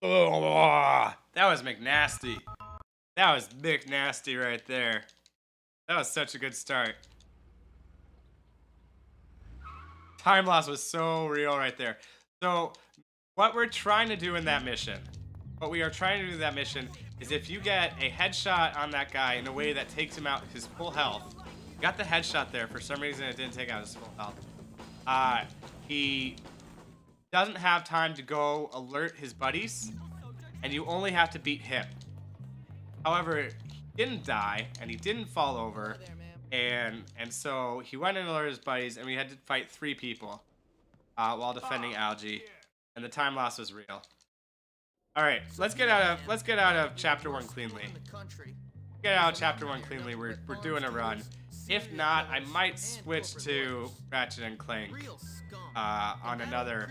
Oh, that was McNasty. That was McNasty right there. That was such a good start. Time loss was so real right there. So, what we're trying to do in that mission, is if you get a headshot on that guy in a way that takes him out his full health. You got the headshot there. For some reason, it didn't take out his full health. He doesn't have time to go alert his buddies, and you only have to beat him. However, he didn't die, and he didn't fall over, and so he went and alerted his buddies, and we had to fight 3 people while defending Algie, and the time loss was real. All right, let's get out of chapter 1 cleanly. Get out of chapter 1 cleanly. We're doing a run. If not, I might switch to Ratchet and Clank on another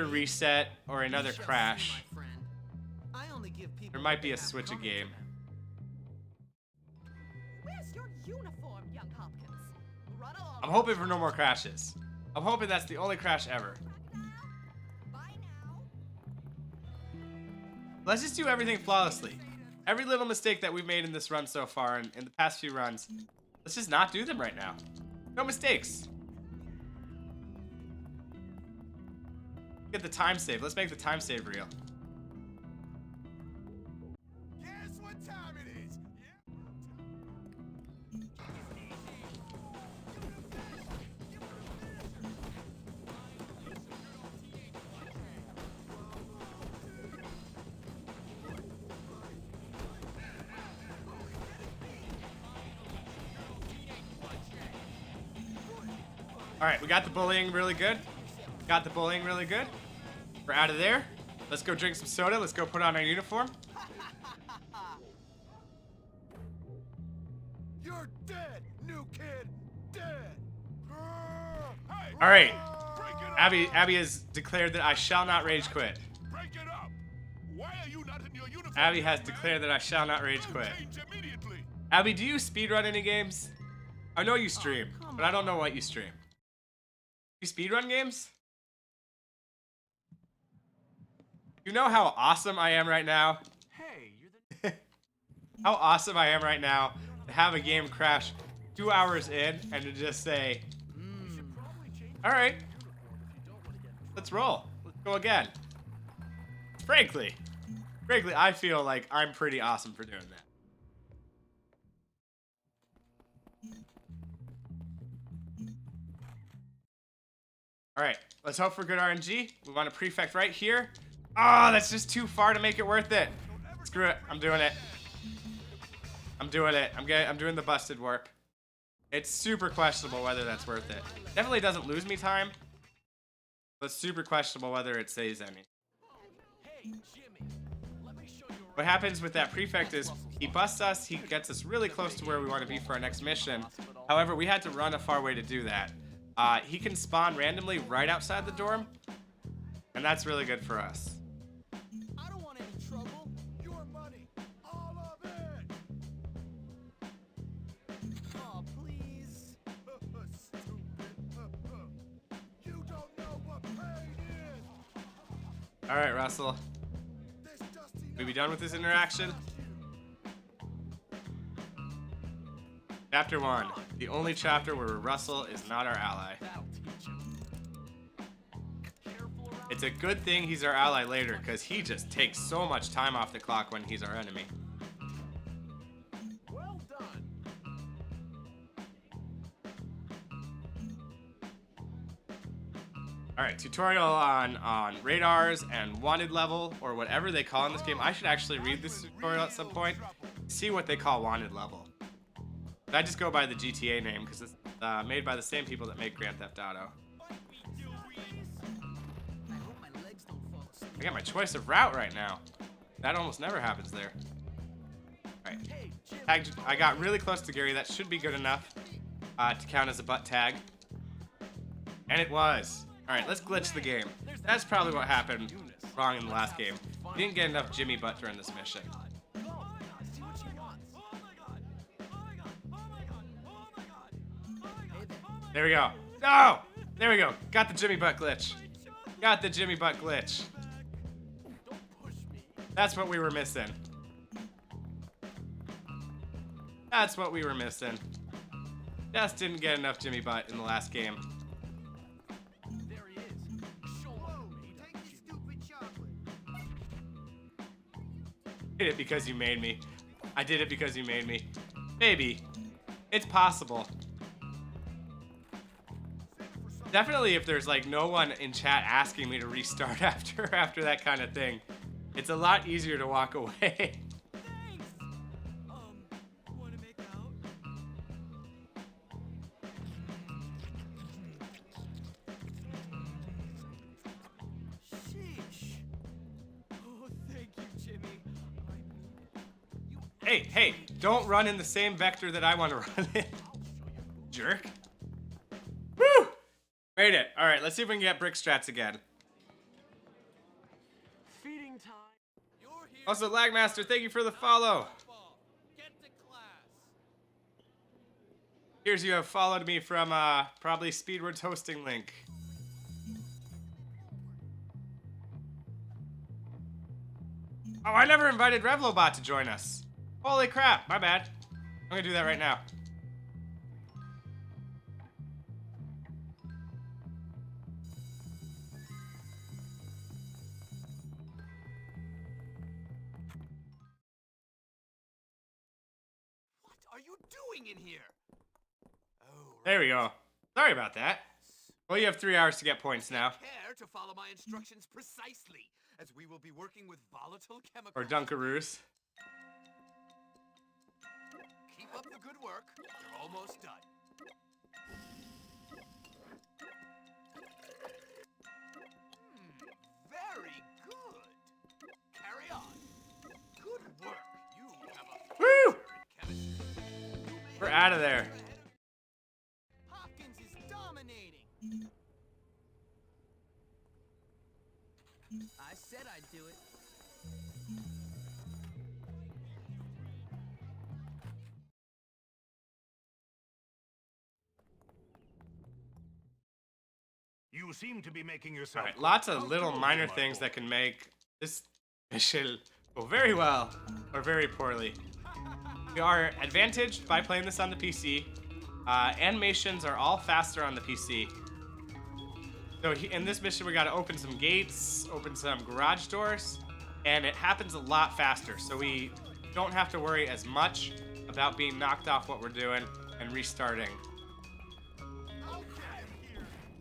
reset or another crash. There might be a switch a game. Where's your uniform, young Hopkins? Run along. I'm hoping for no more crashes. I'm hoping that's the only crash ever. Bye now. Let's just do everything flawlessly. Every little mistake that we've made in this run so far and in the past few runs, let's just not do them right now. No mistakes. Get the time save. Let's make the time save real. Guess what time it is? All right, we got the bullying really good. We're out of there. Let's go drink some soda. Let's go put on our uniform. You're dead, new kid. Dead. All right. Abby has declared that I shall not rage quit. Break it up. Why are you not in your uniform? Abby has declared that I shall not rage quit. Change immediately. Abby, do you speedrun any games? I know you stream, but I don't know what you stream. You speedrun games? You know how awesome I am right now? Hey, you're the How awesome I am right now to have a game crash 2 hours in and to just say, all right, let's roll. Let's go again. Frankly, I feel like I'm pretty awesome for doing that. All right, let's hope for good RNG. We want a prefect right here. Oh, that's just too far to make it worth it. Screw it. I'm doing it. I'm doing the busted warp. It's super questionable whether that's worth it. Definitely doesn't lose me time, but super questionable whether it saves any. What happens with that prefect is he busts us, he gets us really close to where we want to be for our next mission. However, we had to run a far way to do that. He can spawn randomly right outside the dorm, and that's really good for us. I don't want any trouble. Your money. All of it. Oh, please. Stupid. You don't know what pain is. All right, Russell. This dusty We be done with this interaction? Chapter 1. The only chapter where Russell is not our ally. It's a good thing he's our ally later, because he just takes so much time off the clock when he's our enemy. well done. Alright, tutorial on radars and wanted level, or whatever they call in this game. I should actually read this tutorial at some point, see what they call wanted level. I just go by the GTA name, because it's made by the same people that make Grand Theft Auto. I got my choice of route right now. That almost never happens there. Alright. I got really close to Gary. That should be good enough to count as a butt tag. And it was. Alright, let's glitch the game. That's probably what happened wrong in the last game. We didn't get enough Jimmy butt during this mission. There we go. No! There we go. Got the Jimmy butt glitch. That's what we were missing. That's what we were missing. Just didn't get enough Jimmy Butt in the last game. There he is. Show him. Take the stupid chocolate. Did it because you made me. I did it because you made me. Maybe. It's possible. Definitely if there's like no one in chat asking me to restart after that kind of thing, it's a lot easier to walk away. Thanks. Wanna make out? Sheesh. Oh, thank you, Jimmy. I mean it. Hey, don't run in the same vector that I want to run in. Jerk. Woo! Made it. All right, let's see if we can get brick strats again. Feeding time. You're here. Also, Lagmaster, thank you for the follow. Get to class. Here's you have followed me from probably Speedrun's hosting link. Oh, I never invited Revlobot to join us. Holy crap, my bad. I'm gonna do that right now. What are you doing in here? Oh, There we go. Sorry about that. Well, you have 3 hours to get points now. care to follow my instructions precisely, as we will be working with volatile chemicals. Or Dunkaroos. Keep up the good work. You're almost done. Very good. Carry on. Good work. You have a Woo! future in chemistry. You may We're have out of a there. future ahead of- Hopkins is dominating. I said I'd do it. You seem to be making yourself. All right, lots of quite little comfortable, minor my things boy. that can make this mission go very well or very poorly. We are advantaged by playing this on the PC. Animations are all faster on the PC. So in this mission, we got to open some gates, open some garage doors, and it happens a lot faster. So we don't have to worry as much about being knocked off what we're doing and restarting.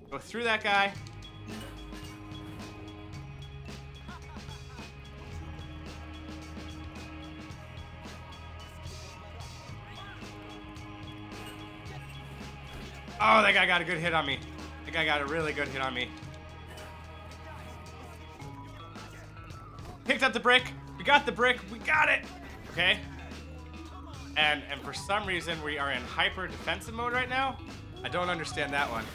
Go through that guy. Oh, that guy got a good hit on me. That guy got a really good hit on me. Picked up the brick. We got the brick. We got it. Okay. And for some reason, we are in hyper defensive mode right now. I don't understand that one.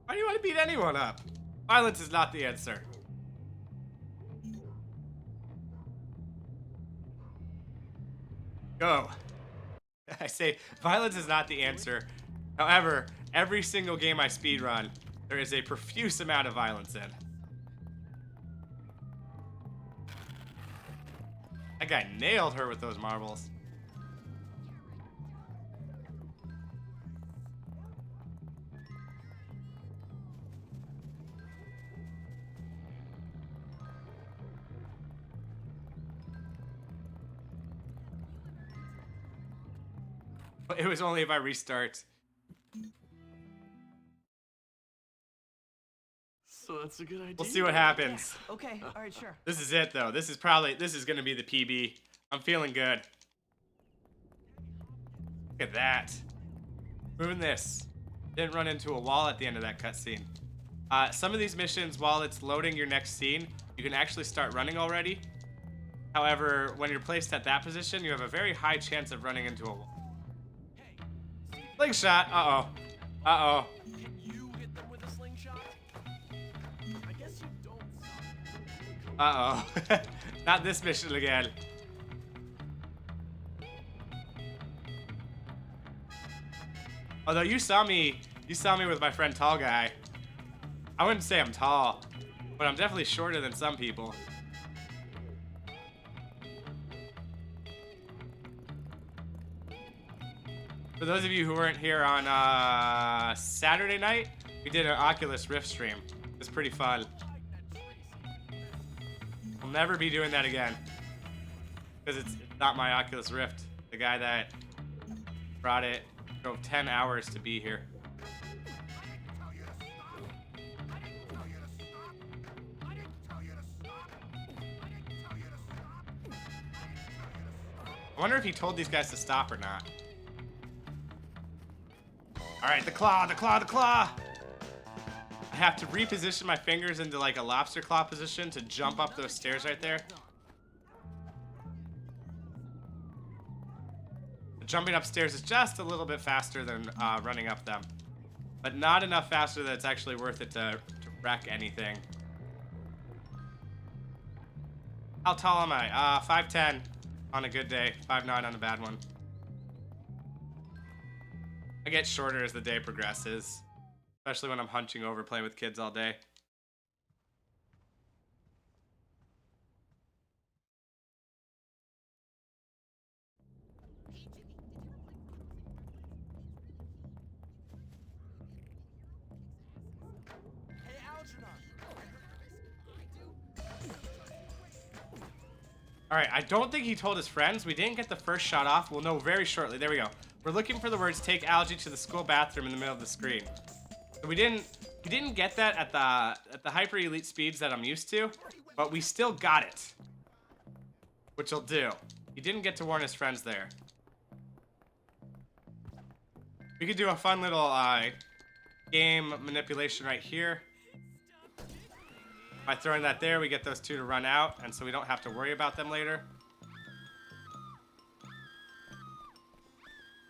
Why do you want to beat anyone up? Violence is not the answer. Go. I say violence is not the answer. However, every single game I speedrun, there is a profuse amount of violence in. That guy nailed her with those marbles. It was only if I restart. So that's a good idea. We'll see what happens. Okay, all right, sure. This is it though. This is gonna be the PB. I'm feeling good. Look at that. Moving this. Didn't run into a wall at the end of that cutscene. Some of these missions, while it's loading your next scene, you can actually start running already. However, when you're placed at that position, you have a very high chance of running into a wall. Slingshot. Uh-oh. Uh-oh. Can you hit them with a slingshot? I guess you don't. Uh-oh. Not this mission again. Although you saw me with my friend Tall Guy. I wouldn't say I'm tall, but I'm definitely shorter than some people. For those of you who weren't here on Saturday night, we did an Oculus Rift stream. It was pretty fun. I'll never be doing that again. Because it's not my Oculus Rift. The guy that brought it drove 10 hours to be here. I wonder if he told these guys to stop or not. Alright, the claw, the claw, the claw! I have to reposition my fingers into like a lobster claw position to jump up those stairs right there. Jumping upstairs is just a little bit faster than running up them. But not enough faster that it's actually worth it to wreck anything. How tall am I? 5'10". On a good day, 5'9" on a bad one. I get shorter as the day progresses, especially when I'm hunching over playing with kids all day. Hey, Algernon. Alright, I don't think he told his friends. We didn't get the first shot off. We'll know very shortly. There we go. We're looking for the words, take Algie to the school bathroom in the middle of the screen. So we didn't get that at the hyper elite speeds that I'm used to, but we still got it. Which will do. He didn't get to warn his friends there. We could do a fun little game manipulation right here. By throwing that there, we get those two to run out, and so we don't have to worry about them later.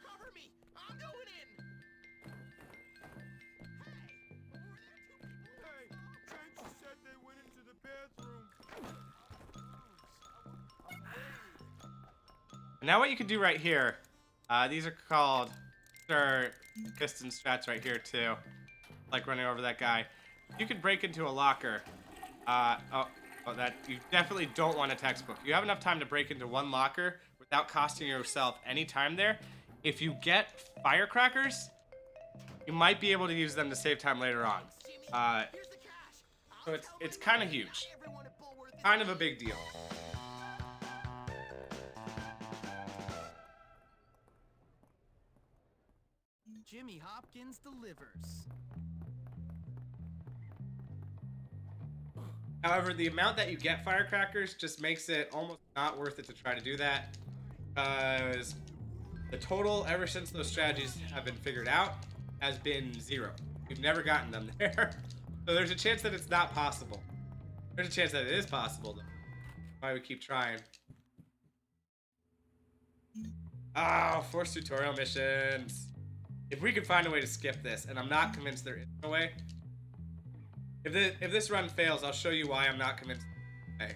Cover me! I'm going in! Hey, James said they went into the bathroom. And now what you can do right here, these are called, piston strats right here too. Like running over that guy. You can break into a locker. That you definitely don't want a textbook. You have enough time to break into one locker without costing yourself any time there. If you get firecrackers, you might be able to use them to save time later on. So it's kind of huge. Kind of a big deal. Jimmy Hopkins delivers. However, the amount that you get firecrackers just makes it almost not worth it to try to do that. Because the total, ever since those strategies have been figured out, has been 0. We've never gotten them there. So there's a chance that it's not possible. There's a chance that it is possible, though. That's why we keep trying. Oh, forced tutorial missions. If we could find a way to skip this, and I'm not convinced there is a way. If this run fails, I'll show you why I'm not convinced. Okay.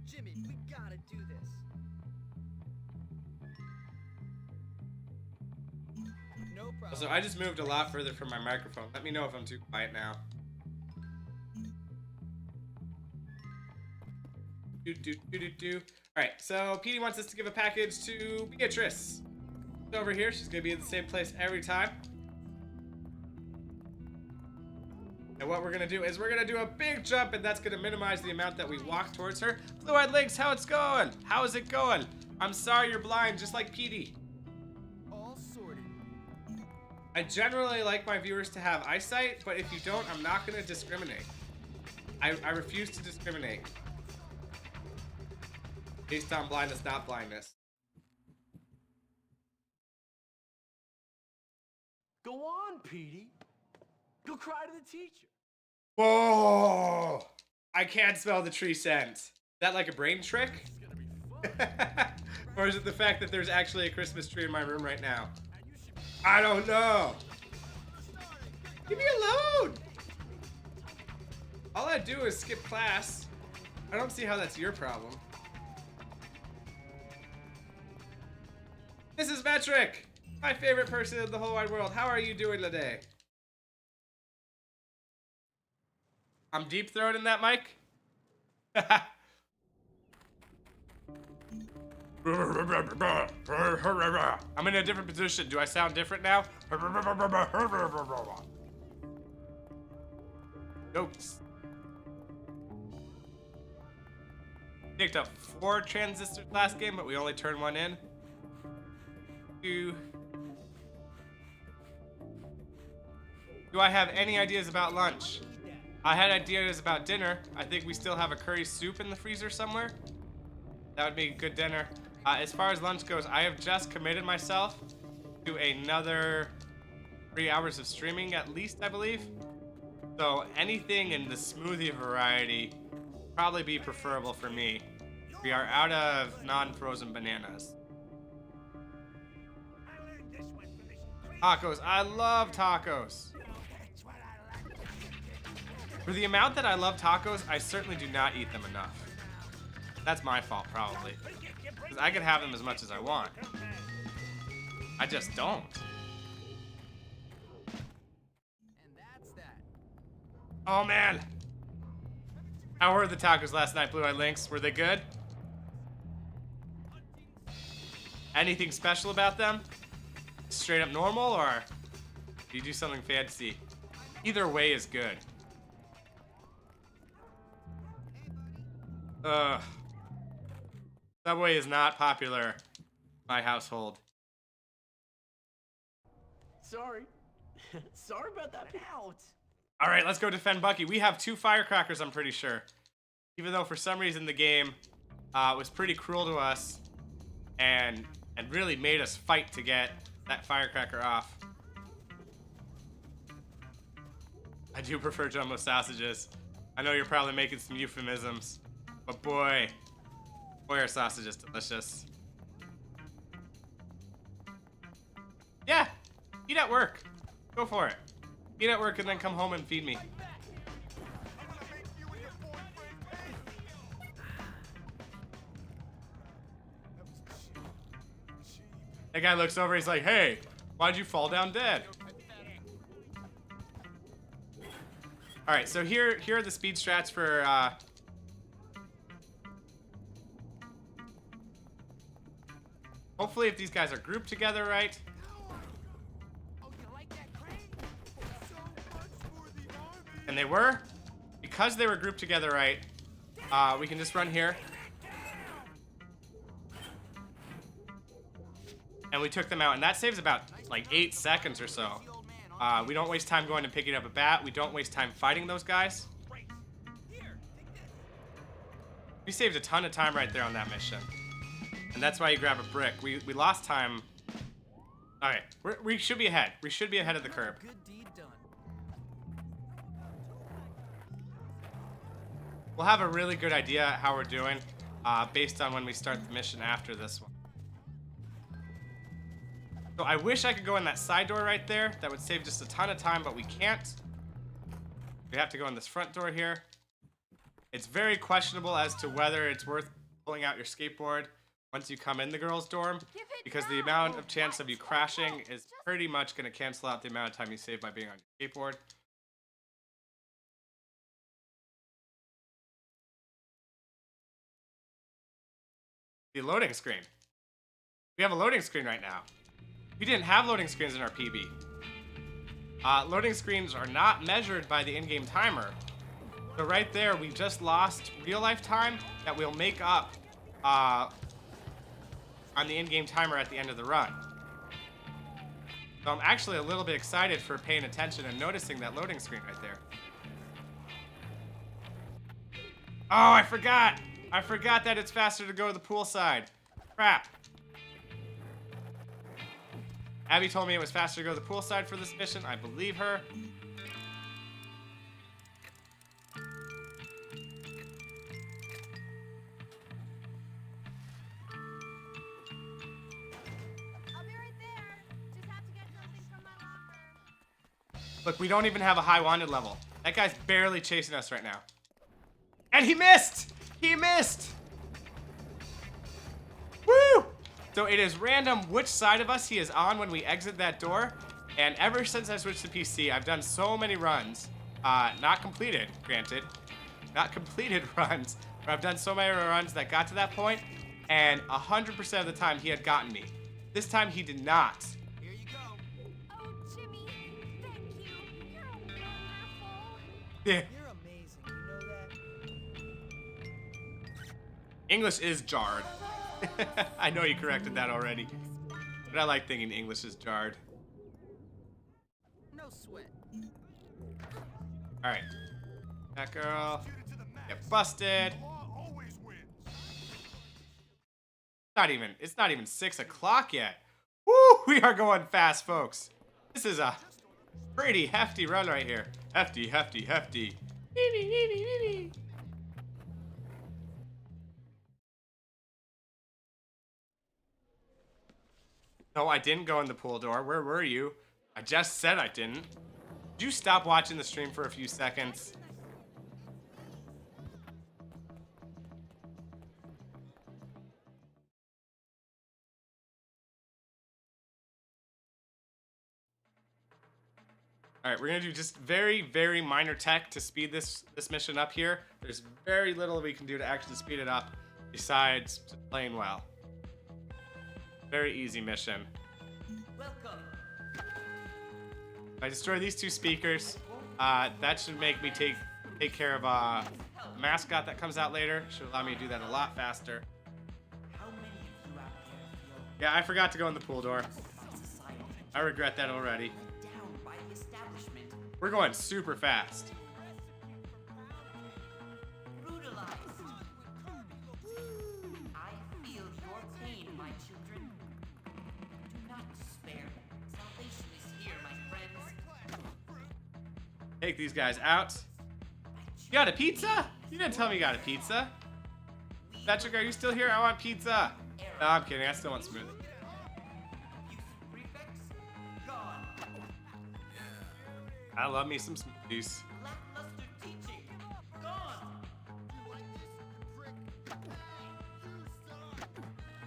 Jimmy, we gotta do this. No problem. Also, I just moved a lot further from my microphone. Let me know if I'm too quiet now. Alright, so Petey wants us to give a package to Beatrice. She's over here. She's gonna be in the same place every time. And what we're gonna do is we're gonna do a big jump, and that's gonna minimize the amount that we walk towards her. Blue-eyed Lynx, how it's going? How is it going? I'm sorry you're blind, just like Petey. All sorted. I generally like my viewers to have eyesight, but if you don't, I'm not gonna discriminate. I refuse to discriminate. Based on blindness, not blindness. Go on, Petey. Go cry to the teacher. Whoa! I can't smell the tree scent. Is that like a brain trick? It's gonna be fun. Or is it the fact that there's actually a Christmas tree in my room right now? I don't know. Leave me alone! All I do is skip class. I don't see how that's your problem. This is Metric, my favorite person in the whole wide world. How are you doing today? I'm deep throating that mic. I'm in a different position. Do I sound different now? Notes. Picked up 4 transistors last game, but we only turned 1 in. 2. Do I have any ideas about lunch? I had ideas about dinner. I think we still have a curry soup in the freezer somewhere. That would be a good dinner. As far as lunch goes, I have just committed myself to another 3 hours of streaming at least, I believe. So anything in the smoothie variety would probably be preferable for me. We are out of non-frozen bananas. Tacos. I love tacos. For the amount that I love tacos, I certainly do not eat them enough. That's my fault, probably. Because I could have them as much as I want. I just don't. And that's that. Oh, man. How were the tacos last night, Blue Eye Lynx? Were they good? Anything special about them? Straight up normal, or do you do something fancy? Either way is good. Subway is not popular in my household. Sorry. Sorry about that. Out. All right, let's go defend Bucky. We have 2 firecrackers, I'm pretty sure. Even though for some reason the game was pretty cruel to us and really made us fight to get that firecracker off. I do prefer jumbo sausages. I know you're probably making some euphemisms, but boy are sausages delicious. Yeah, eat at work. Go for it. Eat at work and then come home and feed me. That guy looks over, he's like, hey, why'd you fall down dead? All right, so here are the speed strats for, hopefully if these guys are grouped together right. And they were. Because they were grouped together right, we can just run here. And we took them out, and that saves about like 8 seconds or so. We don't waste time going and picking up a bat. We don't waste time fighting those guys. We saved a ton of time right there on that mission. And that's why you grab a brick. We lost time. Okay, we should be ahead. We should be ahead of the curve. Good deed done. We'll have a really good idea how we're doing based on when we start the mission after this one. So I wish I could go in that side door right there. That would save just a ton of time, but we can't. We have to go in this front door here. It's very questionable as to whether it's worth pulling out your skateboard once you come in the girls' dorm, because the amount of chance of you crashing is pretty much going to cancel out the amount of time you save by being on your skateboard. The loading screen. We have a loading screen right now. We didn't have loading screens in our PB. Loading screens are not measured by the in-game timer. So right there, we just lost real-life time that we'll make up on the in-game timer at the end of the run. So I'm actually a little bit excited for paying attention and noticing that loading screen right there. Oh, I forgot! I forgot that it's faster to go to the pool side. Crap. Abby told me it was faster to go to the pool side for this mission. I believe her. I'll be right there. Just have to get something from my locker. Look, we don't even have a high wanted level. That guy's barely chasing us right now. And he missed! He missed! Woo! So it is random which side of us he is on when we exit that door. And ever since I switched to PC, I've done so many runs, not completed, granted, not completed runs, but I've done so many runs that got to that point, and 100% of the time he had gotten me. This time he did not. Here you go. Oh, Jimmy, thank you. You're wonderful. Yeah. You're amazing, you know that? English is jarred. I know you corrected that already, but I like thinking English is jarred. No sweat. All right, that girl, Get it to the max. get busted. Law always wins. It's not even 6 o'clock yet. Woo, we are going fast, folks. This is a pretty hefty run right here. Hefty, hefty, hefty. No, I didn't go in the pool door. Where were you? I just said I didn't. Did you stop watching the stream for a few seconds? All right, we're gonna do just very, very minor tech to speed this mission up here. There's very little we can do to actually speed it up besides just playing well. Very easy mission. Welcome. If I destroy these 2 speakers, that should make me take care of a mascot that comes out later. Should allow me to do that a lot faster. How many of you out there feel Yeah, I forgot to go in the pool door. about society I regret that already. down by the establishment, We're going super fast. brutalized? I feel your pain, my children. Do not despair. Salvation is here, my friends. Take these guys out. You got a pizza? You didn't tell me you got a pizza. Patrick, are you still here? I want pizza. No, I'm kidding. I still want smoothie. Use prefix gone. I love me some smoothies. Lackluster teaching gone.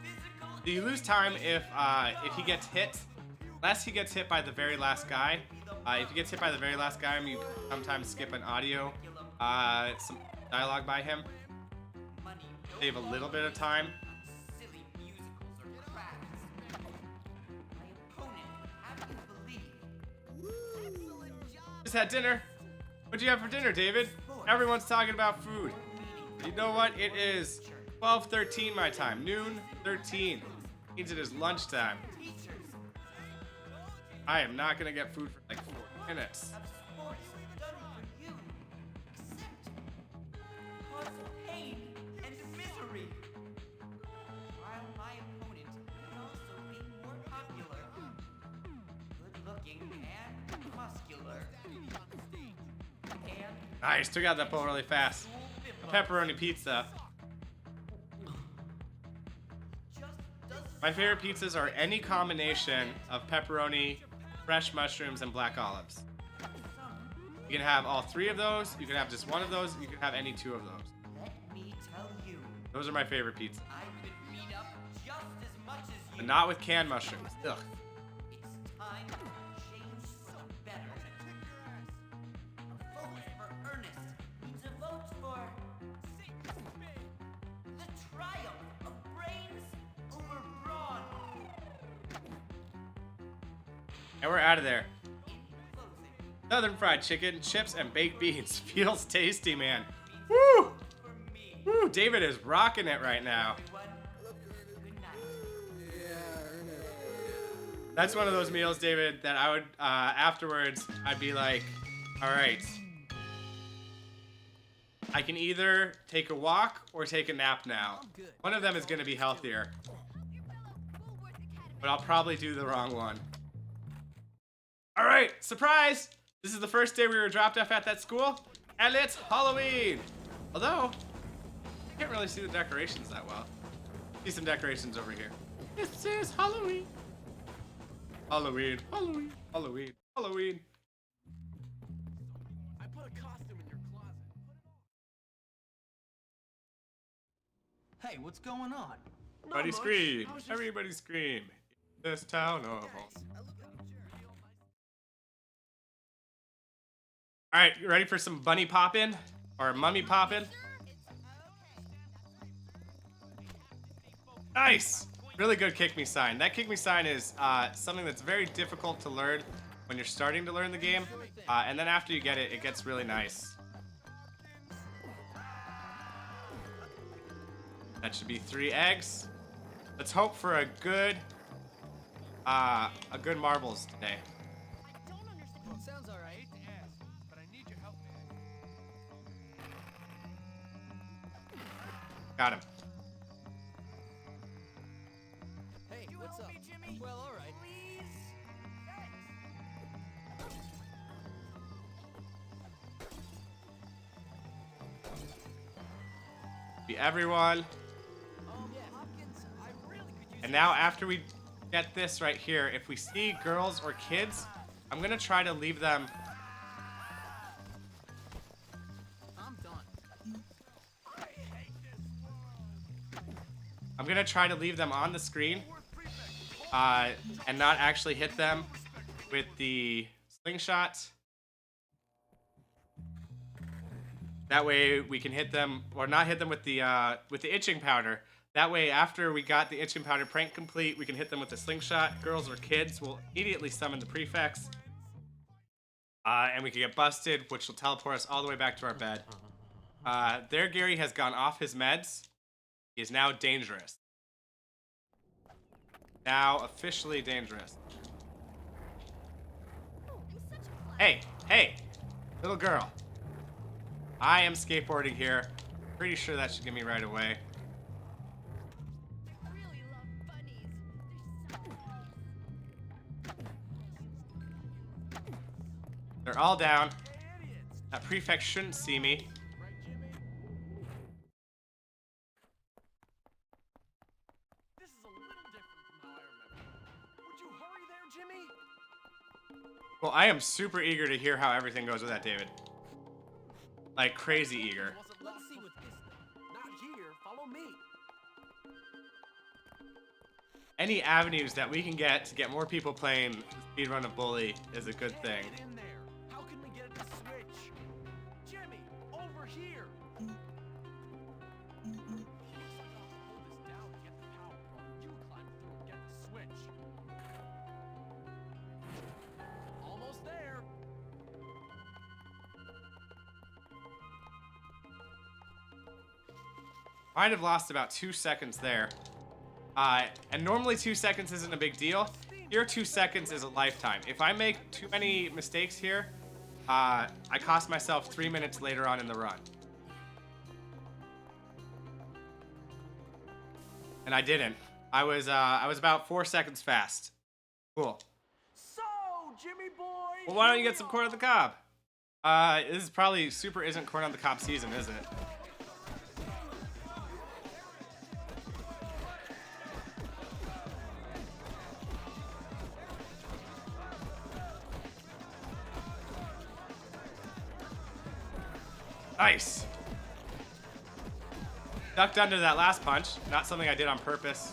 Physical Do you lose time if he gets hit? Unless he gets hit by the very last guy. If he gets hit by the very last guy, you sometimes skip an audio, some dialogue by him. money, no Save a little bit of time. silly musicals or crafts. My opponent, have you believe? Just had dinner. What'd you have for dinner, David? Everyone's talking about food. You know what? It is 12:13 my time. Noon 13. Means it is lunchtime. Teachers I am not gonna get food for like 4 minutes. have sports done for you, except cause pain and misery. While my opponent may also be more popular, good-looking and muscular, and Nice, took out that bowl really fast. A pepperoni pizza. just does My favorite pizzas are any combination of pepperoni, fresh mushrooms, and black olives. some. You can have all 3 of those, you can have just one of those, you can have any 2 of those. Let me tell you, Those are my favorite pizzas. I could beat up just as much as you. But not with canned mushrooms. Ugh. It's time to change for better. A vote for Ernest means a vote for the triumph of brains over brawn. And we're out of there. In closing, Southern fried chicken, chips, and baked beans. Feels tasty, man. Woo! for me, Woo! David is rocking it right now. everyone, good night. That's one of those meals, David, that I would, afterwards, I'd be like, all right. I can either take a walk or take a nap now. One of them is going to be healthier, but I'll probably do the wrong one. All right, surprise! This is the first day we were dropped off at that school, and it's Halloween! Although, I can't really see the decorations that well. See some decorations over here. This is Halloween. Halloween, Halloween, Halloween, Halloween. I put a costume in your closet. Hey, what's going on? Everybody much. scream. I was just- Everybody scream. This town of home. All right, you ready for some bunny poppin' or mummy poppin'? Nice. Really good kick me sign. That kick me sign is something that's very difficult to learn when you're starting to learn the game, and then after you get it, it gets really nice. That should be 3 eggs. Let's hope for a good marbles today. Sounds all right. But I need your help, man. Got him. Hey, what's up? Jimmy? Well, all right. Please? Be everyone. Hopkins, I really could use And now after we get this right here, if we see girls or kids, I'm gonna try to leave them. I'm done. I'm gonna try to leave them on the screen, and not actually hit them with the slingshot. That way we can hit them, or not hit them with the itching powder. That way, after we got the itching powder prank complete, we can hit them with the slingshot. Girls or kids will immediately summon the prefects, and we can get busted, which will teleport us all the way back to our bed. There, Gary has gone off his meds. He is now dangerous. Now officially dangerous. Hey, hey, little girl. I am skateboarding here. Pretty sure that should get me right away. I really love bunnies. They're so They're all down. That prefect shouldn't see me. Right, Jimmy? This is a little different from how I remember. Would you hurry there, Jimmy? Well, I am super eager to hear how everything goes with that, David. Like, crazy eager. Let's see what's this thing. Not here. Follow me. Any avenues that we can get to get more people playing Speedrun of Bully is a good thing. Get in there. How can we get it to switch? Jimmy, over here. Looks like I'll have to hold this down to get the power while you climb through and get the switch. Almost there. Might have lost about 2 seconds there. And normally 2 seconds isn't a big deal. Here, 2 seconds is a lifetime. If I make too many mistakes here, I cost myself 3 minutes later on in the run. And I didn't. I was about 4 seconds fast. Cool. So, Jimmy boy. Well, why don't you here get some we corn on are. the cob? This is probably super isn't corn on the cob season, is it? Nice. Ducked under that last punch. Not something I did on purpose.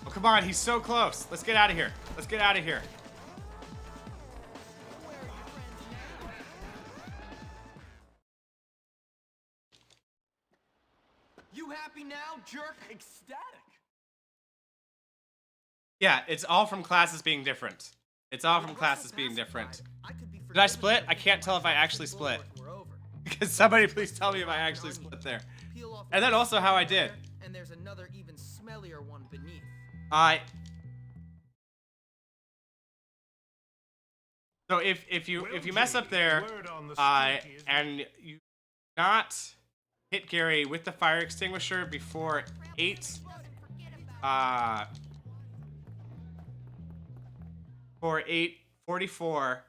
Oh, come on. He's so close. Let's get out of here. Let's get out of here. You happy now, jerk? Ecstatic. Yeah, it's all from classes being different. It's all from classes being different. Did I split? I can't tell if I actually split. Because somebody please tell me if I actually split there. And then also how I did. And there's another even smellier one beneath. So if you mess up there, Word on the street is and you not hit Gary with the fire extinguisher before 8:44,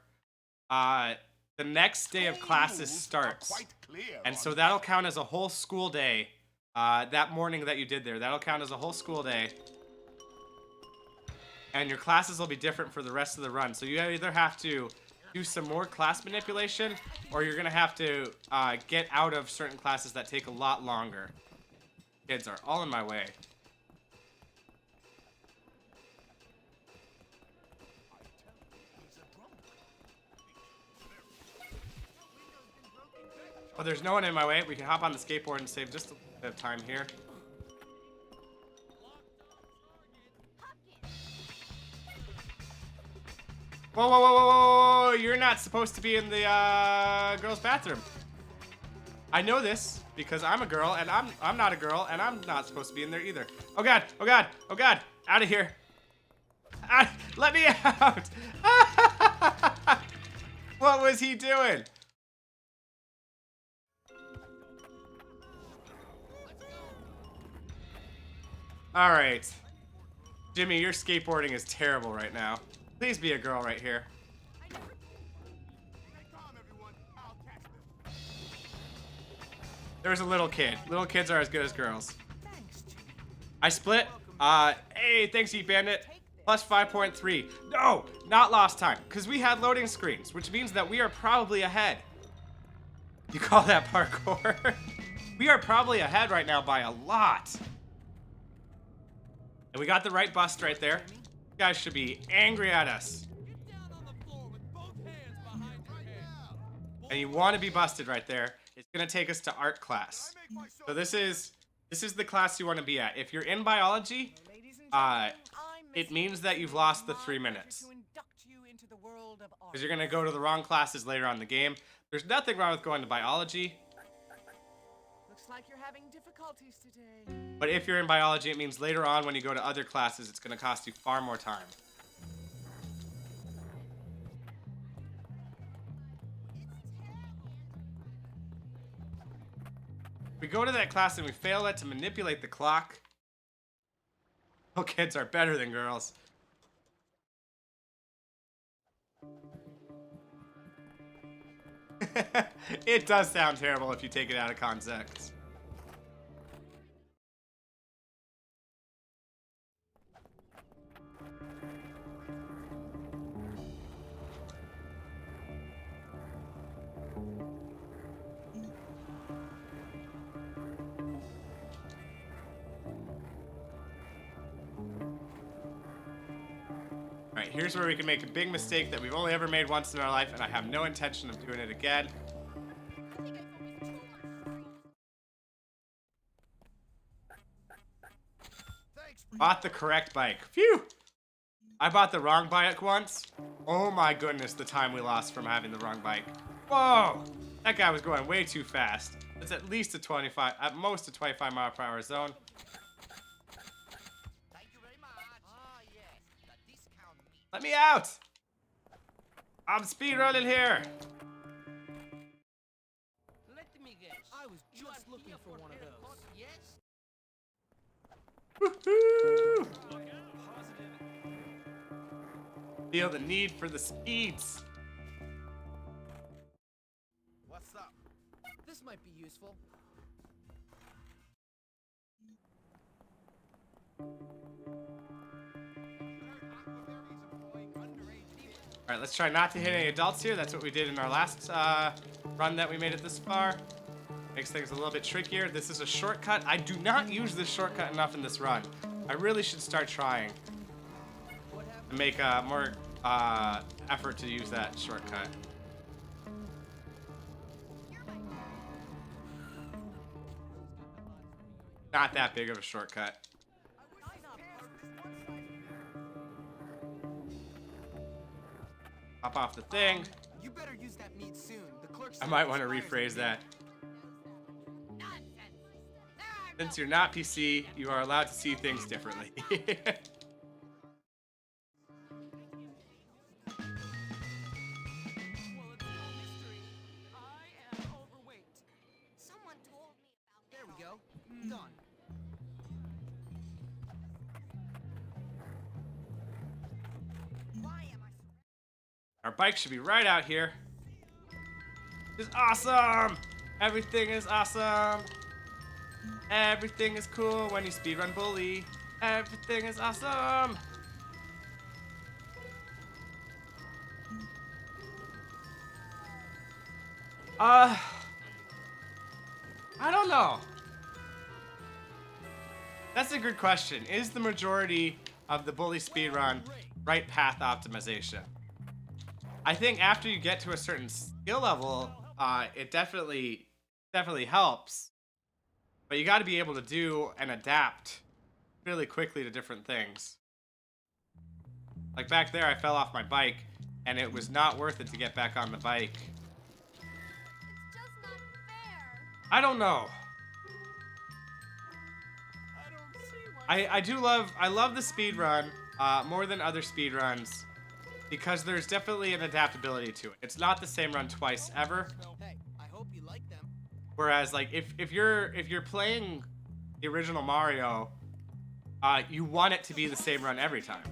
the next day of classes starts. Quite clear. And so that'll count as a whole school day. That morning that you did there, that'll count as a whole school day. And your classes will be different for the rest of the run. So you either have to do some more class manipulation, or you're gonna have to get out of certain classes that take a lot longer. Kids are all in my way. Well, there's no one in my way. We can hop on the skateboard and save just a bit of time here. Whoa, whoa, whoa, whoa, whoa, whoa, you're not supposed to be in the girls' bathroom. I know this because I'm a girl and I'm not a girl and I'm not supposed to be in there either. Oh god, oh god, oh god, out of here. Let me out. What was he doing? All right. Jimmy, your skateboarding is terrible right now. Please be a girl right here. There's a little kid. Little kids are as good as girls. I split. Hey, thanks, Eat Bandit. Plus 5.3. No, not lost time, because we had loading screens, which means that we are probably ahead. You call that parkour? We are probably ahead right now by a lot. And we got the right bust right there. You guys should be angry at us. And you want to be busted right there. It's gonna take us to art class. So this is the class you want to be at. If you're in biology, it means that you've lost the 3 minutes. Because you're gonna go to the wrong classes later on in the game. There's nothing wrong with going to biology. Looks like you're having difficulties today. But if you're in biology, it means later on when you go to other classes, it's gonna cost you far more time. We go to that class and we fail it to manipulate the clock. Oh, kids are better than girls. It does sound terrible if you take it out of context. Alright, here's where we can make a big mistake that we've only ever made once in our life, and I have no intention of doing it again. Bought the correct bike. Phew! I bought the wrong bike once. Oh my goodness, the time we lost from having the wrong bike. Whoa! That guy was going way too fast. It's at least a 25, at most a 25 mile per hour zone. Let me out! I'm speedrunning here. Let me guess. I was just looking for one of those. Yes? Woohoo! Feel the need for the speeds. What's up? This might be useful. Alright, let's try not to hit any adults here. That's what we did in our last run that we made it this far. Makes things a little bit trickier. This is a shortcut. I do not use this shortcut enough in this run. I really should start trying to make more effort to use that shortcut. Not that big of a shortcut. Hop off the thing. You better use that meat soon. The clerk I might want to rephrase that. Since you're not PC, you are allowed to see things differently. Someone told me about There we go. Done. why am I Our bike should be right out here. is awesome. Everything is awesome. Everything is cool when you speedrun Bully. Everything is awesome. I don't know. That's a good question. Is the majority of the Bully speedrun right path optimization? I think after you get to a certain skill level, it definitely helps. But you got to be able to do and adapt really quickly to different things. Like back there, I fell off my bike, and it was not worth it to get back on the bike. It's just not fair. I don't know. I don't see why. I love the speed run more than other speed runs because there's definitely an adaptability to it. It's not the same run twice ever. Hey, I hope you like them. Whereas like if you're playing the original Mario, you want it to be the same run every time.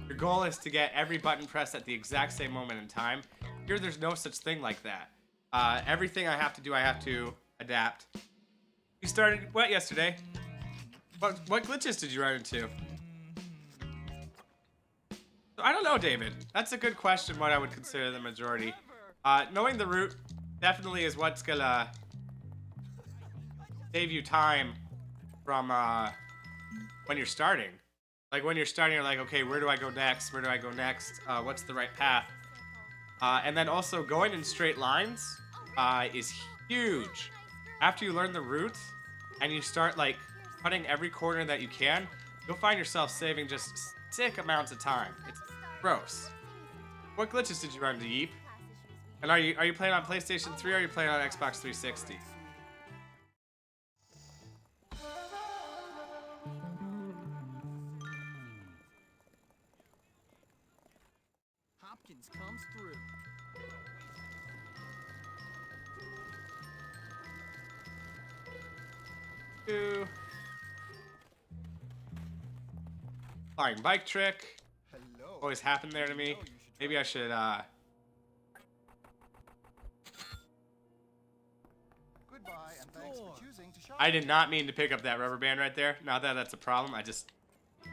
Your goal is to get every button pressed at the exact same moment in time. Here, there's no such thing like that. Everything I have to do, I have to adapt. You started what yesterday? What glitches did you run into? I don't know, David. That's a good question, what I would consider the majority. Knowing the route definitely is what's gonna save you time from when you're starting. Like when you're starting, you're like, okay, where do I go next? Where do I go next? What's the right path? And then also going in straight lines is huge. After you learn the route and you start like cutting every corner that you can, you'll find yourself saving just sick amounts of time. It's gross. What glitches did you run into, Yeep? And are you playing on PlayStation 3 or are you playing on Xbox 360? Hopkins comes through. Flying bike trick. Hello. Always happened there to me. Maybe I should Goodbye, and thanks for choosing to shop. I did not mean to pick up that rubber band right there. Not that that's a problem. I just,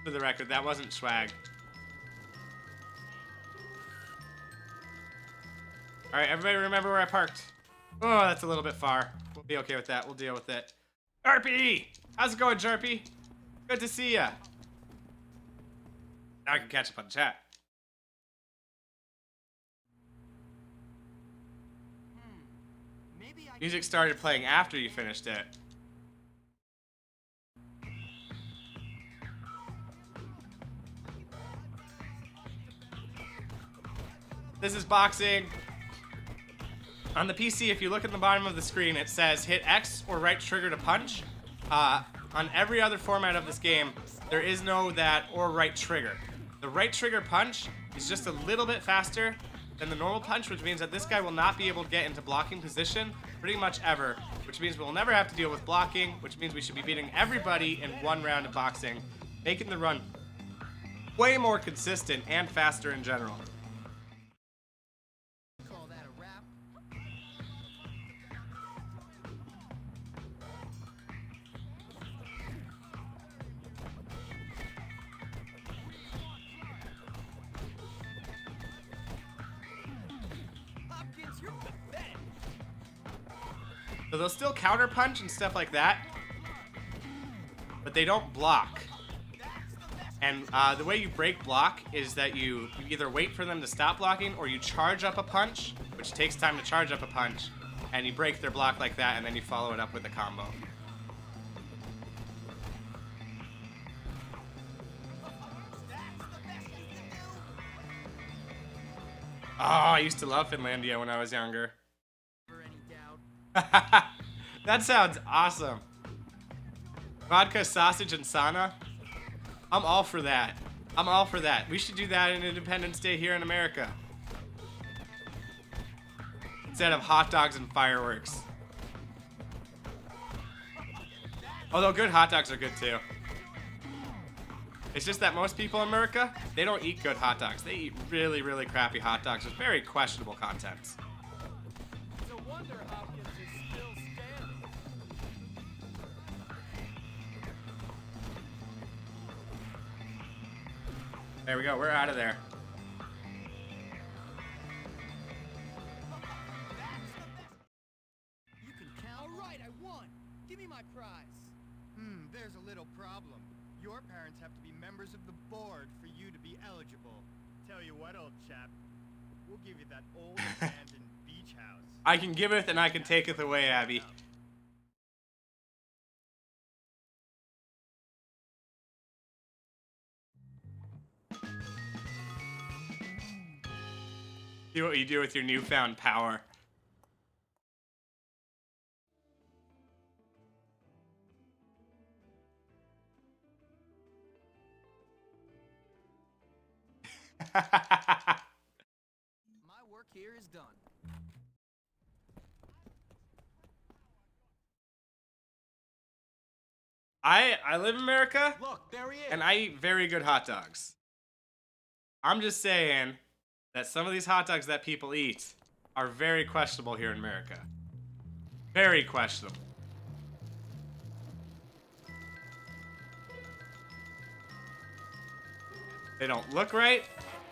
for the record, that wasn't swag. All right, everybody remember where I parked. Oh, that's a little bit far. We'll be okay with that. We'll deal with it. Jarpy! How's it going, Jarpy? Good to see ya. Now I can catch up on chat. Maybe I Music started playing after you finished it. This is boxing. On the PC, if you look at the bottom of the screen, it says hit X or right trigger to punch. On every other format of this game, there is no that or right trigger. The right trigger punch is just a little bit faster than the normal punch, which means that this guy will not be able to get into blocking position pretty much ever, which means we'll never have to deal with blocking, which means we should be beating everybody in one round of boxing, making the run way more consistent and faster in general. Call that a wrap. Hopkins, you're pathetic. So they'll still counter punch and stuff like that, but they don't block. And the way you break block is that you either wait for them to stop blocking or you charge up a punch, which takes time to charge up a punch, and you break their block like that, and then you follow it up with a combo. Oh, I used to love Finlandia when I was younger. For any doubt. That sounds awesome. Vodka, sausage, and sauna. I'm all for that. I'm all for that. We should do that in Independence Day here in America. Instead of hot dogs and fireworks. Although good hot dogs are good too. It's just that most people in America, they don't eat good hot dogs. They eat really, really crappy hot dogs with very questionable contents. wonder Hopkins is still standing. There we go. We're out of there. You can count. All right, I won. Give me my prize. There's a little problem. Your parents have to be members of the board for you to be eligible. Tell you what, old chap, we'll give you that old abandoned beach house. I can giveth and I can taketh away, Abby. See what you do with your newfound power. My work here is done. I live in America, Look, there he is. and I eat very good hot dogs. I'm just saying that some of these hot dogs that people eat are very questionable here in America. Very questionable. They don't look right.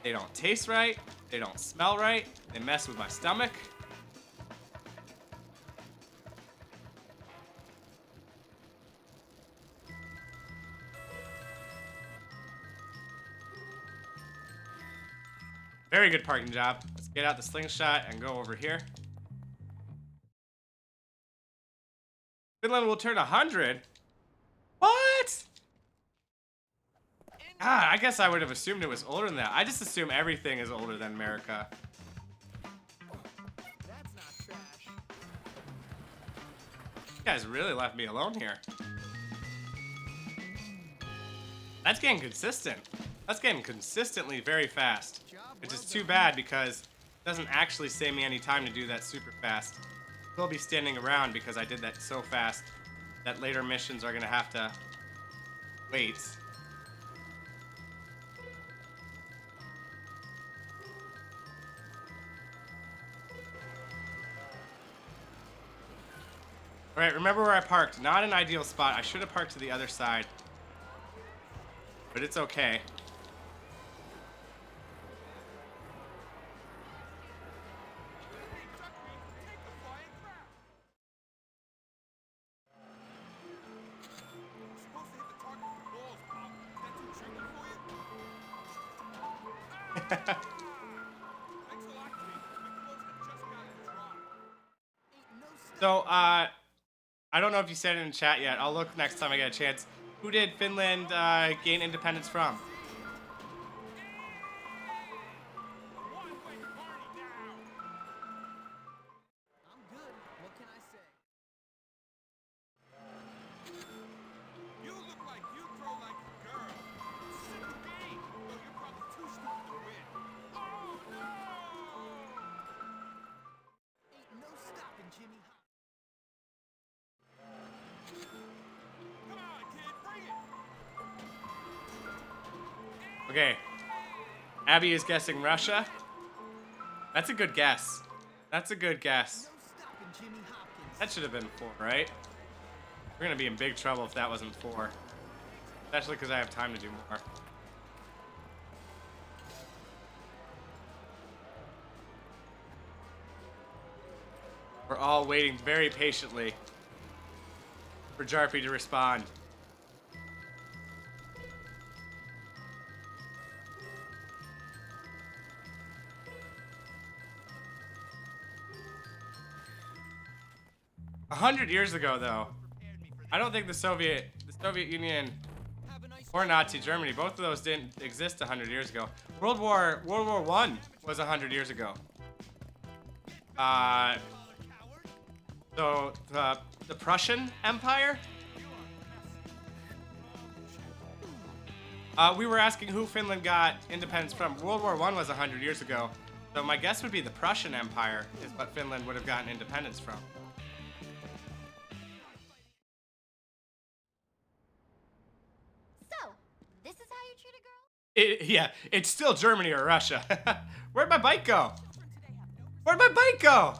They don't taste right. They don't smell right. They mess with my stomach. Very good parking job. Let's get out the slingshot and go over here. Finland will turn 100? What? Ah, I guess I would have assumed it was older than that. I just assume everything is older than America. That's not trash. You guys really left me alone here. That's getting consistent. That's getting consistently very fast. Which is too bad because it doesn't actually save me any time to do that super fast. We'll be standing around because I did that so fast that later missions are gonna have to wait. Alright, remember where I parked. Not an ideal spot. I should have parked to the other side. But it's okay. So, I don't know if you said it in chat yet. I'll look next time I get a chance. Who did Finland gain independence from? I'm good. What can I say? You look like you throw like a girl. Sick of game. Though you're probably too stupid to win. Oh no! Ain't no stopping Jimmy Hopkins. Come on, kid, bring it. Okay. Abby is guessing Russia. That's a good guess. That's a good guess. No stopping Jimmy Hopkins. That should have been 4, right? We're gonna be in big trouble if that wasn't 4. Especially because I have time to do more. We're all waiting very patiently for Jarpy to respond. A 100 years ago, though, I don't think the Soviet Union Have a nice or Nazi Germany, both of those didn't exist 100 years ago. World War I was 100 years ago. So the Prussian Empire. We were asking who Finland got independence from. World War I was 100 years ago, so my guess would be the Prussian Empire is what Finland would have gotten independence from. So, this is how you treat a girl? Yeah, it's still Germany or Russia. Where'd my bike go? Where'd my bike go?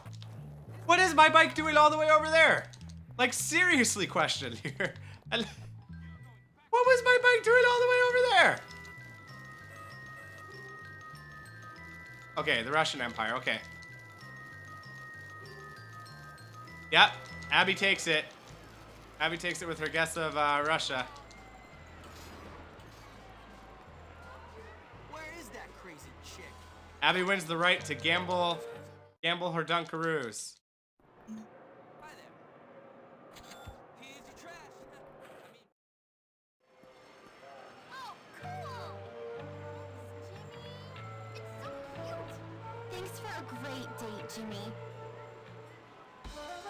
What is my bike doing all the way over there? Like, seriously, question here. What was my bike doing all the way over there? Okay, the Russian Empire, okay. Yep, Abby takes it. Abby takes it with her guess of Russia. Where is that crazy chick? Abby wins the right to gamble her Dunkaroos. Hi there. Here's your trash. Oh, cool! Jimmy, it's so cute. Thanks for a great date, Jimmy. This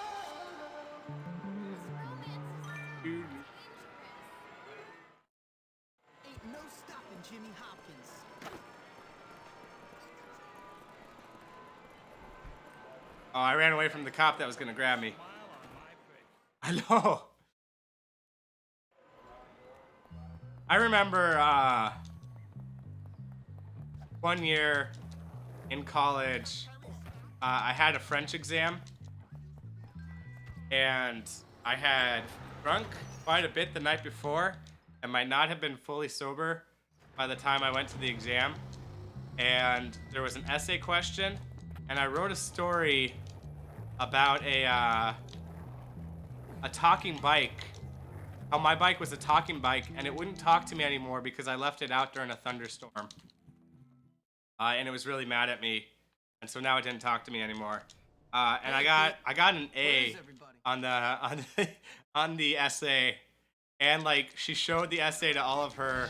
romance is so dangerous. Ain't no stopping Jimmy Hopkins. Oh, I ran away from the cop that was gonna grab me. I know. I remember one year in college, I had a French exam, and I had drunk quite a bit the night before, and might not have been fully sober by the time I went to the exam. And there was an essay question, and I wrote a story about a talking bike. How my bike was a talking bike, and it wouldn't talk to me anymore because I left it out during a thunderstorm. And it was really mad at me, and so now it didn't talk to me anymore. And I got an A on the essay, and like she showed the essay to all of her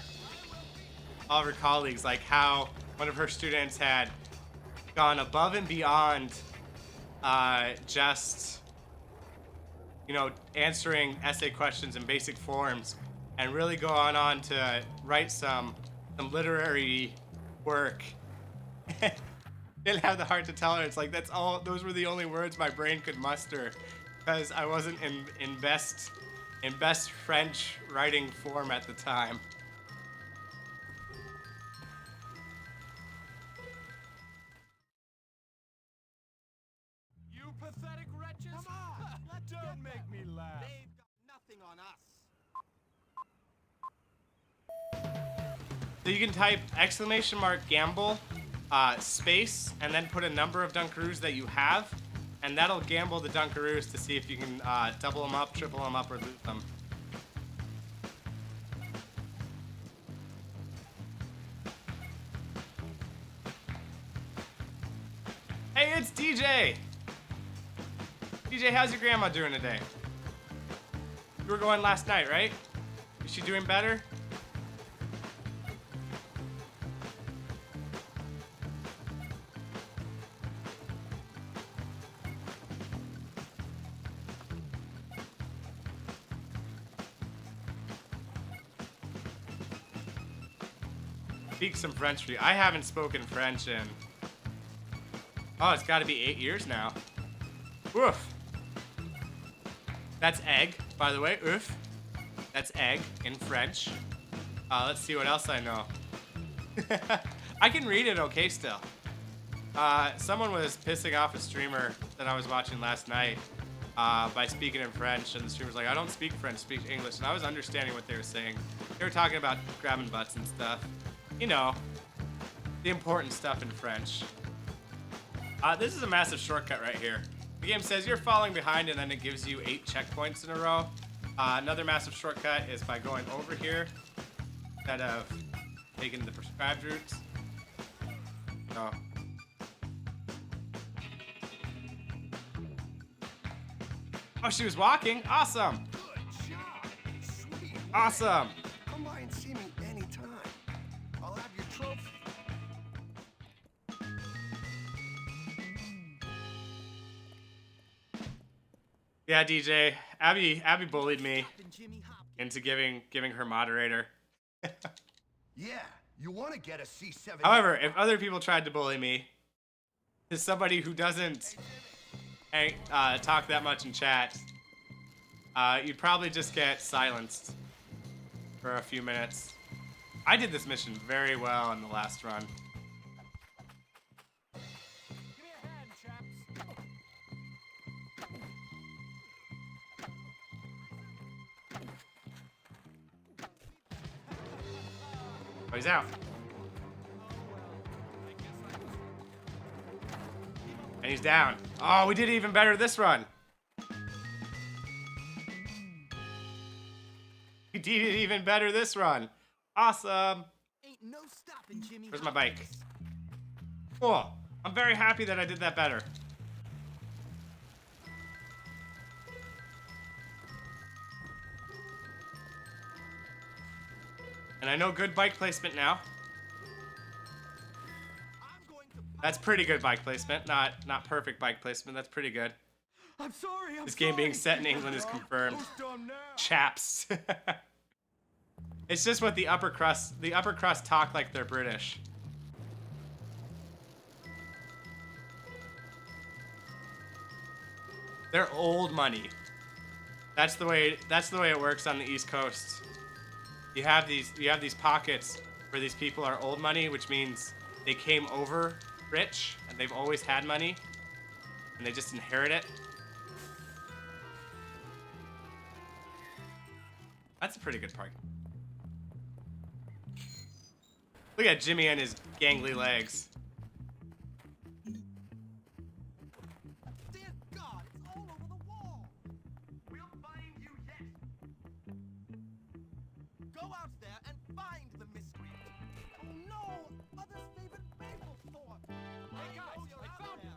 colleagues, like how one of her students had gone above and beyond just, you know, answering essay questions in basic forms, and really go on to write some literary work. Didn't have the heart to tell her. It's like, that's all. Those were the only words my brain could muster, because I wasn't in best French writing form at the time. You pathetic wretches! Come on! Don't make me laugh. They've got nothing on us. So you can type !gamble, space, and then put a number of Dunkaroos that you have, and that'll gamble the Dunkaroos to see if you can double them up, triple them up, or loot them. Hey, it's DJ! DJ, how's your grandma doing today? You were going last night, right? Is she doing better? Speak some French for you. I haven't spoken French in... Oh, it's got to be 8 years now. Oof. That's egg, by the way. Oof. That's egg in French. Let's see what else I know. I can read it okay still. Someone was pissing off a streamer that I was watching last night by speaking in French, and the streamer was like, I don't speak French, speak English. And I was understanding what they were saying. They were talking about grabbing butts and stuff. You know, the important stuff in French. This is a massive shortcut right here. The game says you're falling behind, and then it gives you 8 checkpoints in a row. Another massive shortcut is by going over here instead of taking the prescribed routes. So. Oh, she was walking. Awesome. Good job. Sweet. Awesome. Come by and see me anytime. I'll have your trophy. Yeah, DJ. Abby bullied me into giving her moderator. Yeah, you want to get a C7. However, if other people tried to bully me, as somebody who doesn't talk that much in chat, you'd probably just get silenced for a few minutes. I did this mission very well in the last run. Give me a hand, chaps. Oh, he's out. And he's down. Oh, we did even better this run. We did it even better this run. Awesome. Ain't no stopping Jimmy. Where's my bike? Cool. I'm very happy that I did that better. And I know good bike placement now. That's pretty good bike placement. Not perfect bike placement. That's pretty good. I'm sorry. This game being set in England is confirmed. Chaps. It's just what the upper crust talk like they're British. They're old money. That's the way it works on the East Coast. You have these pockets where these people are old money, which means they came over rich and they've always had money and they just inherit it. That's a pretty good park. Look at Jimmy and his gangly legs. Dear God, it's all over the wall. We'll find you yet. Go out there and find the mystery. Oh no! Others favorite maple thorn. Hey guys, I found it.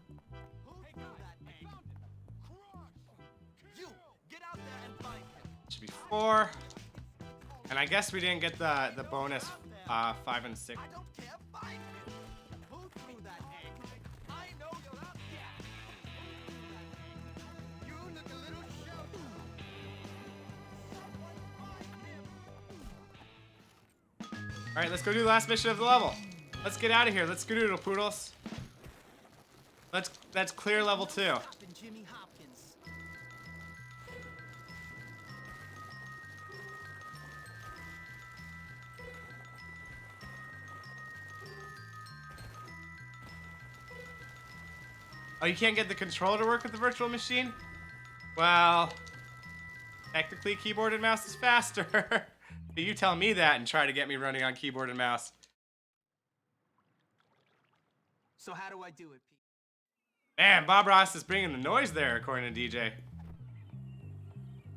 Who Hey threw guys, that I egg? found it. Crush. You get out there and find him. Should be 4. And I guess we didn't get the bonus 5 and 6. I don't care. Find him. Who threw that egg? I know you're out there. You look a little shocked. All right, let's go do the last mission of the level. Let's get out of here. Let's skadoodle, poodles. Let's clear level 2. Stopping Jimmy Hopkins. Oh, you can't get the controller to work with the virtual machine? Well, technically keyboard and mouse is faster. But you tell me that and try to get me running on keyboard and mouse. So how do I do it, Pete? Man, Bob Ross is bringing the noise there, according to DJ.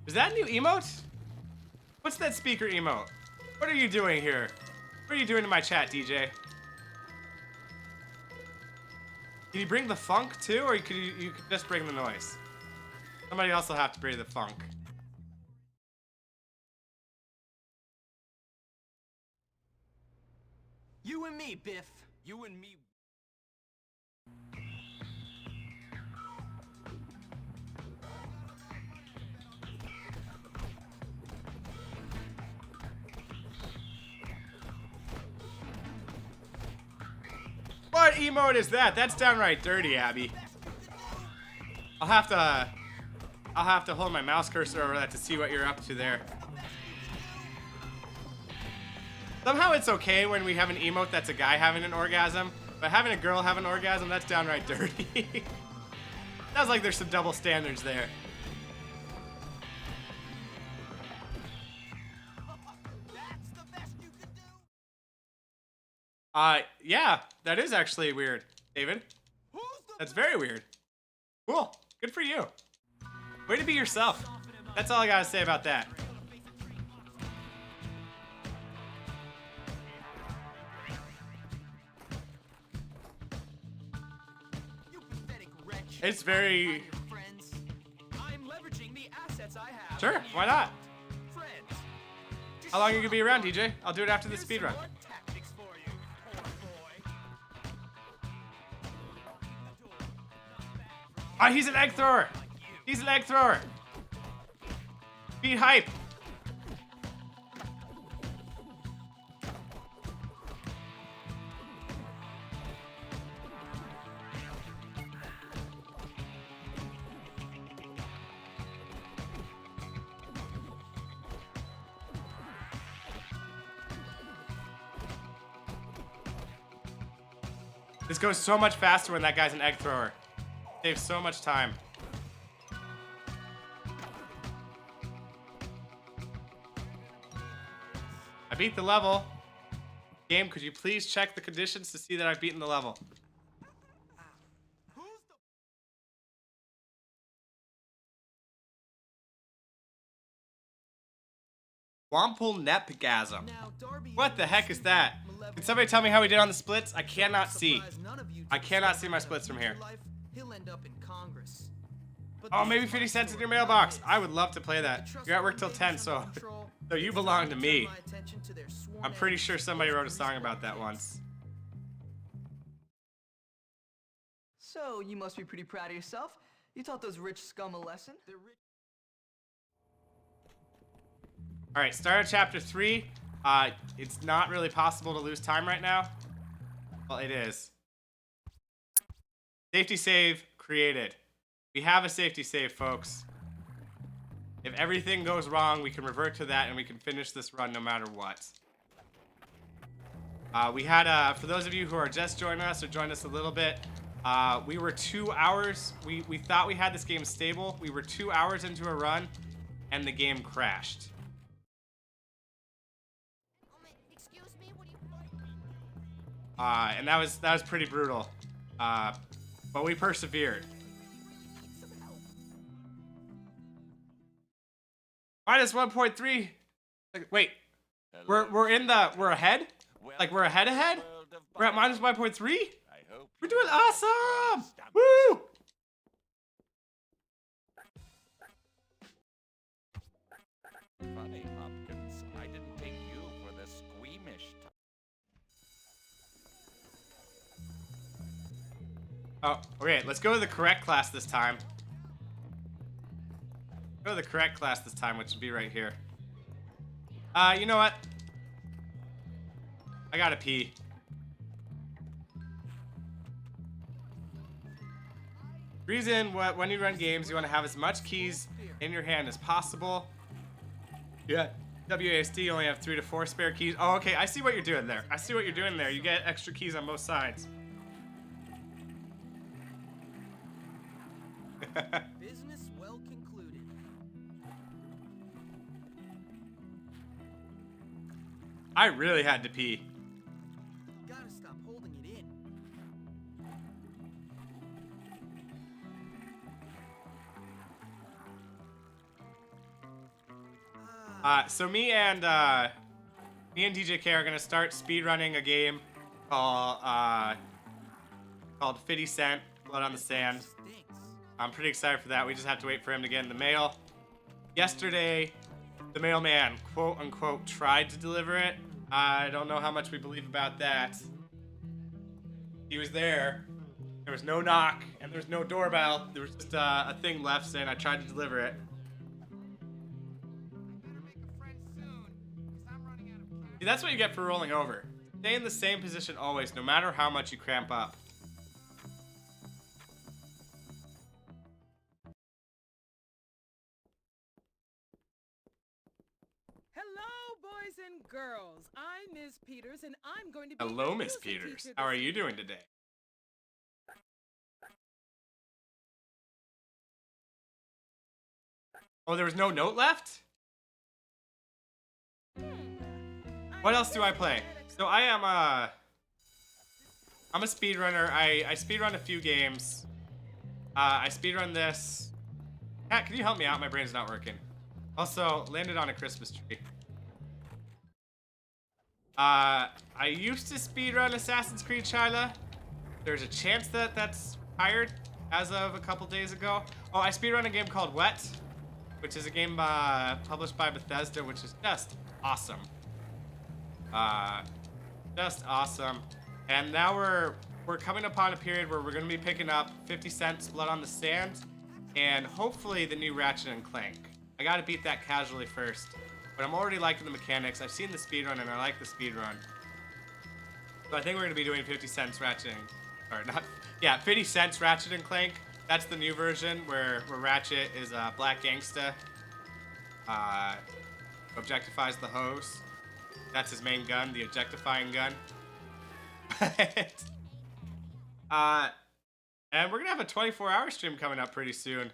Is that a new emote? What's that speaker emote? What are you doing here? What are you doing in my chat, DJ? Can you bring the funk too, or could you could just bring the noise? Somebody else will have to bring the funk. You and me, Biff. You and me. What emote is that? That's downright dirty, Abby. I'll have to hold my mouse cursor over that to see what you're up to there. Somehow it's okay when we have an emote that's a guy having an orgasm, but having a girl have an orgasm, that's downright dirty. Sounds like there's some double standards there. That's the best you can do. Yeah, that is actually weird, David. Who's the That's very weird. Cool. Good for you. Way to be yourself. That's all I gotta say about that. You pathetic wretch. It's very... Your friends. I'm leveraging the assets I have. Sure, why not? Friends. How long are you gonna be around, DJ? I'll do it after the Here's speedrun. some more tactics for you, poor boy. Ah, he's an egg thrower! He's an egg thrower! Beat hype! This goes so much faster when that guy's an egg thrower. Saves so much time. I beat the level. Game, could you please check the conditions to see that I've beaten the level? Who's the Wampul Nepgasm. Now, Darby What the heck is that? Can somebody tell me how we did on the splits? I cannot see. I cannot see my splits from here. He'll end up in Congress. But Oh, this maybe is 50 my cents in story, your not mailbox. his. I would love to play that. Trust You're at me, work till babies 10, under so control. so you It's belong time to turn me. my attention to their sworn I'm pretty sure enemies, somebody those wrote a song grease about that kids. once. So, you must be pretty proud of yourself. You taught those rich scum a lesson. They're rich. All right, start of chapter 3. It's not really possible to lose time right now. Well, it is. Safety save created. We have a safety save, folks. If everything goes wrong, we can revert to that and we can finish this run no matter what. We had, for those of you who are just joining us or joined us a little bit, we were 2 hours. We thought we had this game stable. We were 2 hours into a run and the game crashed. Excuse me, what do you... And that was pretty brutal. But we persevered. Minus 1.3. Wait, we're ahead? Like we're ahead? We're at minus 1.3? We're doing awesome! Woo! Funny, Hopkins. I didn't take you for the squeamish type. Oh, okay, let's go to the correct class this time. Go to the correct class this time, which would be right here. You know what? I gotta pee. Reason when you run games, you want to have as much keys in your hand as possible. Yeah. WASD, you only have 3 to 4 spare keys. Oh, okay, I see what you're doing there. I see what you're doing there. You get extra keys on both sides. Business well concluded. I really had to pee. Gotta stop holding it in. So me and DJK are gonna start speedrunning a game called 50 Cent Blood on the Sand. Stinks. I'm pretty excited for that. We just have to wait for him to get in the mail. Yesterday, the mailman, quote unquote, tried to deliver it. I don't know how much we believe about that. He was there. There was no knock and there was no doorbell. There was just a thing left saying I tried to deliver it. Better make a friend soon, because I'm running out of cash. See, that's what you get for rolling over. Stay in the same position always, no matter how much you cramp up. Hello, boys and girls. I'm Ms. Peters, and I'm going to be Hello, your Miss music Peters. teacher How are this you doing today? Oh, there was no note left? What else do I play? So I am I'm a speedrunner. I speedrun a few games. I speedrun this. Kat, can you help me out? My brain's not working. Also, landed on a Christmas tree. I used to speedrun Assassin's Creed Shyla. There's a chance that that's hired as of a couple days ago. Oh, I speedrun a game called Wet, which is a game published by Bethesda, which is just awesome. Just awesome. And now we're coming upon a period where we're going to be picking up 50 Cent's Blood on the Sand and hopefully the new Ratchet and Clank. I got to beat that casually first, but I'm already liking the mechanics. I've seen the speedrun and I like the speedrun. So I think we're going to be doing 50 Cent's Ratchet and, or not, yeah, 50 Cent's Ratchet and Clank. That's the new version where Ratchet is a black gangsta, objectifies the hoes. That's his main gun, the objectifying gun. And we're gonna have a 24-hour stream coming up pretty soon,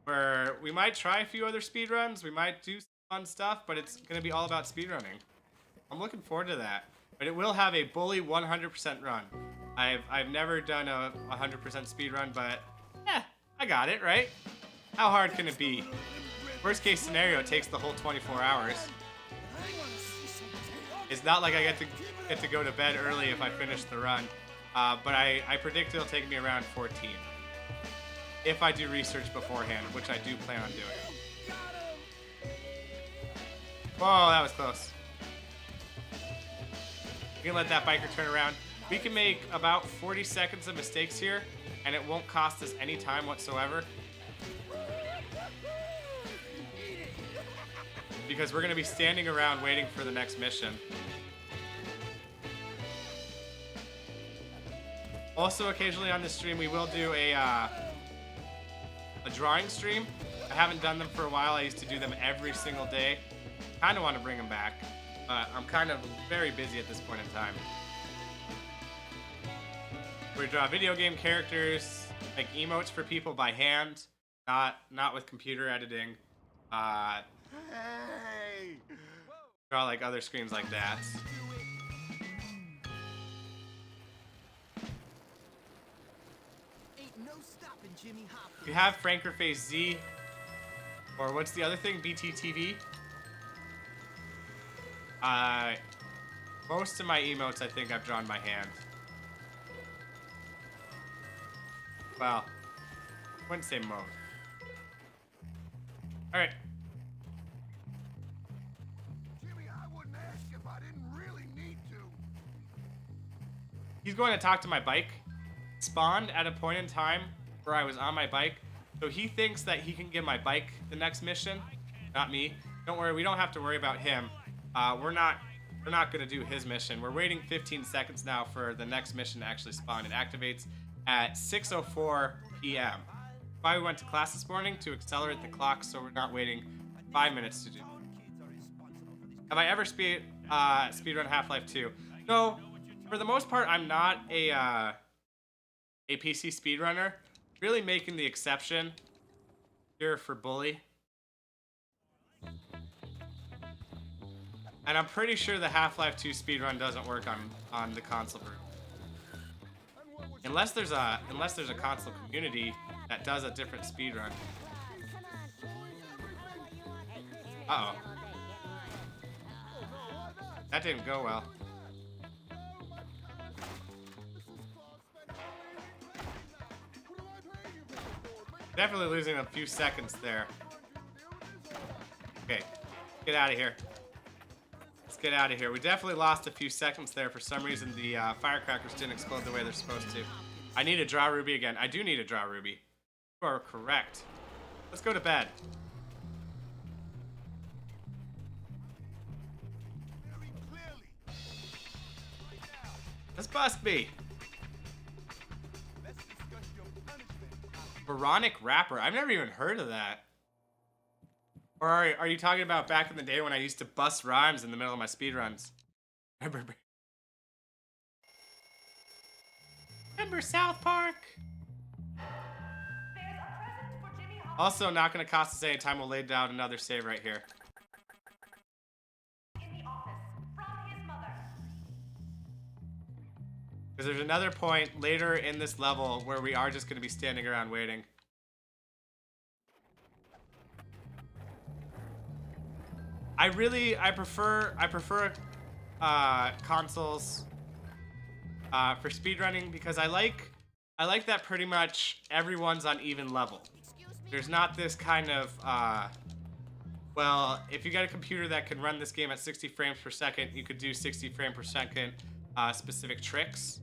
where we might try a few other speedruns, we might do some fun stuff, but it's gonna be all about speedrunning. I'm looking forward to that. but it will have a Bully 100% run. I've never done a 100% speed run, but I got it, right? How hard can it be? Worst case scenario, it takes the whole 24 hours. It's not like I get to go to bed early if I finish the run, but I predict it'll take me around 14. If I do research beforehand, which I do plan on doing. Whoa, that was close. We can let that biker turn around. We can make about 40 seconds of mistakes here, and it won't cost us any time whatsoever. Because we're going to be standing around waiting for the next mission. Also, occasionally on this stream, we will do a drawing stream. I haven't done them for a while. I used to do them every single day. Kind of want to bring them back, but I'm kind of very busy at this point in time. We draw video game characters, make emotes for people by hand, not with computer editing. Hey! Draw like other screens like that. Ain't no stopping Jimmy Hopkins. We have Franker Face Z, or what's the other thing? BTTV. Most of my emotes, I think I've drawn by hand. Well, I wouldn't say most. All right. Jimmy, I wouldn't ask if I didn't really need to. He's going to talk to my bike. Spawned at a point in time where I was on my bike, so he thinks that he can give my bike the next mission, not me. Don't worry, we don't have to worry about him. We're not gonna do his mission. We're waiting 15 seconds now for the next mission to actually spawn. It activates at 6:04 p.m. Why we went to class this morning to accelerate the clock, so we're not waiting 5 minutes to do. Have I ever speedrun Half-Life 2? No, for the most part, I'm not a PC speedrunner. Really making the exception here for Bully. And I'm pretty sure the Half-Life 2 speedrun doesn't work on the console version. Unless there's a console community that does a different speedrun. Uh-oh. That didn't go well. Definitely losing a few seconds there. Okay, get out of here. Let's get out of here. We definitely lost a few seconds there. For some reason, the firecrackers didn't explode the way they're supposed to. I need to draw Ruby again. I do need to draw Ruby. You are correct. Let's go to bed. Very clearly. Right now, Let's bust me. let's discuss your punishment. Moronic rapper. I've never even heard of that. Or are you talking about back in the day when I used to bust rhymes in the middle of my speedruns? Remember South Park? There's a present for Jimmy Hopkins Also, not going to cost us any time. We'll lay down another save right here. in the office from his mother. Because there's another point later in this level where we are just going to be standing around waiting. I prefer consoles for speedrunning because I like that pretty much everyone's on even level. There's not this kind of well, if you got a computer that can run this game at 60 frames per second, you could do 60 frame per second specific tricks.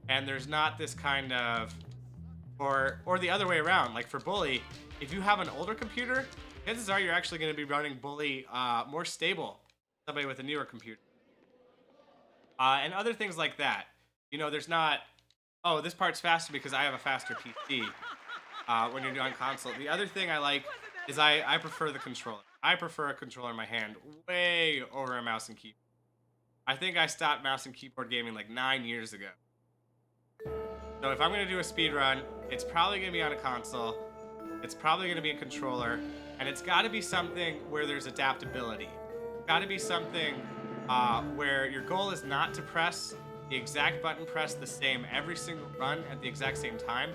And there's not this kind of or the other way around. Like for Bully, if you have an older computer, chances are you're actually going to be running Bully more stable than somebody with a newer computer. And other things like that. You know, there's not, oh, this part's faster because I have a faster PC when you're doing console. The other thing I like is I prefer the controller. I prefer a controller in my hand way over a mouse and keyboard. I think I stopped mouse and keyboard gaming like 9 years ago. So if I'm going to do a speed run, it's probably going to be on a console. It's probably going to be a controller. And it's got to be something where there's adaptability. It's got to be something where your goal is not to press the exact button press the same every single run at the exact same time.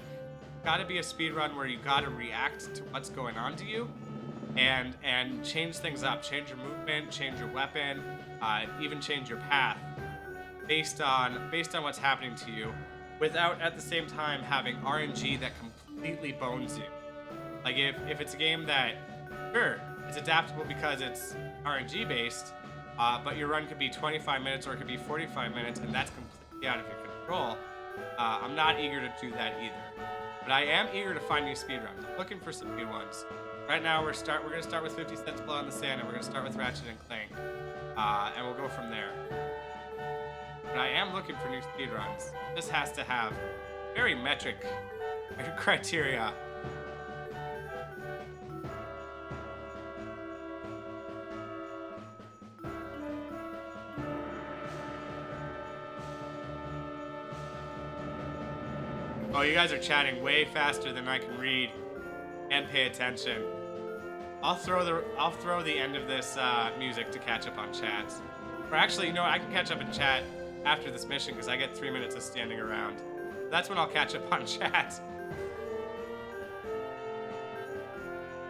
It's got to be a speed run where you got to react to what's going on to you, and change things up, change your movement, change your weapon, even change your path based on what's happening to you, without at the same time having RNG that completely bones you. Like if it's a game that, sure, it's adaptable because it's RNG based, but your run could be 25 minutes or it could be 45 minutes, and that's completely out of your control. I'm not eager to do that either. But I am eager to find new speedruns. I'm looking for some new ones. Right now we're gonna start with 50 Cent Blood on the Sand, and we're gonna start with Ratchet and Clank, and we'll go from there. But I am looking for new speedruns. This has to have very metric criteria. Oh, you guys are chatting way faster than I can read and pay attention. I'll throw the end of this music to catch up on chats. Or actually, you know, I can catch up in chat after this mission because I get 3 minutes of standing around. That's when I'll catch up on chat.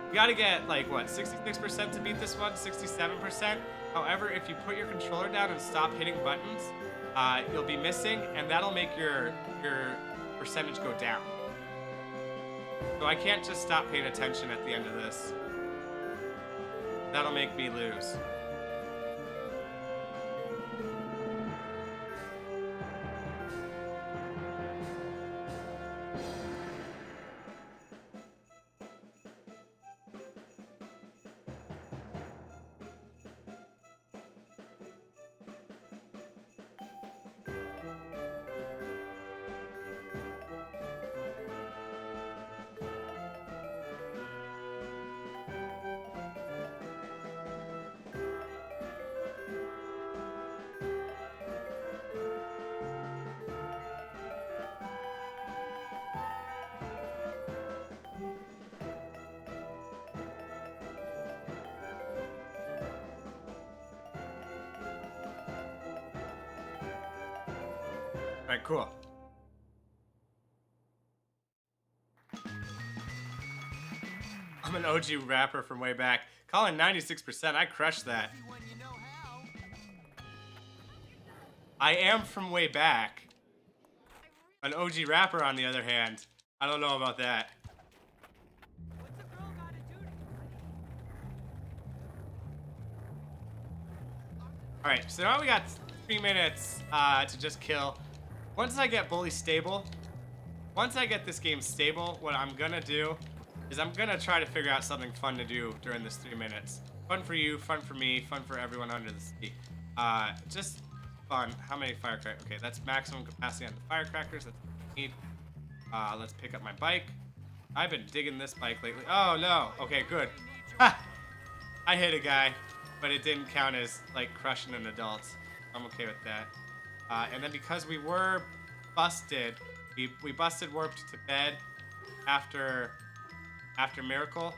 You gotta get like what, 66% to beat this one, 67%. However, if you put your controller down and stop hitting buttons, you'll be missing, and that'll make your percentage go down. So I can't just stop paying attention at the end of this. That'll make me lose. Alright, cool. I'm an OG rapper from way back. Calling 96%, I crushed that. When you know how. I am from way back. An OG rapper, on the other hand, I don't know about that. What's a girl gotta do to Alright, so now we got 3 minutes to just kill. Once I get Bully stable, once I get this game stable, what I'm gonna do is I'm gonna try to figure out something fun to do during this 3 minutes. Fun for you, fun for me, fun for everyone under the sea. Just fun. How many firecrackers? Okay, that's maximum capacity on the firecrackers. That's what we need. Let's pick up my bike. I've been digging this bike lately. Oh no. Okay, good. Ha! I hit a guy, but it didn't count as like crushing an adult. I'm okay with that. And then because we were busted, we busted warped to bed after Miracle.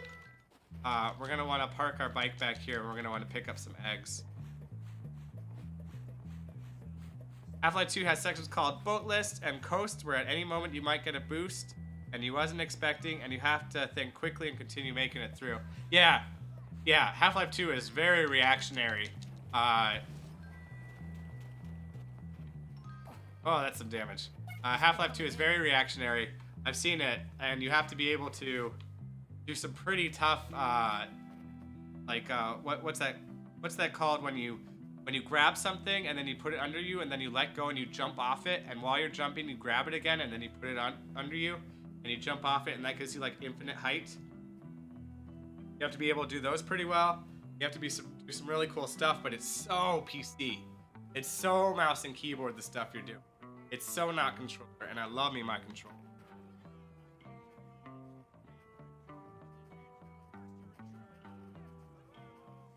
We're gonna want to park our bike back here, and we're gonna want to pick up some eggs. Half-Life 2 has sections called Boat List and Coast, where at any moment you might get a boost, and you wasn't expecting, and you have to think quickly and continue making it through. Yeah, Half-Life 2 is very reactionary. Oh, that's some damage. Half-Life 2 is very reactionary. I've seen it, and you have to be able to do some pretty tough, what's that called when you grab something and then you put it under you and then you let go and you jump off it, and while you're jumping you grab it again and then you put it under you and you jump off it, and that gives you like infinite height. You have to be able to do those pretty well. You have to do some really cool stuff, but it's so PC. It's so mouse and keyboard, the stuff you're doing. It's so not controller, and I love me my controller.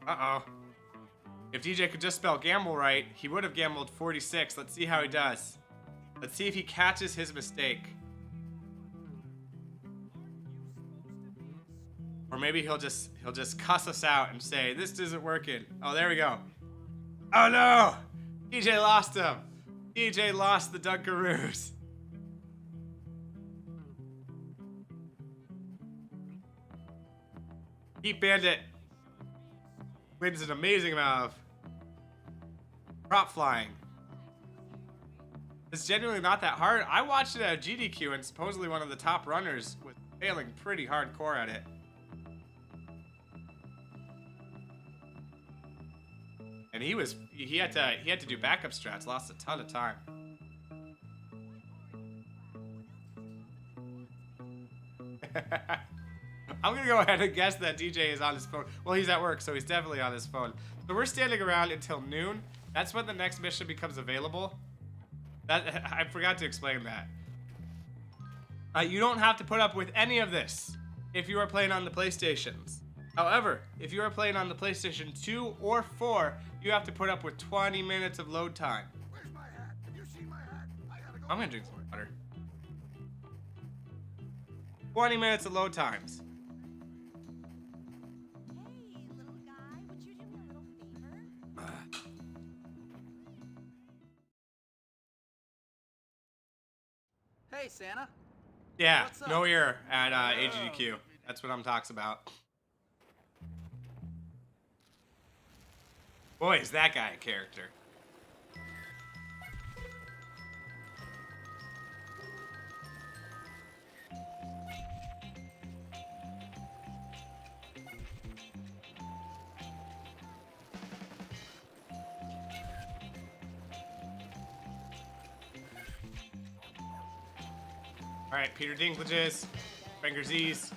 Uh-oh. If DJ could just spell gamble right, he would have gambled 46. Let's see how he does. Let's see if he catches his mistake. Or maybe he'll just cuss us out and say, this isn't working. Oh, there we go. Oh no! DJ lost him. DJ lost the Dunkaroos. Heat Bandit wins an amazing amount of prop flying. It's genuinely not that hard. I watched it at GDQ and supposedly one of the top runners was failing pretty hardcore at it. And he had to do backup strats, lost a ton of time. I'm gonna go ahead and guess that DJ is on his phone. Well, he's at work, so he's definitely on his phone. So we're standing around until noon. That's when the next mission becomes available. I forgot to explain that. You don't have to put up with any of this if you are playing on the PlayStations. However, if you are playing on the PlayStation 2 or 4, you have to put up with 20 minutes of load time. Where's my hat? Have you seen my hat? I gotta go. I'm gonna drink some water. 20 minutes of load times. Hey, little guy, would you do me a little favor? Hey, Santa. Yeah, What's up? no ear at AGDQ. That's what I'm talking about. Boy, is that guy a character. Alright, Peter Dinklages, Finger Z's.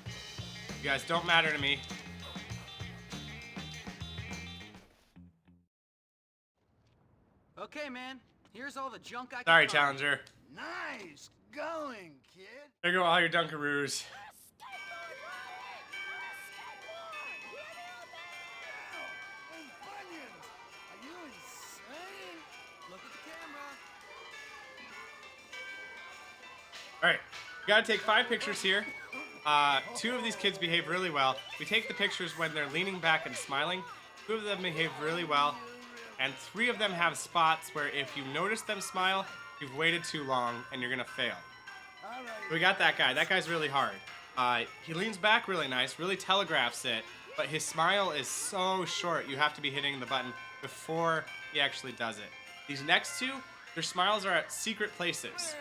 You guys don't matter to me. Okay, man. Here's all the junk I can Sorry, find. Challenger. Nice going, kid. There go all your Dunkaroos. And bunions. Are you insane? Look at the camera. Alright, you gotta take 5 pictures here. 2 of these kids behave really well. We take the pictures when they're leaning back and smiling. 2 of them behave really well. And 3 of them have spots where if you notice them smile, you've waited too long and you're gonna fail. All right. We got that guy. That guy's really hard. He leans back really nice, really telegraphs it, but his smile is so short, you have to be hitting the button before he actually does it. These next 2, their smiles are at secret places.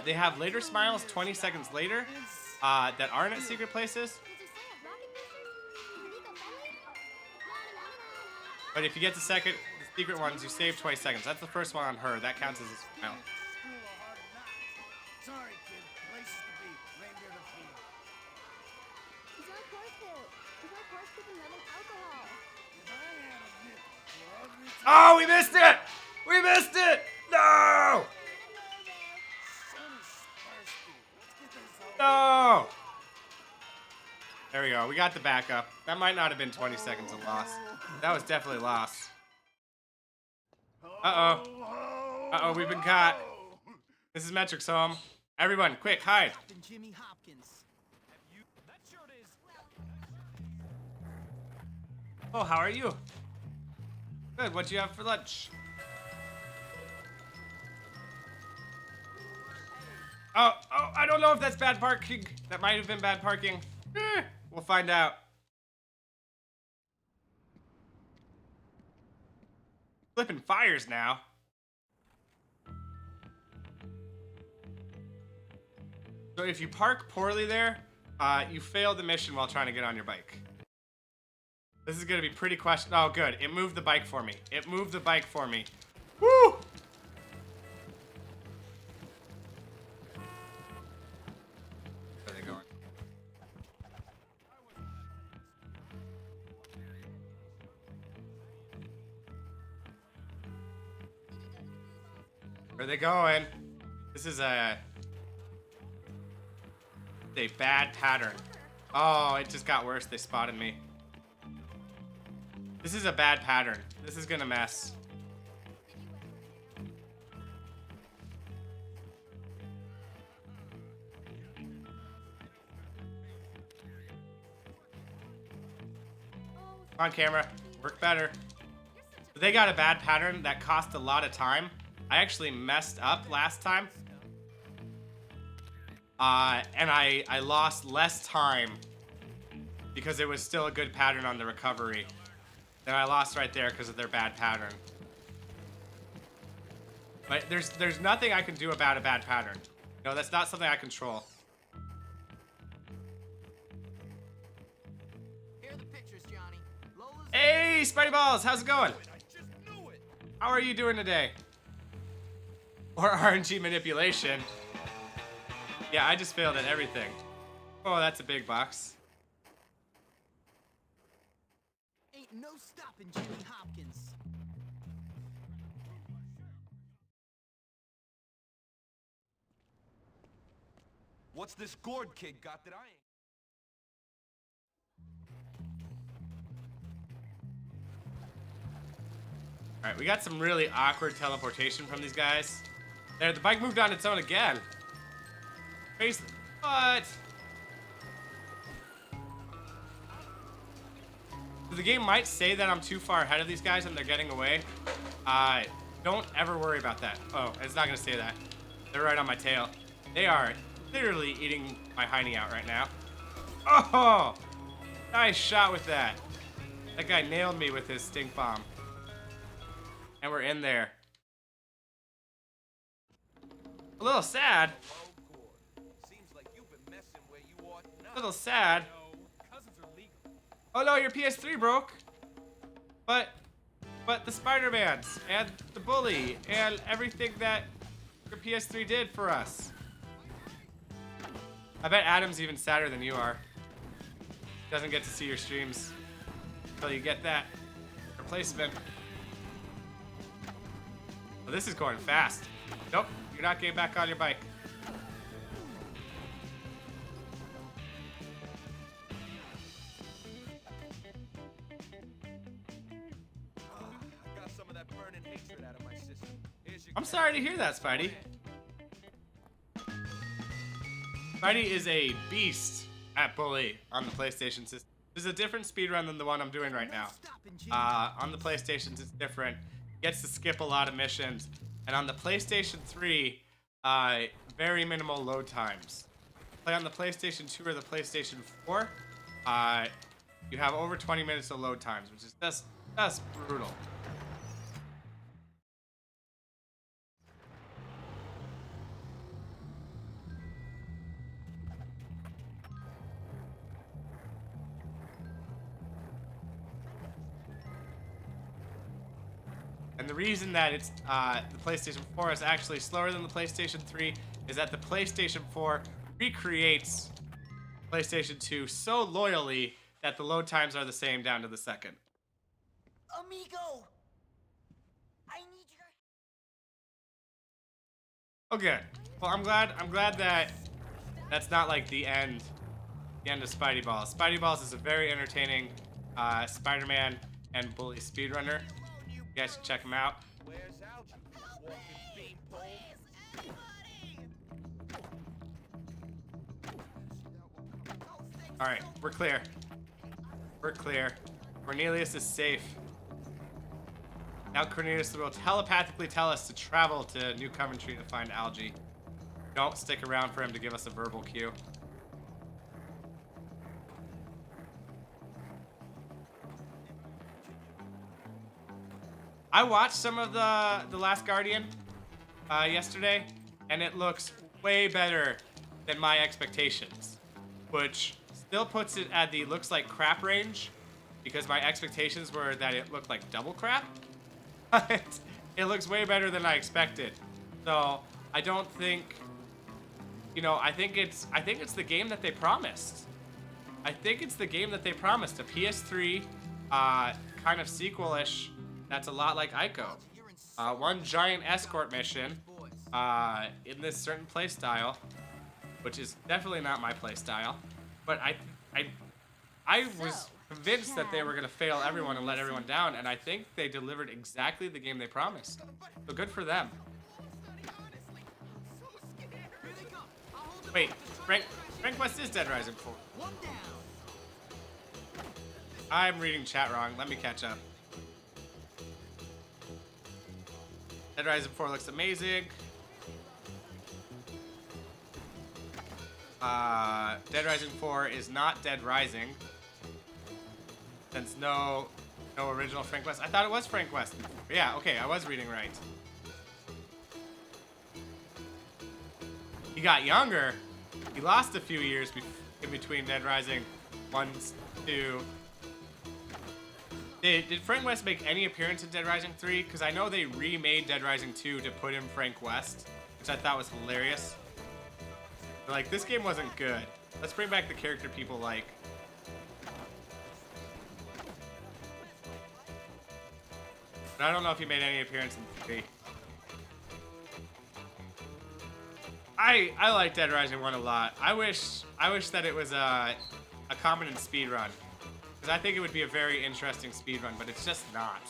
They have later smiles 20 seconds later that aren't at secret places. But if you get to the secret ones, you save 20 seconds. That's the first one on her. That counts as a smile. School of hard knocks. Sorry, kid. Places to be. Reindeer to feed. He's my course boot. He's my course boot and running alcohol. If I had a nickel for every time Oh, we missed it! We missed it! No! son is thirsty. Let's get this over. No! There we go. We got the backup. That might not have been 20 seconds of loss. That was definitely lost. Uh-oh. Uh-oh, we've been caught. This is Metric's home. Everyone, quick, hide. Captain Jimmy Hopkins. That shirt is. Oh, how are you? Good, what'd you have for lunch? Oh, I don't know if that's bad parking. That might have been bad parking. We'll find out. Flipping fires now. So if you park poorly there, you fail the mission while trying to get on your bike. This is gonna be pretty question. Oh, good. It moved the bike for me. It moved the bike for me. Woo! Where are they going? Where are they going? This is a bad pattern. Oh, it just got worse. They spotted me. This is a bad pattern. This is gonna mess. Come on, camera. Work better. They got a bad pattern that cost a lot of time. I actually messed up last time. And I lost less time because it was still a good pattern on the recovery. Then I lost right there because of their bad pattern. But there's nothing I can do about a bad pattern. No, that's not something I control. Here are the pictures, Johnny. Lola's Hey, Spidey Balls, how's it going? I just knew it. How are you doing today? Or RNG manipulation. Yeah, I just failed at everything. Oh, that's a big box. ain't no stopping Jimmy Hopkins. What's this gourd kid got that I ain't? Alright, we got some really awkward teleportation from these guys. There, the bike moved on its own again. Face, what? So the game might say that I'm too far ahead of these guys and they're getting away. Don't ever worry about that. Oh, it's not gonna say that. They're right on my tail. They are literally eating my hiney out right now. Oh! Nice shot with that. That guy nailed me with his stink bomb. And we're in there. A little sad. Seems like you've been messing where you ought A not. little sad. No, cousins are legal. Oh no, your PS3 broke. But the Spider-Mans and the Bully and everything that your PS3 did for us. I bet Adam's even sadder than you are. Doesn't get to see your streams until you get that replacement. Well, this is going fast. Nope, you're not getting back on your bike. I got some of that burning hatred out of my system. Here's your I'm sorry to hear that, Spidey. Spidey is a beast at Bully on the PlayStation system. This is a different speedrun than the one I'm doing right now. Stopping Jimmy. On the PlayStations, it's different. Gets to skip a lot of missions. And on the PlayStation 3, very minimal load times. Play on the PlayStation 2 or the PlayStation 4, you have over 20 minutes of load times, which is just brutal. And the reason that it's the PlayStation 4 is actually slower than the PlayStation 3 is that the PlayStation 4 recreates PlayStation 2 so loyally that the load times are the same down to the second. Amigo, I need your. Okay. Well, I'm glad that that's not like the end of Spidey Balls. Spidey Balls is a very entertaining Spider-Man and Bully speedrunner. You guys should check him out. Where's Algie? Walking beanpole. All right, we're clear. We're clear. Cornelius is safe. Now Cornelius will telepathically tell us to travel to New Coventry to find Algie. Don't stick around for him to give us a verbal cue. I watched some of the Last Guardian yesterday, and it looks way better than my expectations, which still puts it at the looks like crap range, because my expectations were that it looked like double crap. But it looks way better than I expected. So I don't think, you know, I think it's the game that they promised. I think it's the game that they promised, a PS3 kind of sequel-ish that's a lot like Ico. One giant escort mission in this certain playstyle, which is definitely not my playstyle, but I was convinced that they were gonna fail everyone and let everyone down, and I think they delivered exactly the game they promised. So good for them. Wait, Frank West is Dead Rising 4. One down. I'm reading chat wrong. Let me catch up. Dead Rising 4 looks amazing. Dead Rising 4 is not Dead Rising. Since no original Frank West. I thought it was Frank West. Yeah, okay, I was reading right. He got younger. He lost a few years in between Dead Rising 1, 2. Did Frank West make any appearance in Dead Rising 3? Because I know they remade Dead Rising 2 to put in Frank West, which I thought was hilarious. But, like, this game wasn't good. Let's bring back the character people like. But I don't know if he made any appearance in 3. I like Dead Rising 1 a lot. I wish that it was a common in speedrun. Because I think it would be a very interesting speedrun, but it's just not.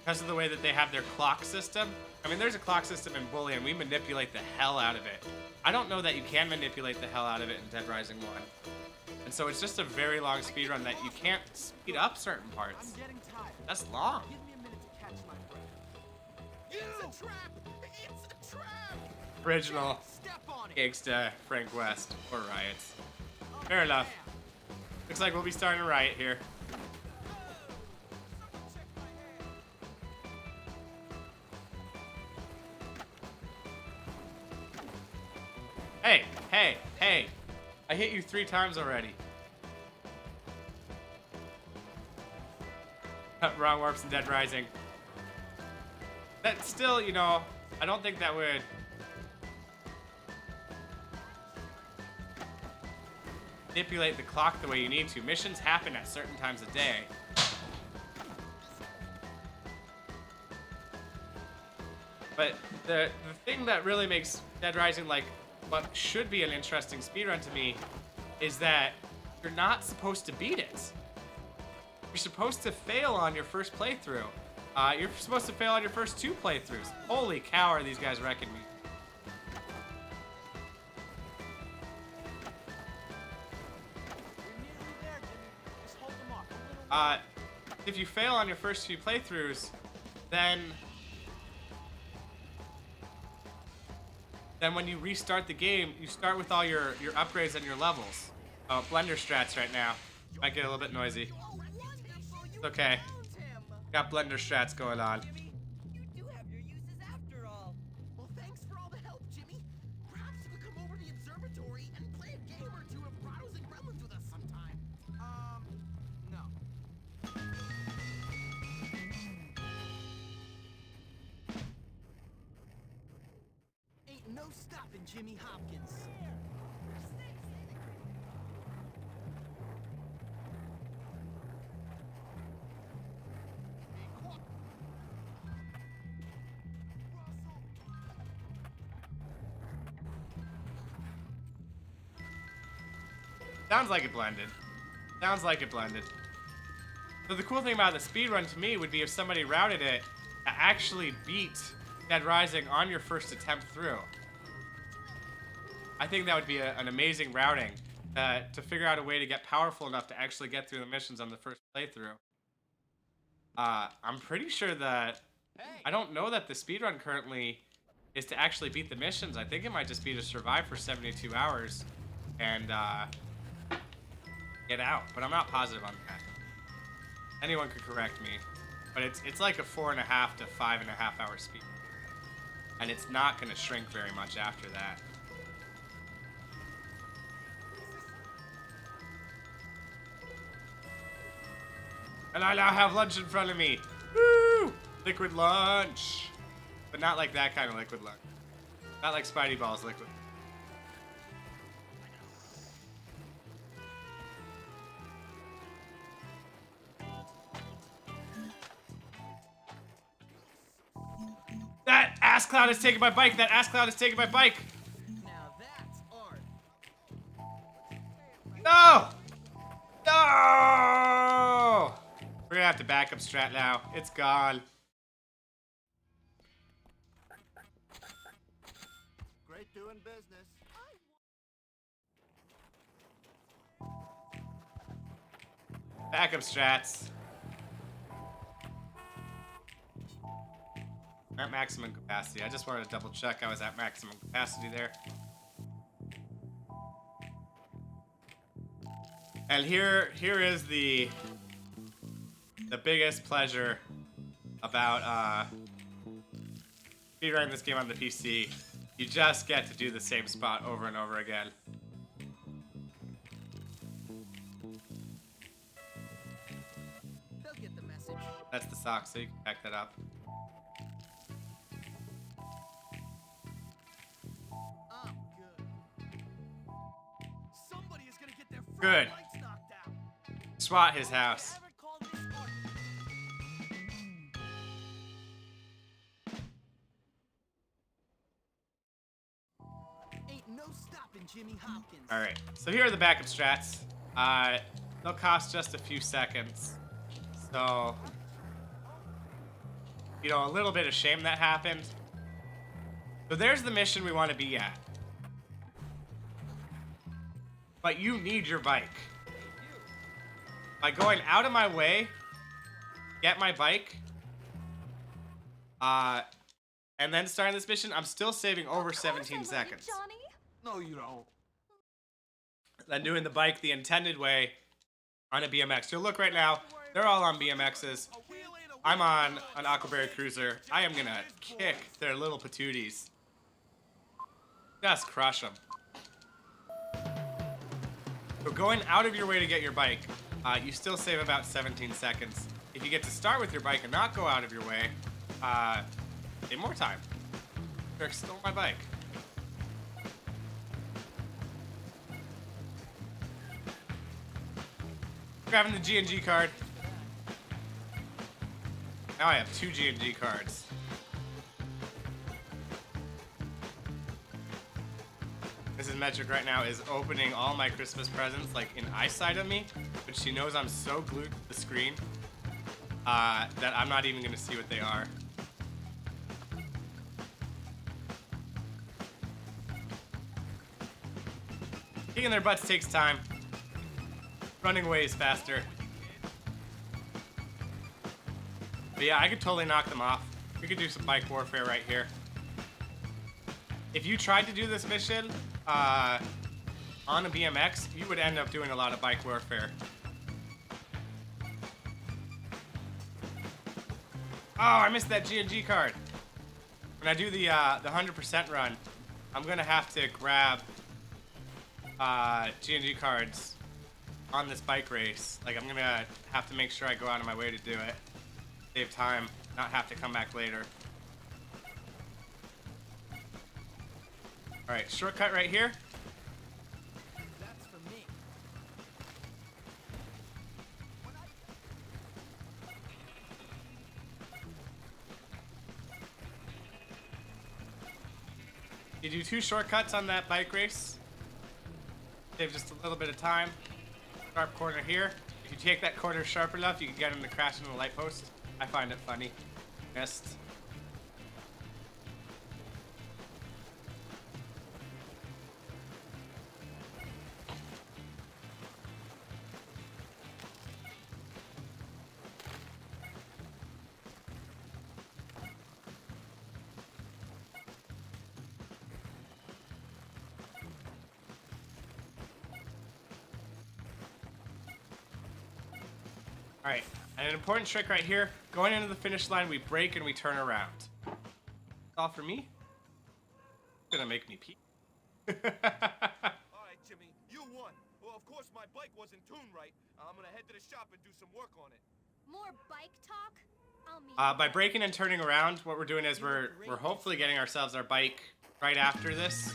Because of the way that they have their clock system. I mean, there's a clock system in Bully, and we manipulate the hell out of it. I don't know that you can manipulate the hell out of it in Dead Rising 1. And so it's just a very long speedrun that you can't speed up certain parts. I'm getting tired. That's long. Give me a minute to catch my breath. It's a trap! It's a trap! Original Step on it! gangsta Frank West or riots. Fair enough. Looks like we'll be starting a riot here. Hey, hey, hey. I hit you 3 times already. Wrong warps in Dead Rising. That still, you know, I don't think that would manipulate the clock the way you need to. Missions happen at certain times of day. But the thing that really makes Dead Rising like what should be an interesting speedrun to me is that you're not supposed to beat it. You're supposed to fail on your first playthrough. You're supposed to fail on your first 2 playthroughs. Holy cow, are these guys wrecking me. If you fail on your first few playthroughs, then when you restart the game, you start with all your upgrades and your levels. Oh, blender strats right now. Might get a little bit noisy. It's okay. Got blender strats going on. Jimmy, you do have your uses after all. Well, thanks for all the help, Jimmy. Perhaps you could come over to the observatory and play a game or two of Grottos and Gremlins with us sometime. No. Ain't no stopping Jimmy Hopkins. Sounds like it blended. Sounds like it blended. So the cool thing about the speedrun to me would be if somebody routed it to actually beat Dead Rising on your first attempt through. I think that would be an amazing routing to figure out a way to get powerful enough to actually get through the missions on the first playthrough. I'm pretty sure that... I don't know that the speedrun currently is to actually beat the missions. I think it might just be to survive for 72 hours and get out, but I'm not positive on that. Anyone could correct me, but it's like a 4.5 to 5.5 hour speed, and it's not going to shrink very much after that. And I now have lunch in front of me. Woo! Liquid lunch, but not like that kind of liquid lunch. Not like Spidey Balls liquid. That ass cloud has taken my bike. That ass cloud has taken my bike. Now that's art. No! No! We're gonna have to back up strat now. It's gone. Great doing business. Backup strats. At maximum capacity. I just wanted to double check I was at maximum capacity there. And here is the biggest pleasure about speedrunning this game on the PC. You just get to do the same spot over and over again. They'll get the message. That's the sock, so you can back that up. I'm good. Somebody is gonna get their Good. lights knocked out. SWAT his house. Haven't called this art. Ain't no stopping Jimmy Hopkins. Alright, so here are the backup strats. They'll cost just a few seconds. So, you know, a little bit of shame that happened. So there's the mission we want to be at. But you need your bike. By going out of my way, get my bike, and then starting this mission, I'm still saving over 17 seconds. Johnny? No, you don't. Then doing the bike the intended way on a BMX. You'll look right now, they're all on BMXs. I'm on an Aquaberry Cruiser. I am gonna kick their little patooties. Just crush them. So going out of your way to get your bike, you still save about 17 seconds. If you get to start with your bike and not go out of your way, save more time. Eric stole my bike. Grabbing the G&G card. Now I have 2 G&G cards. Mrs. Metric right now is opening all my Christmas presents like in eyesight of me, but she knows I'm so glued to the screen that I'm not even gonna see what they are. Kicking their butts takes time. Running away is faster. But yeah, I could totally knock them off. We could do some bike warfare right here. If you tried to do this mission on a BMX, you would end up doing a lot of bike warfare. Oh, I missed that G&G card. When I do the 100% run, I'm gonna have to grab G&G cards on this bike race. Like, I'm gonna have to make sure I go out of my way to do it. Save time, not have to come back later. Alright, shortcut right here. That's for me. You do 2 shortcuts on that bike race. Save just a little bit of time. Sharp corner here. If you take that corner sharp enough, you can get him to crash into the light post. I find it funny. Missed. Alright, and an important trick right here, going into the finish line, we brake and we turn around. That's all for me? It's gonna make me pee. All right, Jimmy, you won. Well, of course my bike wasn't tuned right. I'm gonna head to the shop and do some work on it. More bike talk? I'll meet By braking and turning around, what we're doing is we're hopefully getting ourselves our bike right after this.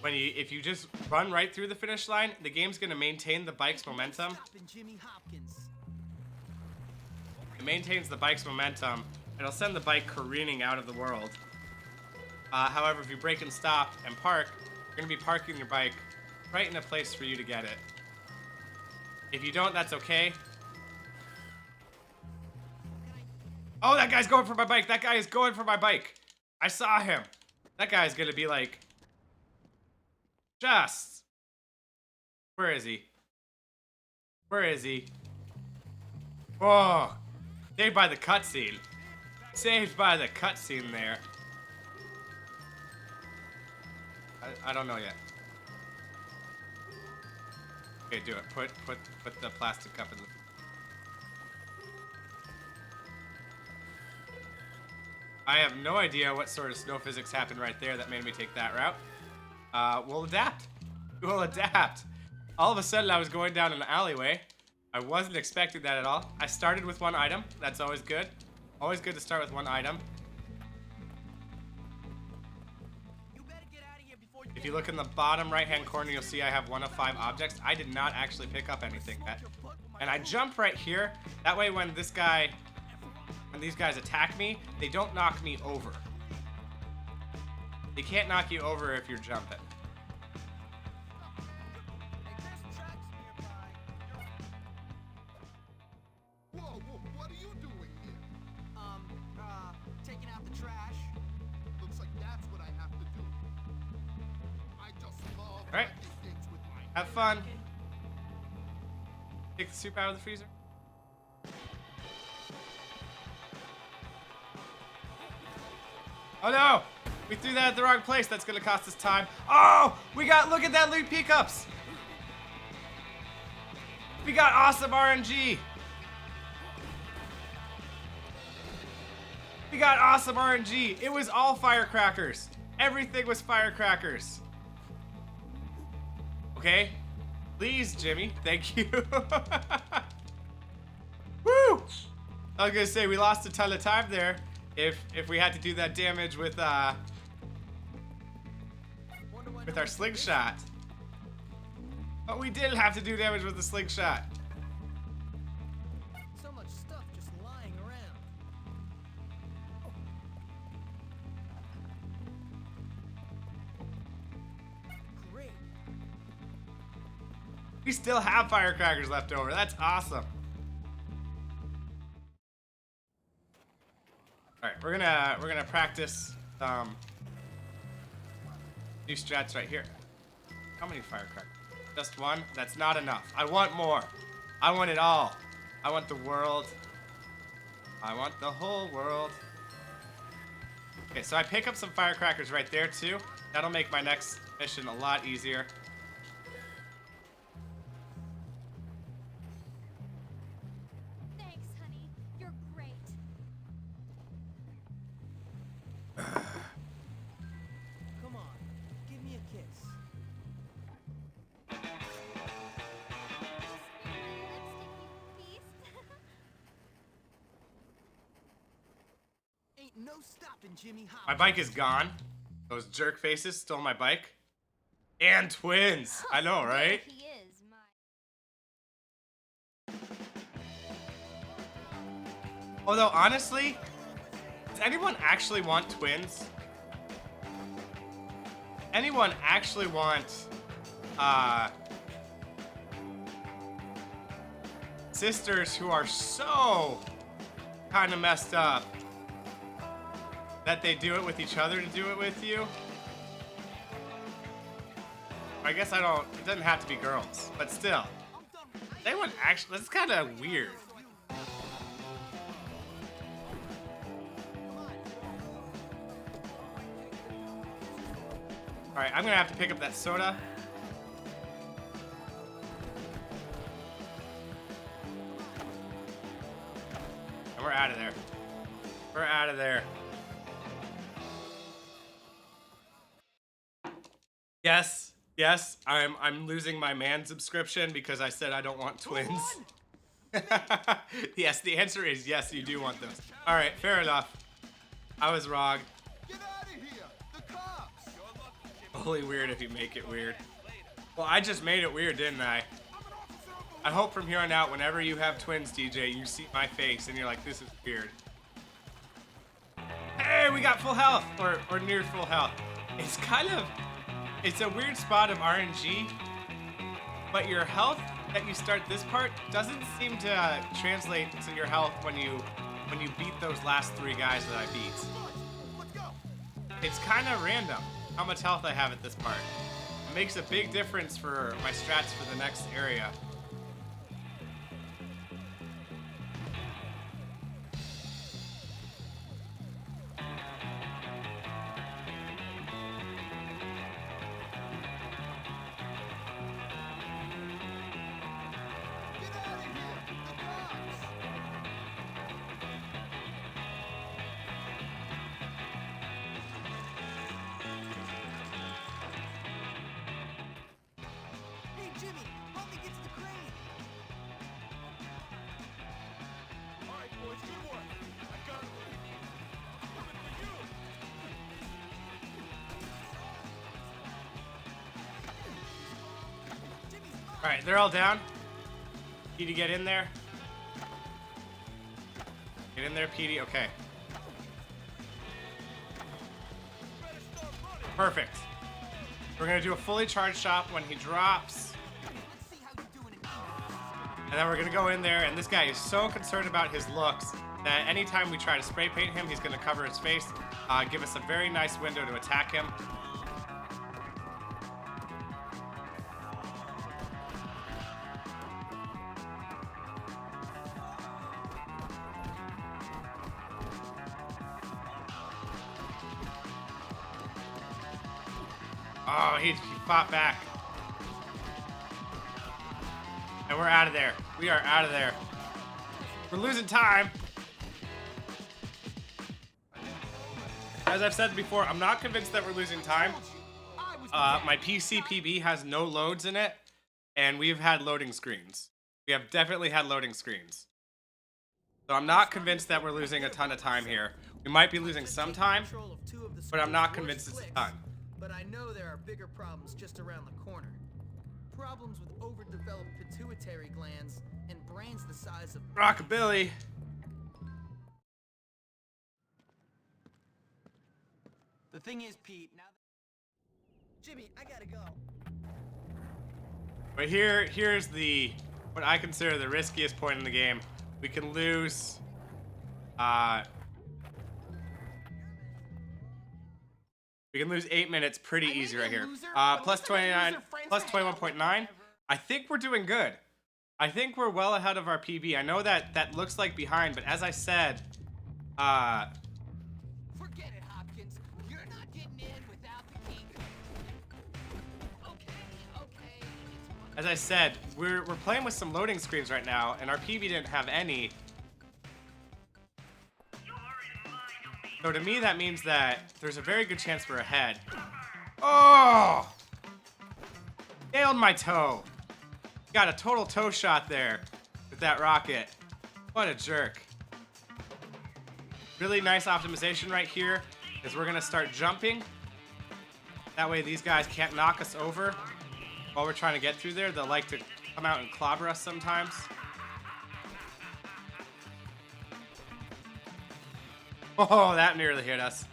If you just run right through the finish line, the game's gonna maintain the bike's momentum. Stopping Jimmy Hopkins. It maintains the bike's momentum. It'll send the bike careening out of the world. However, if you brake and stop and park, you're gonna be parking your bike right in a place for you to get it. If you don't, that's okay. Oh, that guy's going for my bike. That guy is going for my bike. I saw him. That guy's gonna be like, just. Where is he? Where is he? Whoa. Saved by the cutscene. Saved by the cutscene there. I don't know yet. Okay, do it. Put the plastic cup in the... I have no idea what sort of snow physics happened right there that made me take that route. We'll adapt. We'll adapt. All of a sudden, I was going down an alleyway. I wasn't expecting that at all. I started with one item. That's always good. Always good to start with one item. If you look in the bottom right-hand corner, you'll see I have 1 of 5 objects. I did not actually pick up anything yet. And I jump right here. That way when these guys attack me, they don't knock me over. They can't knock you over if you're jumping. Whoa, what are you doing here? Taking out the trash. Looks like that's what I have to do. I just love Right. making things with my Have fun. Take the soup out of the freezer. Oh no! We threw that at the wrong place. That's gonna cost us time. Oh! Look at that loot pickups! We got awesome RNG! We got awesome RNG! It was all firecrackers! Everything was firecrackers! Okay? Please, Jimmy. Thank you. Woo! I was gonna say, we lost a ton of time there. If we had to do that damage with our slingshot. But we did have to do damage with the slingshot. So much stuff just lying around. Great. We still have firecrackers left over. That's awesome. All right, we're gonna practice new strats right here. How many firecrackers? Just one? That's not enough. I want more. I want it all. I want the world. I want the whole world. Okay, so I pick up some firecrackers right there too. That'll make my next mission a lot easier. Thanks, honey. You're great. Come on, give me a kiss. Ain't no stopping Jimmy Hop. My bike is gone. Those jerk faces stole my bike. And twins. I know, right? He is my... Although, honestly, does anyone actually want twins? Anyone actually want, sisters who are so kind of messed up that they do it with each other to do it with you? I guess it doesn't have to be girls, but still. They would actually, that's kind of weird. Alright, I'm gonna have to pick up that soda. And we're out of there. We're out of there. Yes, I'm losing my man subscription because I said I don't want twins. Yes, the answer is yes, you do want those. Alright, fair enough. I was wrong. Get out of here! The cops! Only weird if you make it weird. Well, I just made it weird, didn't I? I hope from here on out, whenever you have twins, DJ, you see my face and you're like, this is weird. Hey, we got full health! Or near full health. It's a weird spot of RNG, but your health that you start this part doesn't seem to translate to your health when you beat those last 3 guys that I beat. It's kind of random how much health I have at this part. It makes a big difference for my strats for the next area. Alright, they're all down. Petey, get in there. Get in there, Petey. Okay. Perfect. We're gonna do a fully charged shot when he drops. And then we're gonna go in there, and this guy is so concerned about his looks that anytime we try to spray paint him, he's gonna cover his face, give us a very nice window to attack him. Oh, he fought back. And we're out of there. We are out of there. We're losing time. As I've said before, I'm not convinced that we're losing time. My PC PB has no loads in it, and we've had loading screens. We have definitely had loading screens. So I'm not convinced that we're losing a ton of time here. We might be losing some time, but I'm not convinced it's a ton. But I know there are bigger problems just around the corner. Problems with overdeveloped pituitary glands and brains the size of Rockabilly. The thing is, Pete, now Jimmy, I gotta go. But here's what I consider the riskiest point in the game. We can lose we can lose 8 minutes pretty easy right here. Plus 29, plus 21.9. I think we're doing good. I think we're well ahead of our PB. I know that looks like behind, but as I said, Forget it, Hopkins. You're not getting in without the key. Okay. as I said, we're playing with some loading screens right now, and our PB didn't have any. So to me, that means that there's a very good chance we're ahead. Oh! Nailed my toe. Got a total toe shot there with that rocket. What a jerk. Really nice optimization right here, is we're gonna start jumping. That way these guys can't knock us over while we're trying to get through there. They'll like to come out and clobber us sometimes. Oh, that nearly hit us.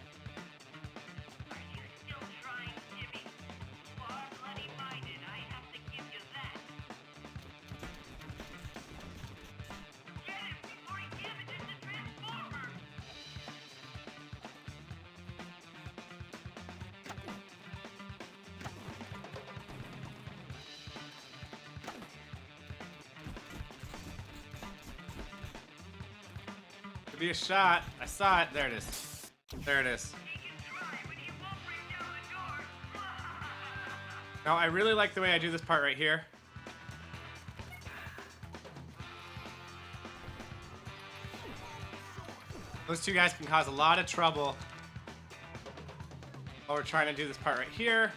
Could be a shot. I saw it. There it is. There it is. Now, I really like the way I do this part right here. Those two guys can cause a lot of trouble while we're trying to do this part right here.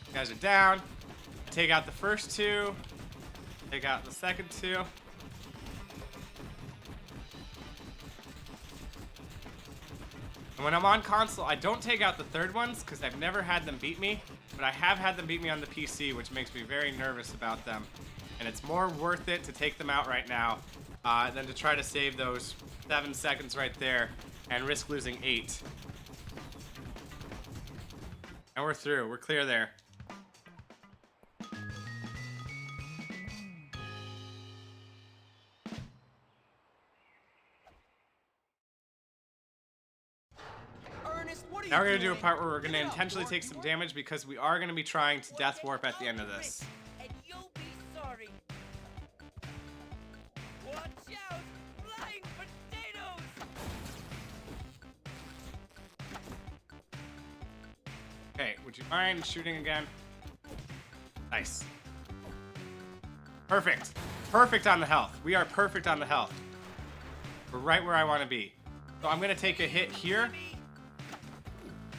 You guys are down. Take out the first two. Take out the second two. And when I'm on console, I don't take out the third ones because I've never had them beat me, but I have had them beat me on the PC, which makes me very nervous about them. And it's more worth it to take them out right now than to try to save those 7 seconds right there and risk losing 8. And we're through. We're clear there. Now we're going to do a part where we're going to intentionally take some damage because we are going to be trying to death warp at the end of this. And you'll be sorry. Watch out! Flying potatoes! Okay, would you mind shooting again? Nice. Perfect. Perfect on the health. We are perfect on the health. We're right where I want to be. So I'm going to take a hit here.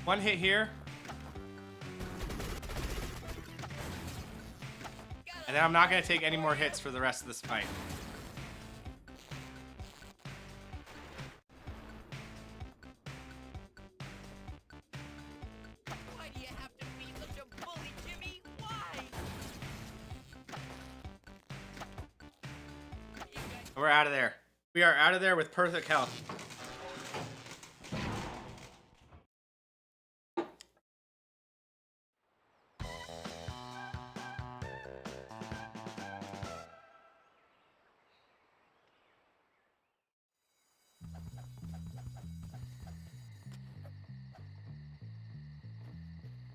One hit here. And then I'm not going to take any more hits for the rest of this fight. We're out of there. We are out of there with perfect health.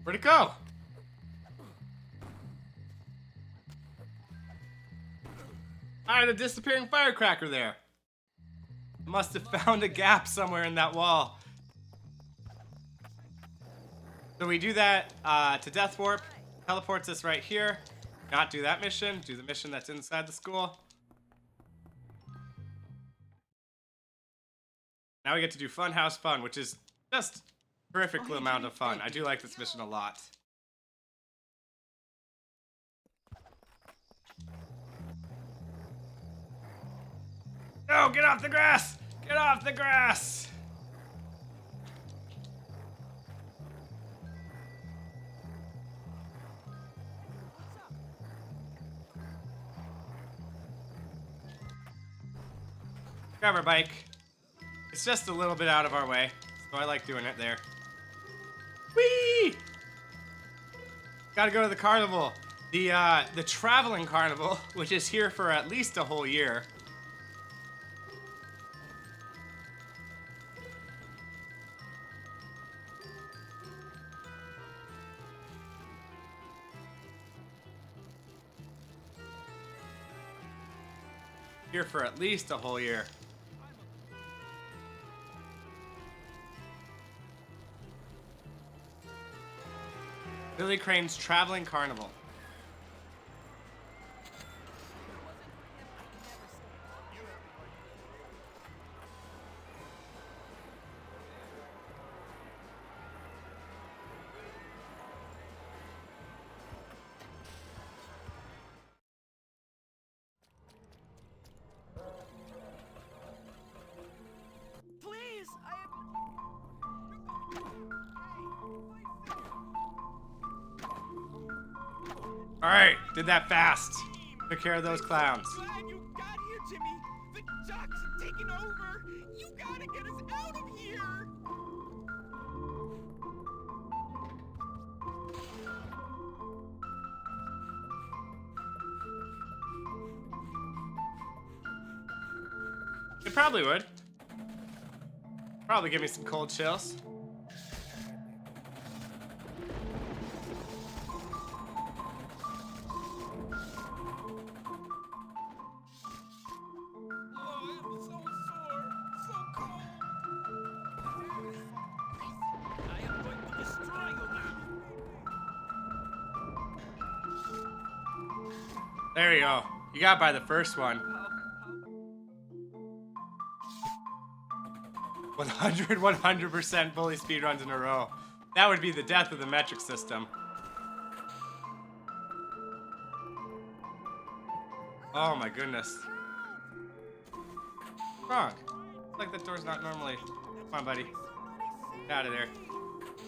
Where'd it go? I had a disappearing firecracker there. Must have found a gap somewhere in that wall. So we do that to Death Warp. Teleports us right here. Not do that mission. Do the mission that's inside the school. Now we get to do Funhouse Fun, which is just terrific amount of fun. I do like this mission a lot. No, get off the grass! Get off the grass! Grab our bike. It's just a little bit out of our way, so I like doing it there. Whee! Gotta go to the carnival. The traveling carnival, which is here for at least a whole year. Here for at least a whole year. Billy Crane's Traveling Carnival. Please, Alright, did that fast. Took care of those clowns. Glad you got here, Jimmy. The jocks are taking over. You gotta get us out of here. It probably would. Probably give me some cold chills. There you go. You got by the first one. 100% fully speedruns in a row. That would be the death of the metric system. Oh my goodness. What's wrong? It's like the door's not normally. Come on, buddy. Get out of there.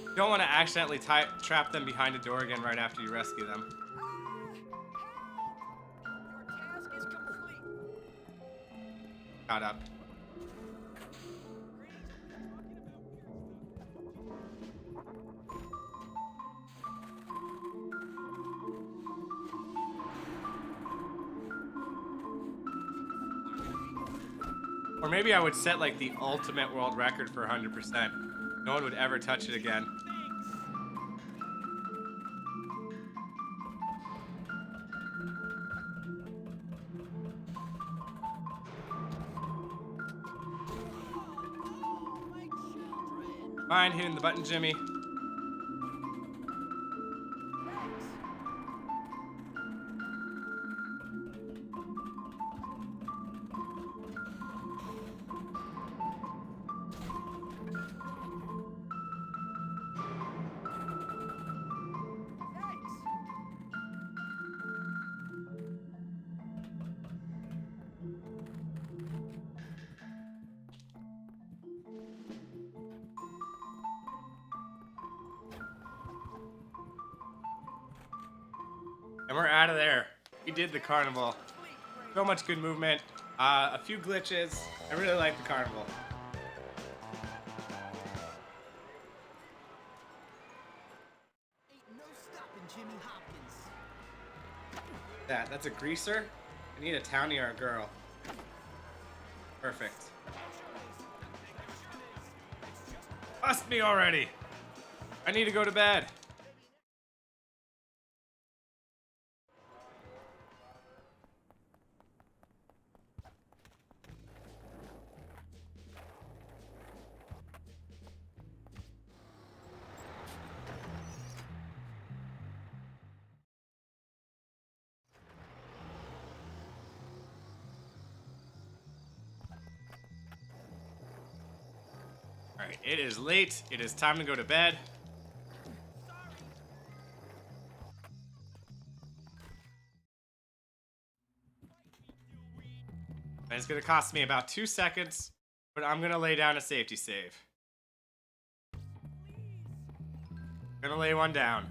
You don't want to accidentally trap them behind a door again right after you rescue them. Got up. Or maybe I would set like the ultimate world record for 100%. No one would ever touch it again. Mind hitting the button, Jimmy. And we're out of there. We did the carnival. So much good movement. A few glitches. I really like the carnival. Ain't no stopping Jimmy Hopkins. That's a greaser. I need a townie or a girl. Perfect. Bust me already. I need to go to bed. Alright, it is late. It is time to go to bed. And it's gonna cost me about 2 seconds, but I'm gonna lay down a safety save. Gonna lay one down.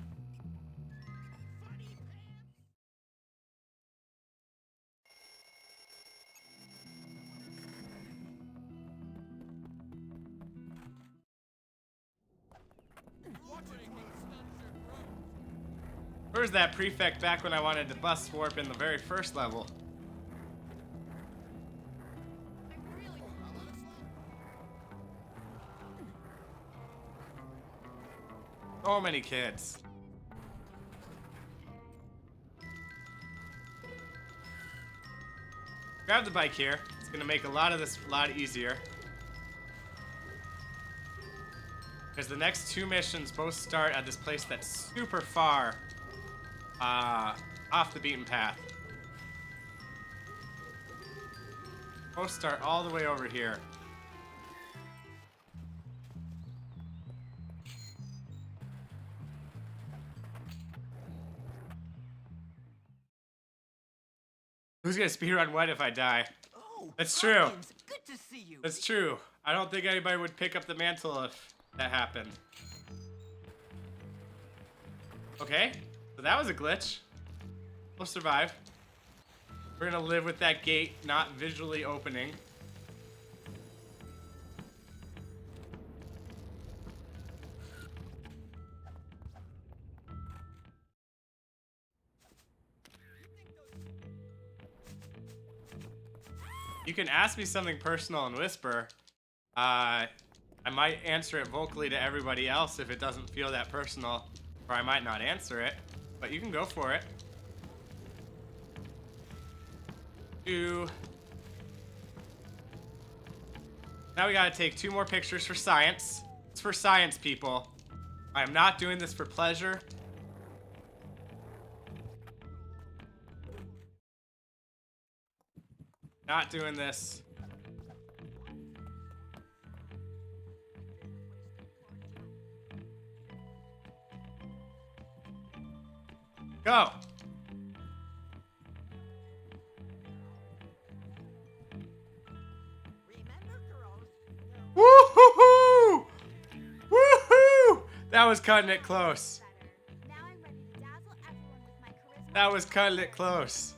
Where's that prefect back when I wanted to bus warp in the very first level? So many kids. Grab the bike here. It's gonna make a lot of this a lot easier. Because the next 2 missions both start at this place that's super far off the beaten path. Both start all the way over here. Who's gonna speedrun what if I die? Oh, That's true. Hopkins, good to see you. That's true. I don't think anybody would pick up the mantle if that happened. Okay, so that was a glitch. We'll survive. We're gonna live with that gate not visually opening. You can ask me something personal and whisper. I might answer it vocally to everybody else if it doesn't feel that personal, or I might not answer it, but you can go for it. Now we gotta take 2 more pictures for science. It's for science, people. I am not doing this for pleasure. Not doing this. Go! Remember, girls, Woo-hoo-hoo! Woo-hoo! That was cutting it close. Now I'm ready to dazzle everyone with my charisma. That was cutting it close.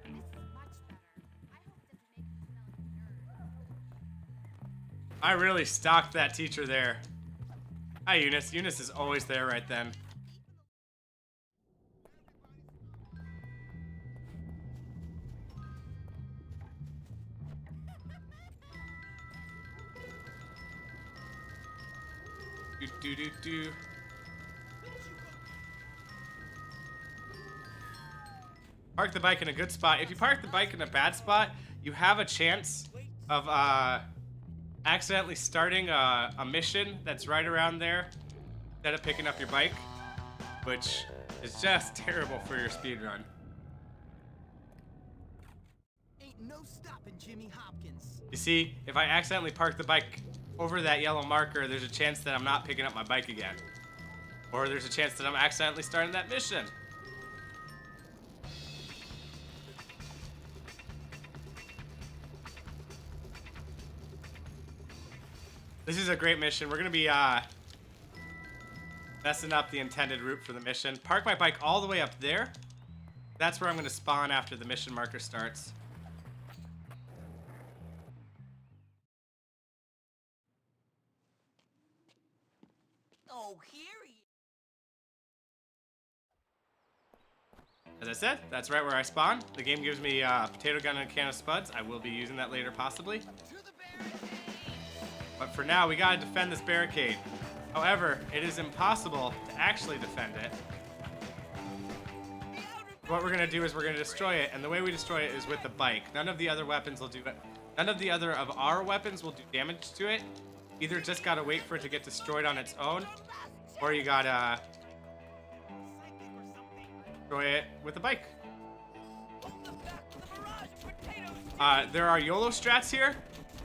This is much better. I hope it doesn't make me smell like a nerd. I really stalked that teacher there. Hi, Eunice. Eunice is always there right then. Do. Park the bike in a good spot. If you park the bike in a bad spot, you have a chance of accidentally starting a mission that's right around there instead of picking up your bike, which is just terrible for your speedrun. ain't no stopping Jimmy Hopkins. You see, if I accidentally park the bike over that yellow marker, there's a chance that I'm not picking up my bike again. Or there's a chance that I'm accidentally starting that mission. This is a great mission. We're gonna be messing up the intended route for the mission. Park my bike all the way up there. That's where I'm gonna spawn after the mission marker starts. Oh, here he As I said, that's right where I spawn. The game gives me a potato gun and a can of spuds. I will be using that later, possibly. But for now, we gotta defend this barricade. However, it is impossible to actually defend it. What we're gonna do is we're gonna destroy it, and the way we destroy it is with the bike. None of the other weapons will do it. None of the other of our weapons will do damage to it. Either just gotta wait for it to get destroyed on its own, or you gotta destroy it with a bike. There are YOLO strats here,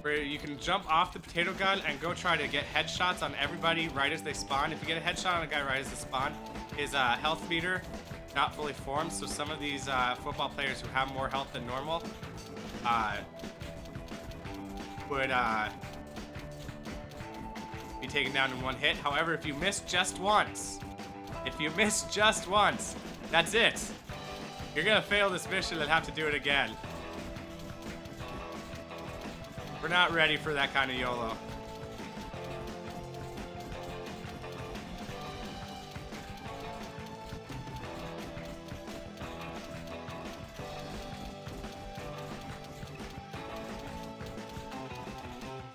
where you can jump off the potato gun and go try to get headshots on everybody right as they spawn. If you get a headshot on a guy right as they spawn, his health meter not fully formed, so some of these football players who have more health than normal would be taken down in one hit. However, if you miss just once, that's it. You're gonna fail this mission and have to do it again. We're not ready for that kind of YOLO.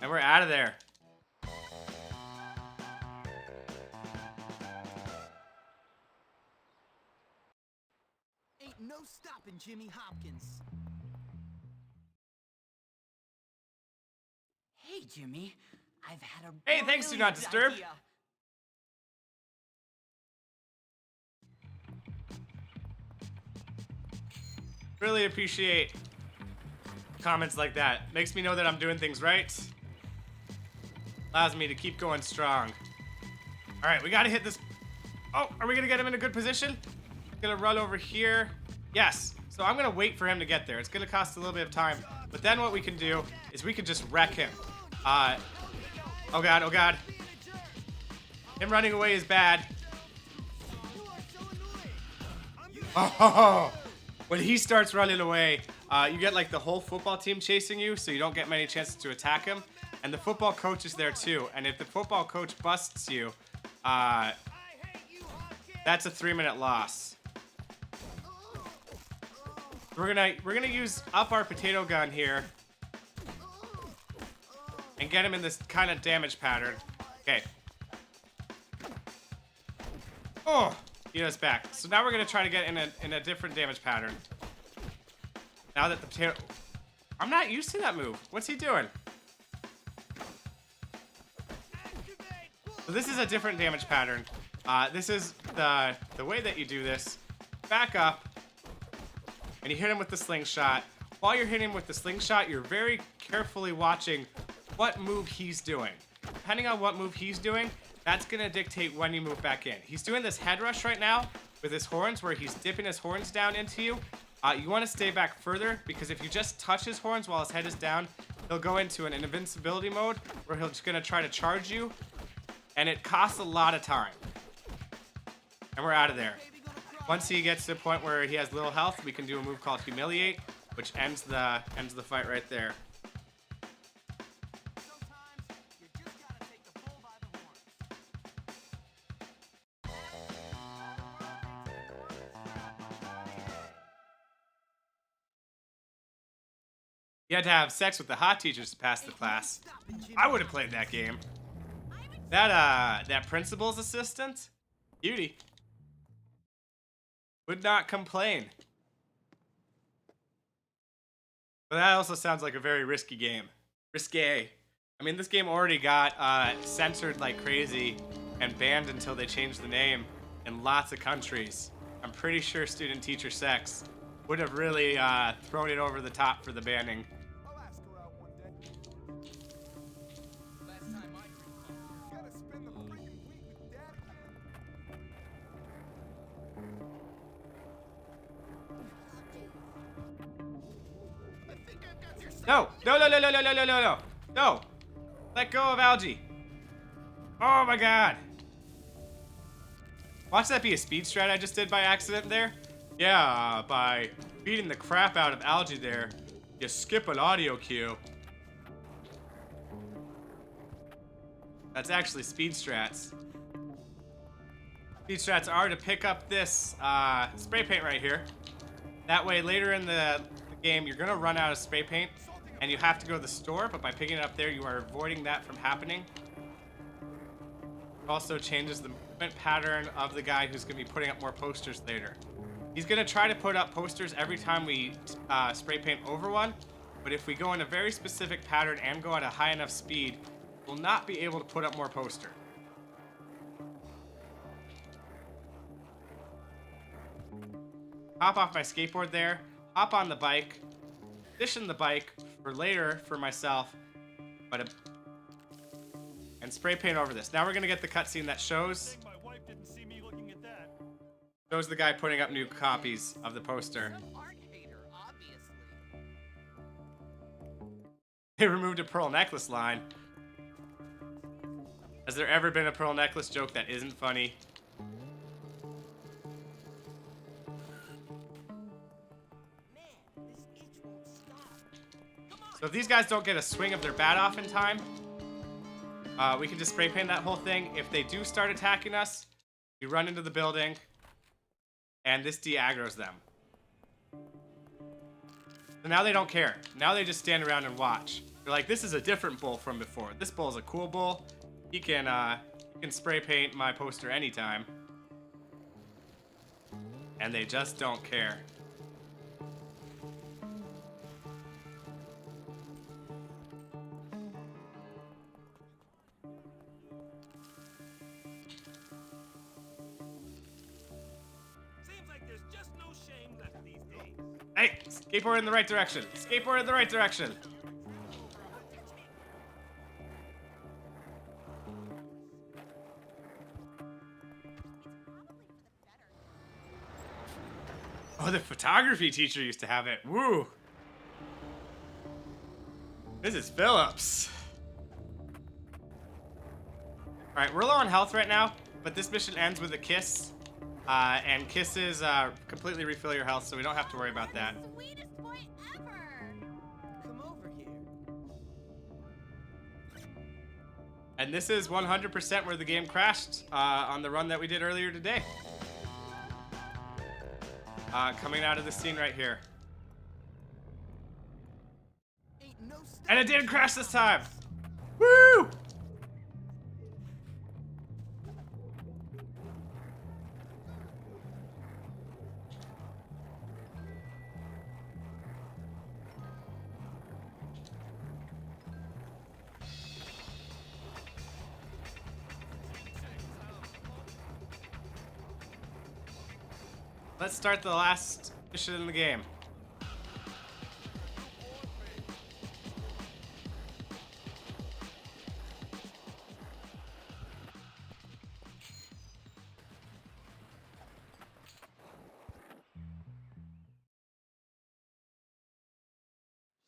And we're out of there. Ain't no stopping Jimmy Hopkins. Hey, Jimmy. I've had a Hey, thanks, Do Not brilliant Disturb. idea. Really appreciate comments like that. Makes me know that I'm doing things right. Allows me to keep going strong. All right, we gotta hit this. Oh, are we gonna get him in a good position? Gonna run over here. Yes. So I'm gonna wait for him to get there. It's gonna cost a little bit of time, but then what we can do is we can just wreck him. Oh god, oh god. Him running away is bad. Oh, when he starts running away, you get like the whole football team chasing you, so you don't get many chances to attack him. And the football coach is there too. And if the football coach busts you, that's a 3-minute loss. We're gonna use up our potato gun here and get him in this kind of damage pattern. Okay. Oh, he knows back. So now we're gonna try to get in a different damage pattern. Now that the potato, I'm not used to that move. What's he doing? So this is a different damage pattern. This is the way that you do this. Back up, and you hit him with the slingshot. While you're hitting him with the slingshot, you're very carefully watching what move he's doing. Depending on what move he's doing, that's gonna dictate when you move back in. He's doing this head rush right now with his horns, where he's dipping his horns down into you. You want to stay back further, because if you just touch his horns while his head is down, he'll go into an invincibility mode where he's gonna try to charge you, and it costs a lot of time. And we're out of there. Once he gets to the point where he has little health, we can do a move called Humiliate, which ends the fight right there. You had to have sex with the hot teachers to pass the class. I would have played that game. That principal's assistant, beauty. Would not complain. But that also sounds like a very risky game. Risque. I mean, this game already got censored like crazy and banned until they changed the name in lots of countries. I'm pretty sure student-teacher sex would have really thrown it over the top for the banning. I'll ask her out one day. Last time I drink, Gotta spend the freaking week with Dad again. I think I've got your No, no, no, no, no, no, no, no, no, no. No. Let go of Algie. Oh my god! Watch that be a speed strat I just did by accident there. Yeah, by beating the crap out of Algie there, you skip an audio cue. That's actually speed strats. Speed strats are to pick up this spray paint right here. That way, later in the game, you're gonna run out of spray paint, and you have to go to the store, but by picking it up there, you are avoiding that from happening. Also changes the movement pattern of the guy who's gonna be putting up more posters later. He's gonna try to put up posters every time we spray paint over one, but if we go in a very specific pattern and go at a high enough speed, we'll not be able to put up more poster. Hop off my skateboard there, hop on the bike, position the bike for later for myself, and spray paint over this. Now we're gonna get the cutscene that shows the guy putting up new copies of the poster. Art hater, obviously. They removed a pearl necklace line. Has there ever been a pearl necklace joke that isn't funny? So if these guys don't get a swing of their bat off in time, we can just spray paint that whole thing. If they do start attacking us, we run into the building, and this de-aggroes them. So now they don't care. Now they just stand around and watch. They're like, this is a different bull from before. This bull is a cool bull. He can spray paint my poster anytime. And they just don't care. Hey, skateboard in the right direction. Skateboard in the right direction. Oh, the photography teacher used to have it. Woo. Mrs. Phillips. All right, we're low on health right now, but this mission ends with a kiss. And kisses completely refill your health, so we don't have to worry about that. Sweetest boy ever. Come over here. And this is 100% where the game crashed on the run that we did earlier today. Coming out of the scene right here. And it didn't crash this time! Woo! Let's start the last mission in the game.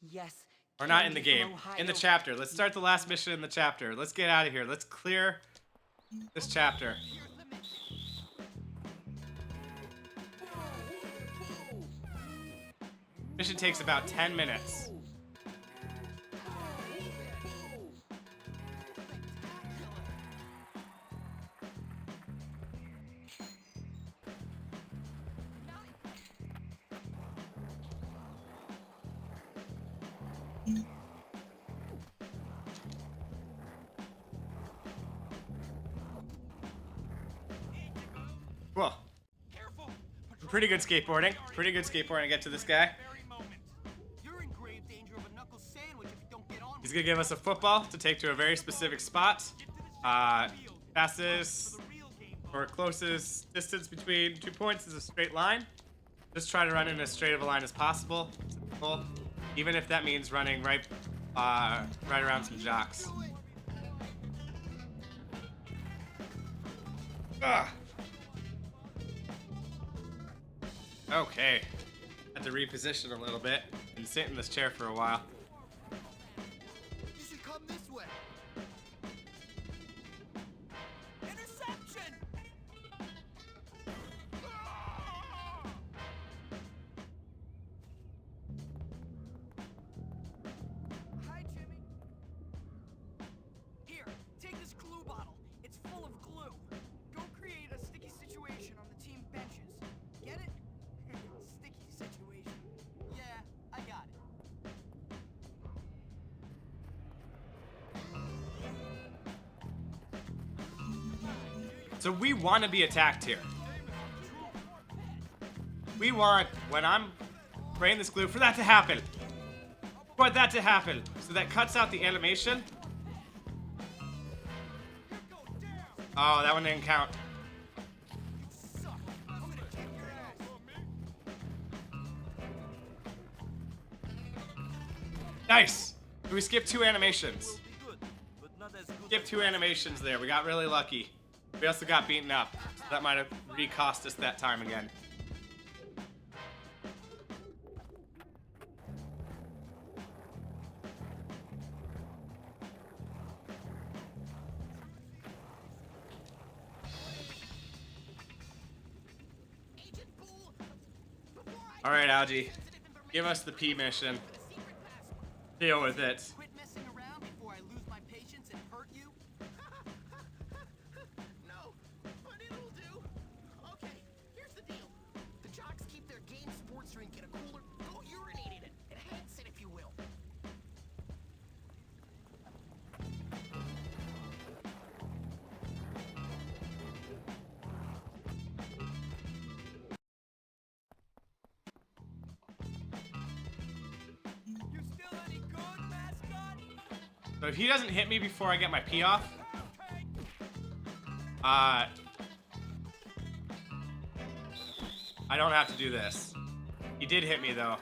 Yes. We're not in Candy the game. from In the Ohio. chapter. Let's start the last mission in the chapter. Let's get out of here. Let's clear this chapter. Mission takes about 10 minutes. Whoa. Pretty good skateboarding. Pretty good skateboarding to get to this guy. You're in grave danger of a knuckle sandwich if you don't get on. He's gonna give us a football to take to a very specific spot. Fastest or closest distance between 2 points is a straight line. Just try to run in as straight of a line as possible. Simple. Even if that means running right around some jocks. Ugh. Okay. Had to reposition a little bit and sit in this chair for a while. You should come this way. So we want to be attacked here. We want, when I'm spraying this glue, for that to happen. For that to happen. So that cuts out the animation. Oh, that one didn't count. Nice! We skipped 2 animations. Skipped 2 animations there. We got really lucky. We also got beaten up. So that might have re-cost us that time again. Alright, Algie. Give us the P mission. Deal with it. Quit messing around before I lose my patience and hurt you. No, but it'll do. Okay, here's the deal. The jocks keep their game sports drink in a cooler. Go urinate in it. Enhance it if you will. You still any good, mascot? So if he doesn't hit me before I get my P off, I don't have to do this. He did hit me though.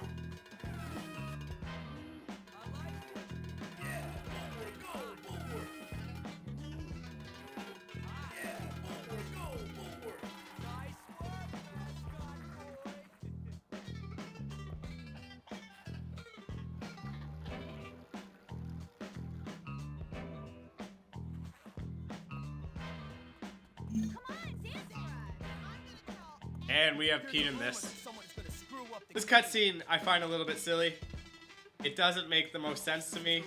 And we have Pete in this. This cutscene I find a little bit silly. It doesn't make the most sense to me.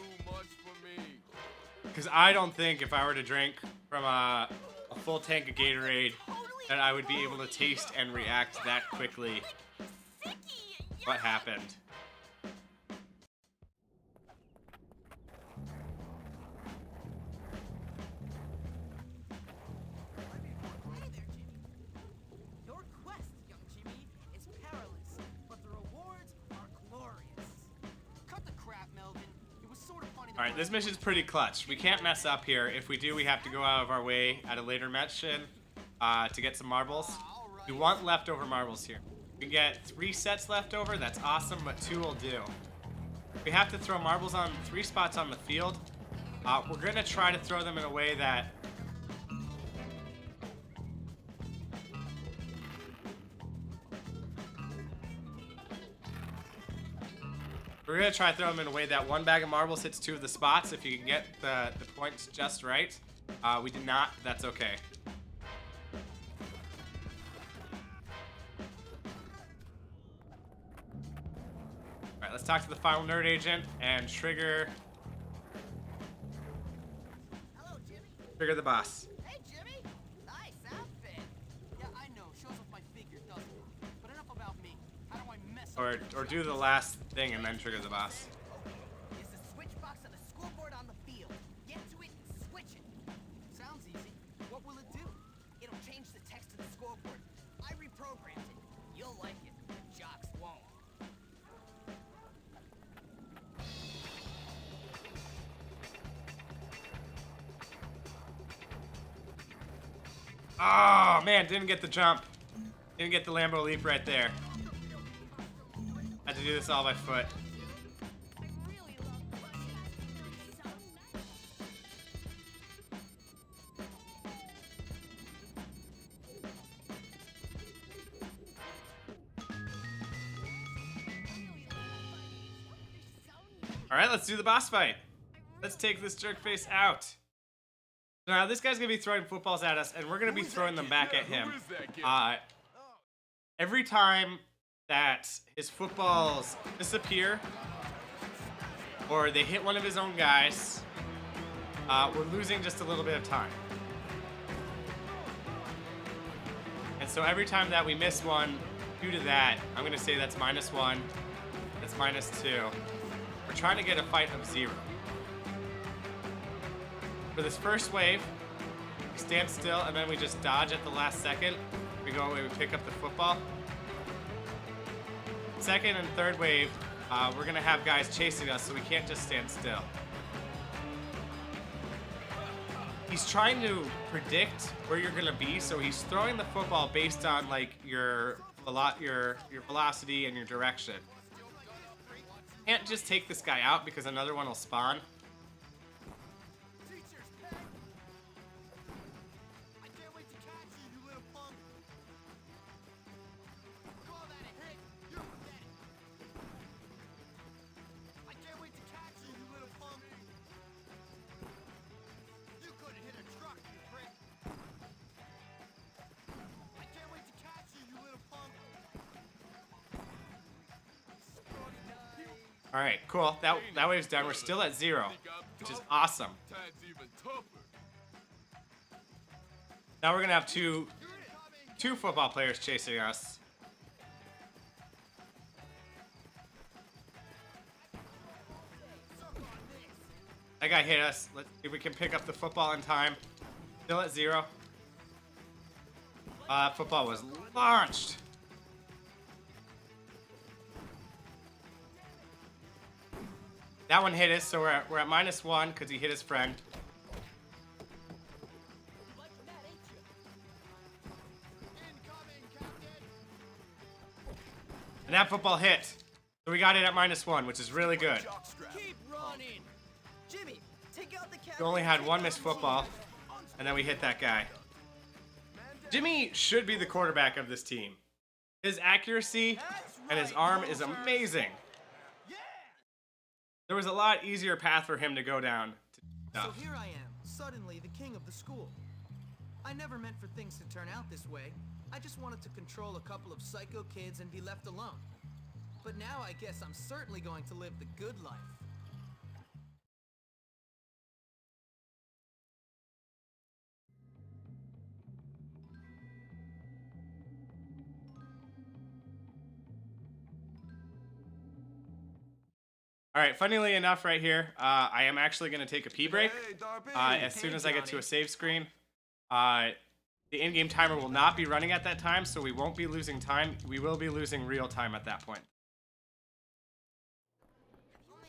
Because I don't think if I were to drink from a full tank of Gatorade that I would be able to taste and react that quickly. What happened? Hey there, Jimmy. Your quest, young Jimmy, is perilous, but the rewards are glorious. Cut the crap, Melvin. It was sort of funny. Alright, this mission's pretty clutch. We can't mess up here. If we do, we have to go out of our way at a later mission to get some marbles. We want leftover marbles here. We can get 3 sets left over. That's awesome, but 2 will do. We have to throw marbles on 3 spots on the field. We're going to try to throw them in a way that... We're going to try to throw them in a way that 1 bag of marbles hits 2 of the spots. If you can get the points just right. We did not, but that's okay. Alright, let's talk to the final nerd agent and trigger Hello, Jimmy. the boss. Hey, Jimmy. Nice outfit. Yeah, I know. Shows off my figure, doesn't it? But enough about me. How do I mess up? Or do the last thing and then trigger the boss. Is the switch box on the scoreboard on the field? Get to it and switch it. Sounds easy. What will it do? It'll change the text of the scoreboard. I reprogrammed it. You'll like it. The jocks won't. Oh, man, didn't get the jump. Didn't get the Lambo leap right there. Had to do this all by foot. I really love Bucky. He's so nice. Alright, let's do the boss fight. Let's take this jerk face out. So now this guy's gonna be throwing footballs at us, and we're gonna be throwing them back at him. Every time that his footballs disappear, or they hit one of his own guys, we're losing just a little bit of time. And so every time that we miss one due to that, I'm gonna say that's -1, that's -2. We're trying to get a fight of 0. For this first wave, we stand still, and then we just dodge at the last second. We go away, we pick up the football. Second and third wave, we're gonna have guys chasing us, so we can't just stand still. He's trying to predict where you're gonna be, so he's throwing the football based on like your velocity and your direction. Can't just take this guy out because another one will spawn. I can't wait to catch you, you little punk. Call that a hit. You're pathetic. I can't wait to catch you, you little punk. You couldn't hit a truck, you prick. I can't wait to catch you, you little punk. All right, cool. That wave's done. We're still at 0, which is awesome. Now we're gonna have two football players chasing us. That guy hit us. Let's see if we can pick up the football in time. Still at 0. Football was launched. That one hit us, so we're at -1 because he hit his friend. And that football hit. So we got it at -1, which is really good. Keep running. Jimmy, take out the cat. We only had one missed football, and then we hit that guy. Jimmy should be the quarterback of this team. His accuracy and his arm is amazing. There was a lot easier path for him to go down. So here I am, suddenly the king of the school. I never meant for things to turn out this way. I just wanted to control a couple of psycho kids and be left alone. But now I guess I'm certainly going to live the good life. All right, funnily enough, right here, I am actually going to take a pee break as soon as I get to a save screen. The in-game timer will not be running at that time, so we won't be losing time. We will be losing real time at that point.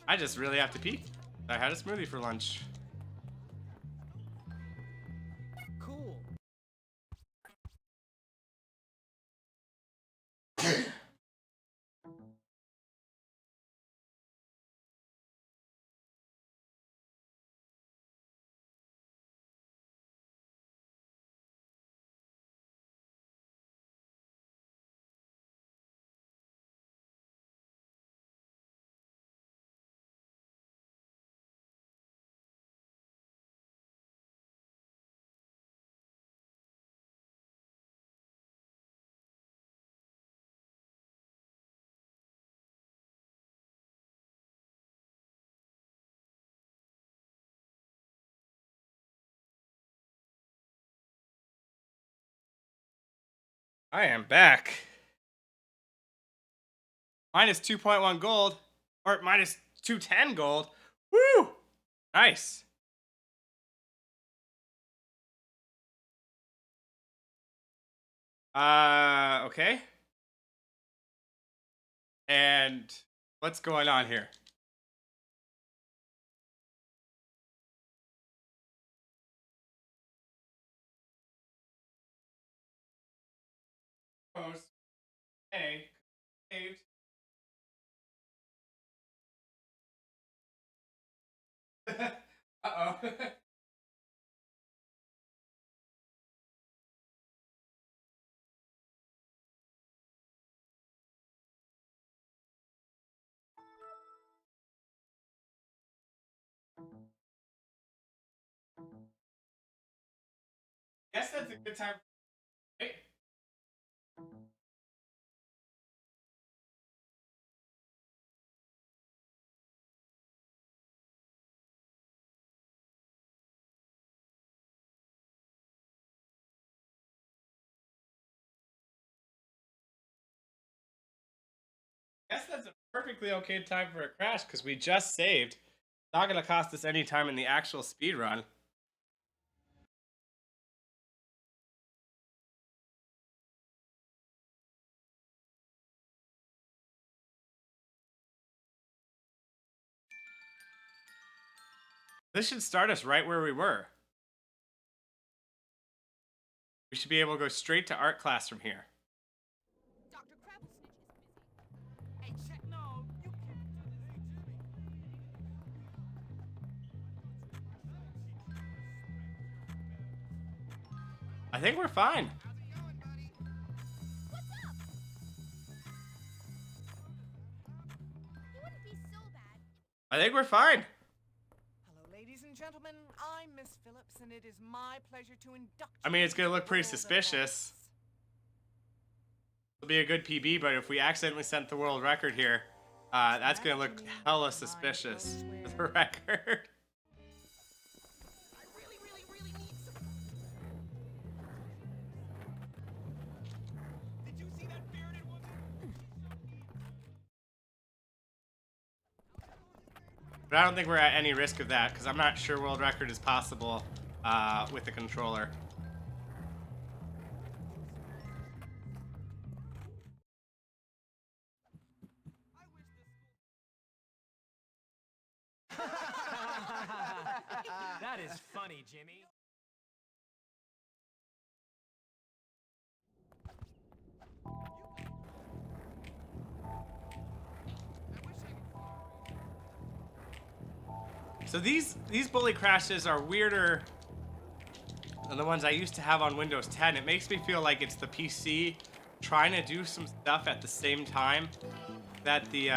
I just really have to pee. I had a smoothie for lunch. Cool. I am back. Minus 2.1 gold, or minus 210 gold. Woo! Nice. Okay. And what's going on here? Hey, saved. Uh-oh. Guess that's a good time. Hey. Guess that's a perfectly okay time for a crash because we just saved. Not gonna cost us any time in the actual speed run. This should start us right where we were. We should be able to go straight to art class from here. Dr. Crabblesnitch is busy. Hey, check. No, you can't do this. I think we're fine. How's it going, buddy? What's up? It wouldn't be so bad. I think we're fine. Hello, ladies and gentlemen. I'm Miss Phillips, and it is my pleasure to induct I mean, it's you gonna into look the pretty world of suspicious. arts. It'll be a good PB, but if we accidentally set the world record here, that's gonna look hella suspicious for the record. I really, really, really need some. Did you see that bearded woman? But I don't think we're at any risk of that, because I'm not sure world record is possible with the controller. That is funny, Jimmy. So these bully crashes are weirder than the ones I used to have on Windows 10. It makes me feel like it's the PC trying to do some stuff at the same time that the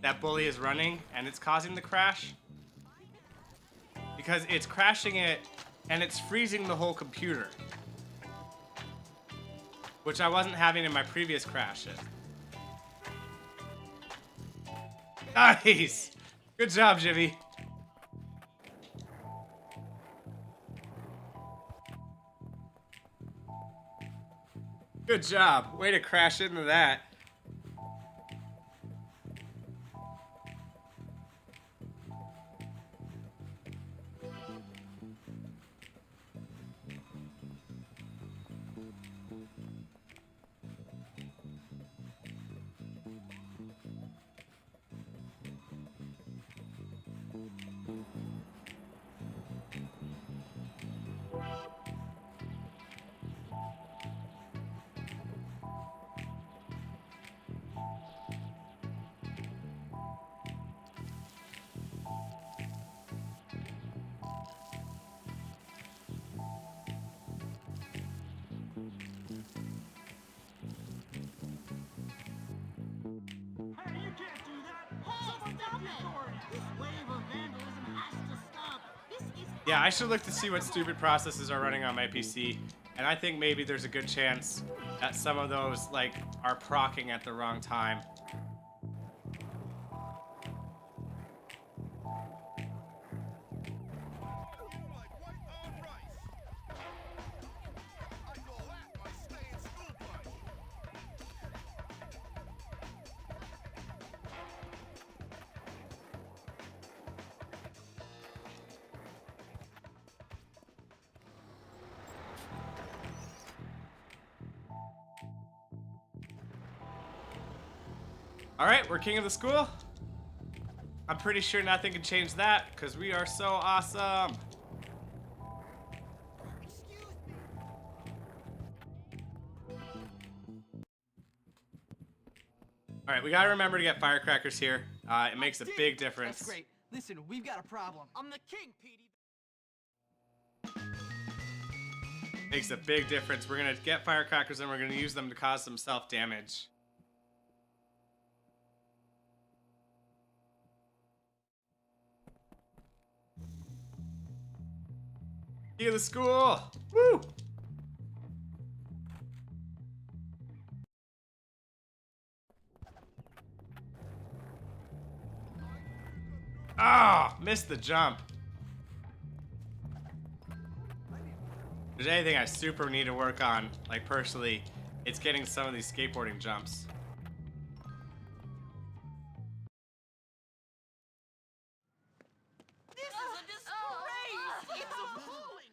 that bully is running, and it's causing the crash. Because it's crashing it and it's freezing the whole computer, which I wasn't having in my previous crashes. Nice! Good job, Jimmy. Good job. Way to crash into that. Hey, you can't do that! Someone get the authorities! This wave of vandalism has to stop! This is Yeah, I should look to see what stupid processes are running on my PC. And I think maybe there's a good chance that some of those, like, are procking at the wrong time. Like white on rice. I call that my stay in school punch. Alright, we're king of the school. I'm pretty sure nothing can change that, because we are so awesome. Alright, we gotta remember to get firecrackers here. It makes a big difference. That's great. Listen, we've got a problem. I'm the king, Petey. Makes a big difference. We're gonna get firecrackers and we're gonna use them to cause some self-damage. King of the school! Woo! Ah, missed the jump. If there's anything I super need to work on, like personally, it's getting some of these skateboarding jumps. This is a disgrace! It's appalling!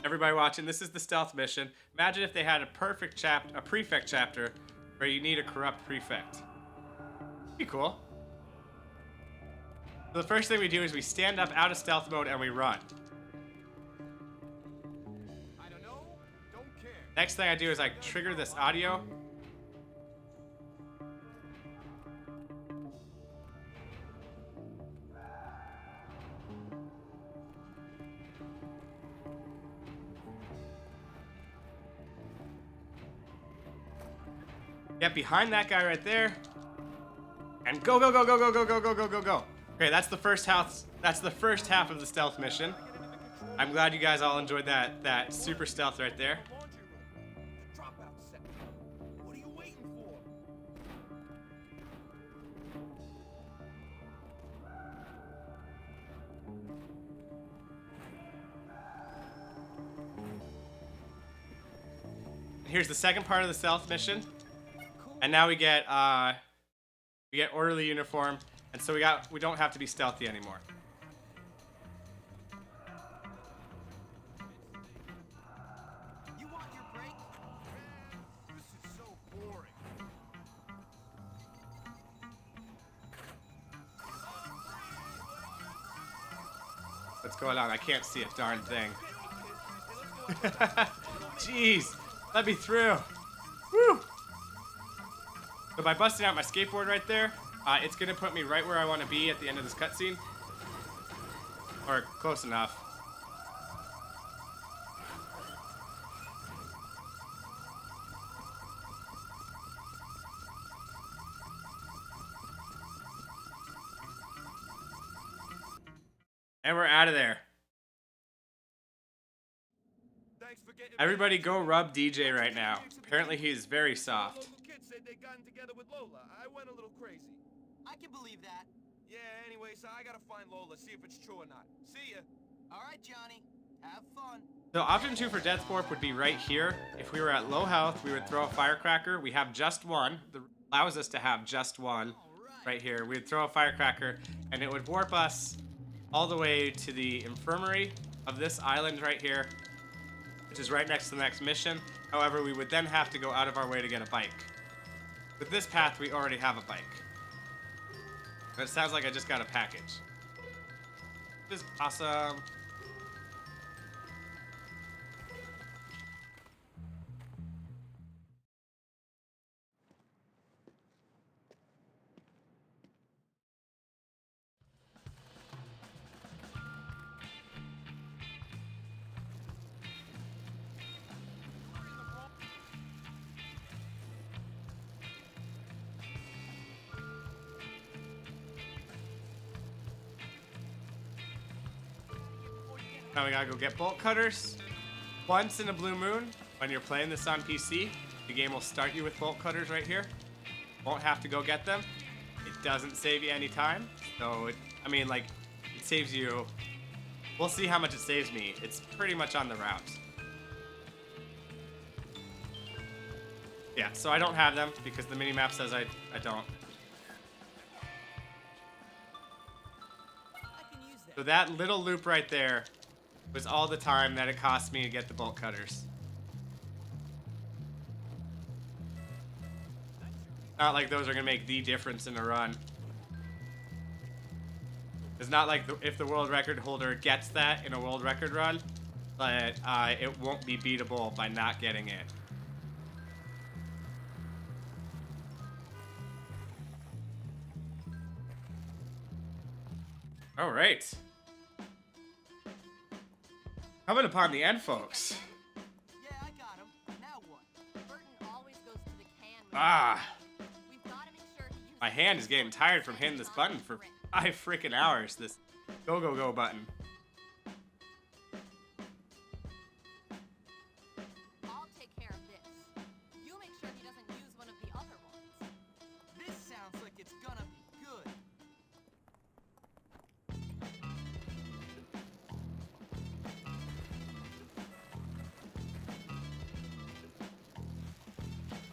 everybody watching, this is the stealth mission. Imagine if they had a prefect chapter where you need a corrupt prefect. Be cool. So the first thing we do is we stand up out of stealth mode and we run. I don't know. Don't care. Next thing I do is I trigger this audio. Get behind that guy right there. And go, go, go, go, go, go, go, go, go, go, go. Okay, that's the first half. That's the first half of the stealth mission. I'm glad you guys all enjoyed that super stealth right there. Laundry room. Drop out second. What are you waiting for? Here's the second part of the stealth mission. And now we get orderly uniform, and so we don't have to be stealthy anymore. You want your break? This is so boring. What's going on? I can't see a darn thing. Jeez, let me through. Woo! So by busting out my skateboard right there, it's gonna put me right where I want to be at the end of this cutscene, or close enough. And we're out of there. Thanks for getting Everybody go rub DJ right now. Apparently he's very soft. Local kids said they gotten together with Lola. I went a little crazy. I can believe that. Yeah, anyway, so I gotta find Lola, see if it's true or not. See ya. All right, Johnny. Have fun. So option 2 for Death Warp would be right here. If we were at low health, we would throw a firecracker. We have just one. That allows us to have just one right here. We'd throw a firecracker, and it would warp us all the way to the infirmary of this island right here, which is right next to the next mission. However, we would then have to go out of our way to get a bike. With this path, we already have a bike. But it sounds like I just got a package. Which is awesome. Now we gotta go get bolt cutters. Once in a blue moon, when you're playing this on PC, the game will start you with bolt cutters right here. Won't have to go get them. It doesn't save you any time. So, it saves you... We'll see how much it saves me. It's pretty much on the route. Yeah, so I don't have them because the minimap says I don't. So that little loop right there was all the time that it cost me to get the bolt cutters. Not like those are gonna make the difference in a run. It's not like if the world record holder gets that in a world record run, but it won't be beatable by not getting it. All right. Coming upon the end, folks. Yeah, I got him. Now what? Burton always goes to the can. Ah, We've got to make sure he uses my hand is getting tired from hitting this button for 5 freaking hours. This go, go, go button. I'll take care of this. You make sure he doesn't use one of the other ones. This sounds like it's gonna be good.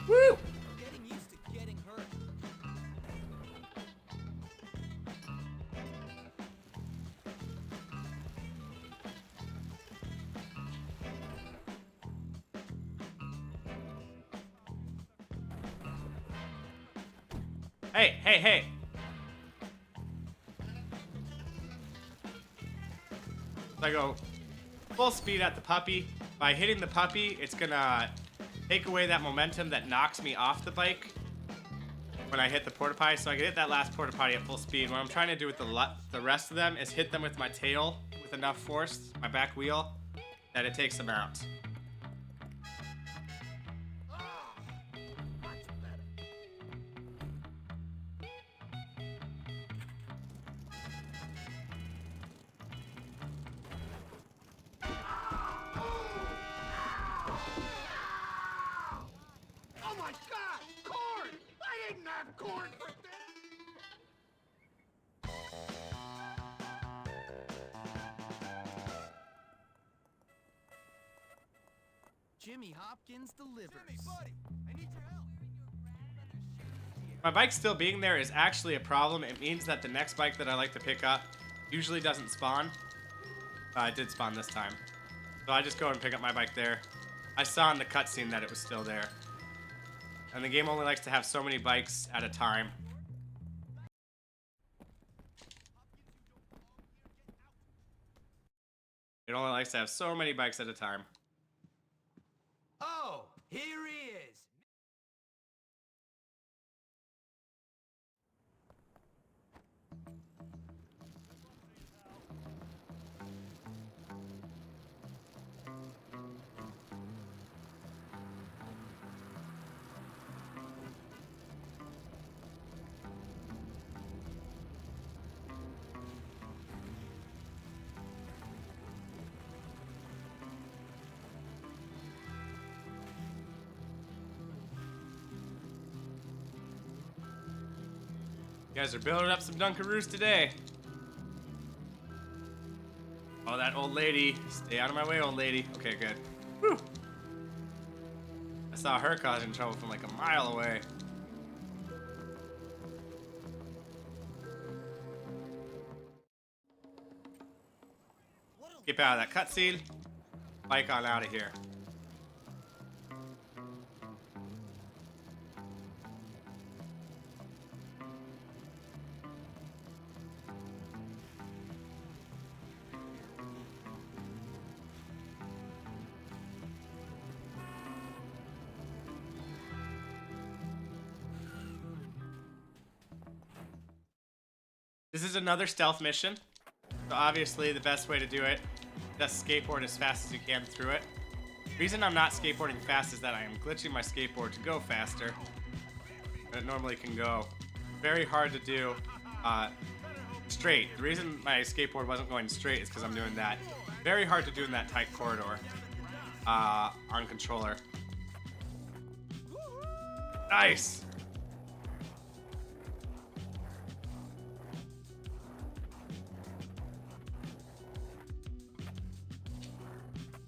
Woo! Getting used to getting hurt. Hey, hey, hey. So I go full speed at the puppy. By hitting the puppy, it's gonna take away that momentum that knocks me off the bike when I hit the porta potty. So I can hit that last porta potty at full speed. What I'm trying to do with the rest of them is hit them with my tail with enough force, my back wheel, that it takes them out. Oh my god! Corn! I didn't have corn for this! Jimmy Hopkins delivers. Jimmy, buddy, I need your help. My bike still being there is actually a problem. It means that the next bike that I like to pick up usually doesn't spawn. It did spawn this time. So I just go and pick up my bike there. I saw in the cutscene that it was still there. And the game only likes to have so many bikes at a time. It only likes to have so many bikes at a time. Oh, here he is. You guys are building up some Dunkaroos today. Oh, that old lady. Stay out of my way, old lady. Okay, good. Whew. I saw her causing trouble from like a mile away. Keep out of that cutscene. Bike on out of here. This is another stealth mission. So obviously the best way to do it, just skateboard as fast as you can through it. The reason I'm not skateboarding fast is that I am glitching my skateboard to go faster than it normally can go. Very hard to do straight. The reason my skateboard wasn't going straight is because I'm doing that. Very hard to do in that tight corridor on controller. Nice!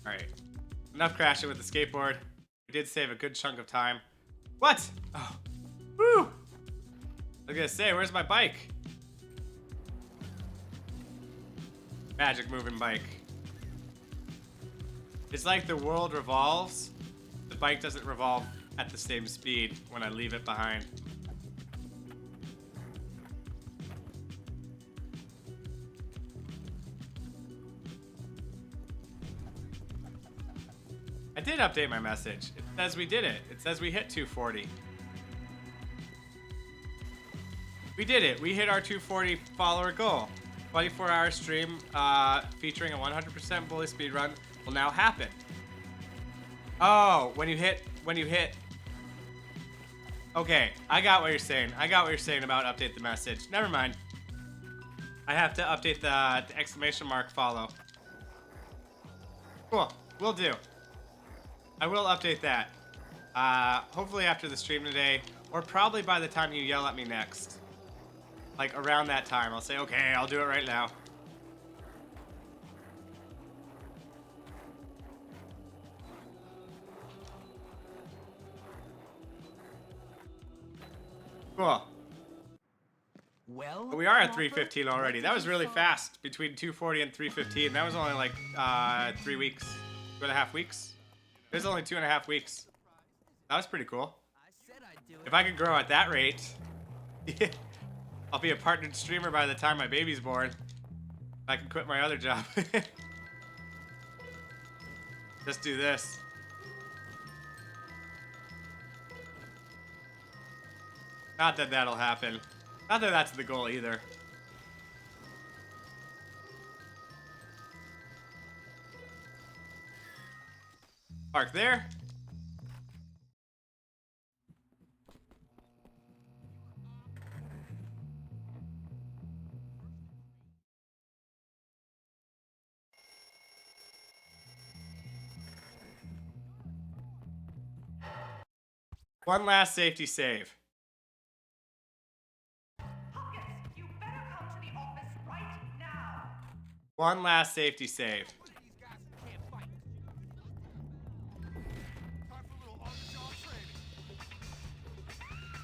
Alright. Enough crashing with the skateboard. We did save a good chunk of time. What? Oh. Woo! I was gonna say, where's my bike? Magic moving bike. It's like the world revolves. The bike doesn't revolve at the same speed when I leave it behind. I did update my message. It says we did it. It says we hit 240. We did it. We hit our 240 follower goal. 24-hour stream featuring a 100% bully speedrun will now happen. Oh, when you hit. Okay, I got what you're saying. I got what you're saying about update the message. Never mind. I have to update the exclamation mark follow. Cool. Will do. I will update that. Hopefully after the stream today, or probably by the time you yell at me next. Like around that time, I'll say, okay, I'll do it right now. Cool. Well, We are at 315 already. That was really fast. Between 240 and 315. That was only like 3 weeks. 2.5 weeks. It was only 2.5 weeks. That was pretty cool. If I could grow at that rate, I'll be a partnered streamer by the time my baby's born. I can quit my other job. Just do this. Not that that'll happen. Not that that's the goal either. Park there. One last safety save. Hopkins, you better come to the office right now. One last safety save. These guys can't fight. Time for a little on-the-job training.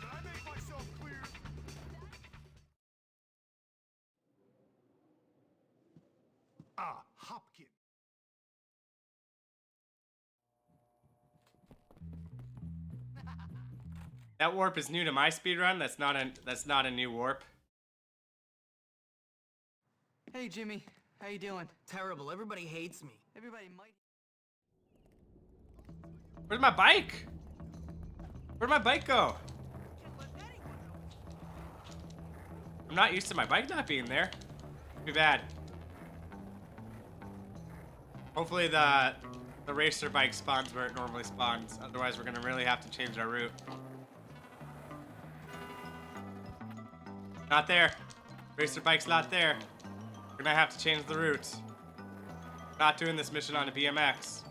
Can I make myself clear? Ah, Hopkins. That warp is new to my speedrun. That's not a new warp. Hey, Jimmy. How you doing? Terrible. Everybody hates me. Everybody might... Where's my bike? Where'd my bike go? I'm not used to my bike not being there. Too bad. Hopefully the racer bike spawns where it normally spawns. Otherwise, we're gonna really have to change our route. Not there. Racer bike's not there. We're gonna have to change the route. Not doing this mission on a BMX.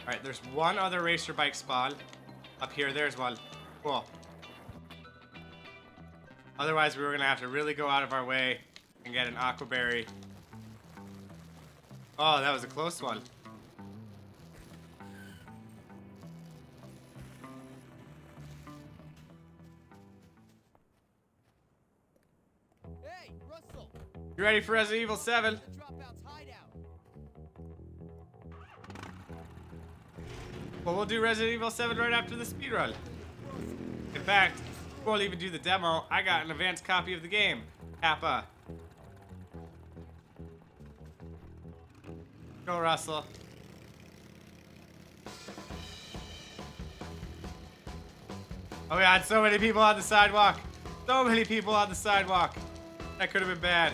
Alright, there's one other racer bike spawn. Up here, there's one. Cool. Otherwise, we were gonna have to really go out of our way and get an aquaberry. Oh, that was a close one. Hey, Russell. You ready for Resident Evil 7? The dropout's hideout. Well, we'll do Resident Evil 7 right after the speedrun. In fact, before we'll even do the demo, I got an advanced copy of the game. Kappa. Go, Russell. Oh, we had so many people on the sidewalk. So many people on the sidewalk. That could have been bad.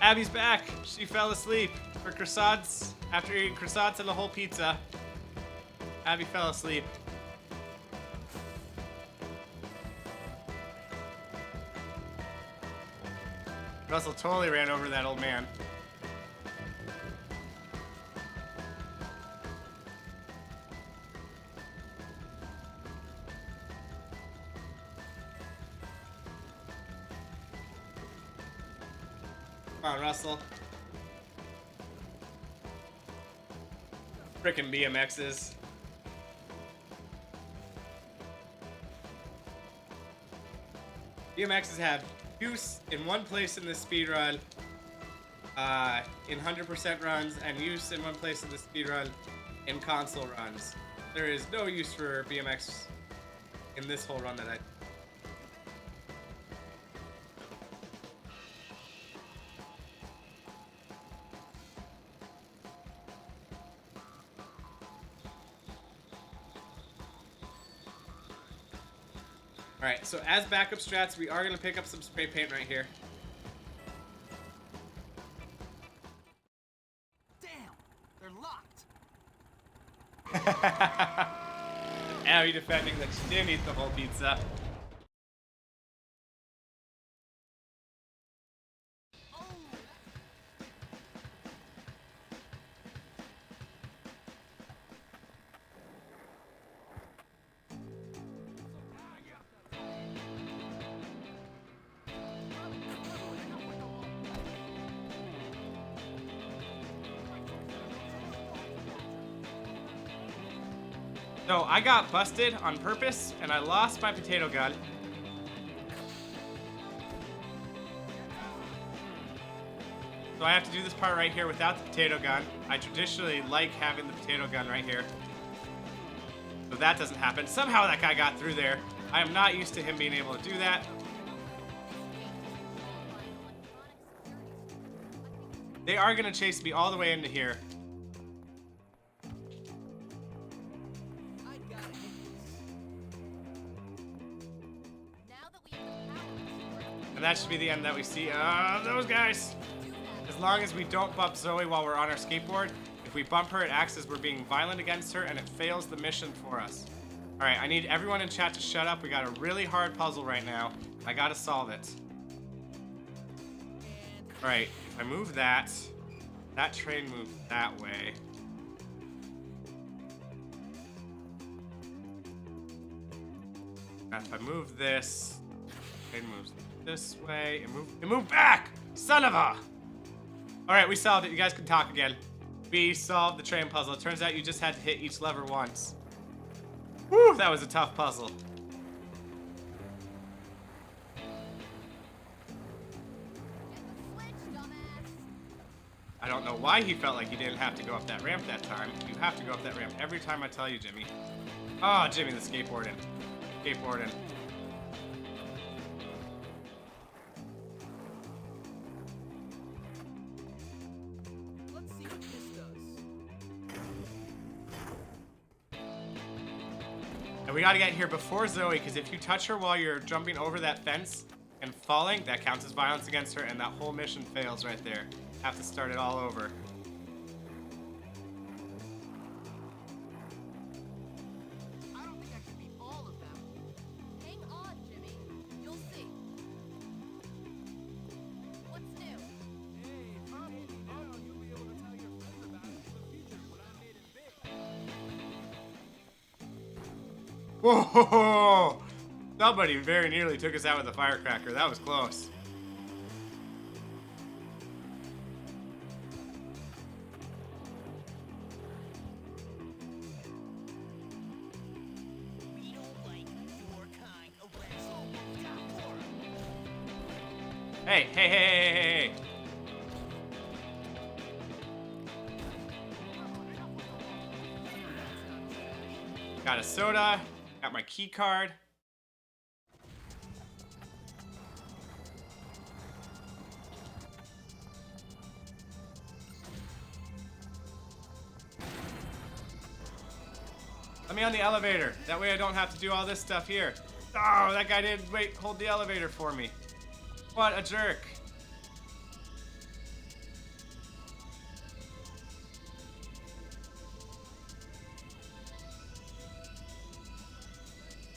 Abby's back. She fell asleep for croissants. After eating croissants and a whole pizza, Abby fell asleep. Russell totally ran over that old man. Come on, Russell. Frickin' BMXs. BMXs have use in one place in the speedrun, in 100% runs, and use in one place in the speedrun in console runs. There is no use for BMX in this whole run that I... Alright, so as backup strats, we are going to pick up some spray paint right here. Damn, they're locked. Abby defending that she didn't eat the whole pizza. So I got busted on purpose, and I lost my potato gun. So I have to do this part right here without the potato gun. I traditionally like having the potato gun right here. So that doesn't happen. Somehow that guy got through there. I am not used to him being able to do that. They are going to chase me all the way into here. And that should be the end that we see of those guys. As long as we don't bump Zoe while we're on our skateboard. If we bump her, it acts as we're being violent against her, and it fails the mission for us. All right, I need everyone in chat to shut up. We got a really hard puzzle right now. I gotta solve it. All right, if I move that, that train moves that way. Now if I move this, train moves this way. It moved back! Son of a! All right, we solved it. You guys can talk again. We solved the train puzzle. It turns out you just had to hit each lever once. Woo, that was a tough puzzle. I don't know why he felt like he didn't have to go up that ramp that time. You have to go up that ramp every time I tell you, Jimmy. Oh, Jimmy, the skateboarding. Skateboarding. Let's see what this does. And we gotta get here before Zoe, because if you touch her while you're jumping over that fence and falling, that counts as violence against her, and that whole mission fails right there. Have to start it all over. I don't think I can beat all of them. Hang on, Jimmy. You'll see. What's new? Hey, probably now you'll be able to tell your friends about it in the future when I made it big. Whoa! Somebody very nearly took us out with a firecracker. That was close. We don't like your kind of asshole. Hey, hey, hey, hey, hey, hey. Got a soda. Got my key card. Let me on the elevator. That way I don't have to do all this stuff here. Oh, that guy didn't hold the elevator for me. What a jerk.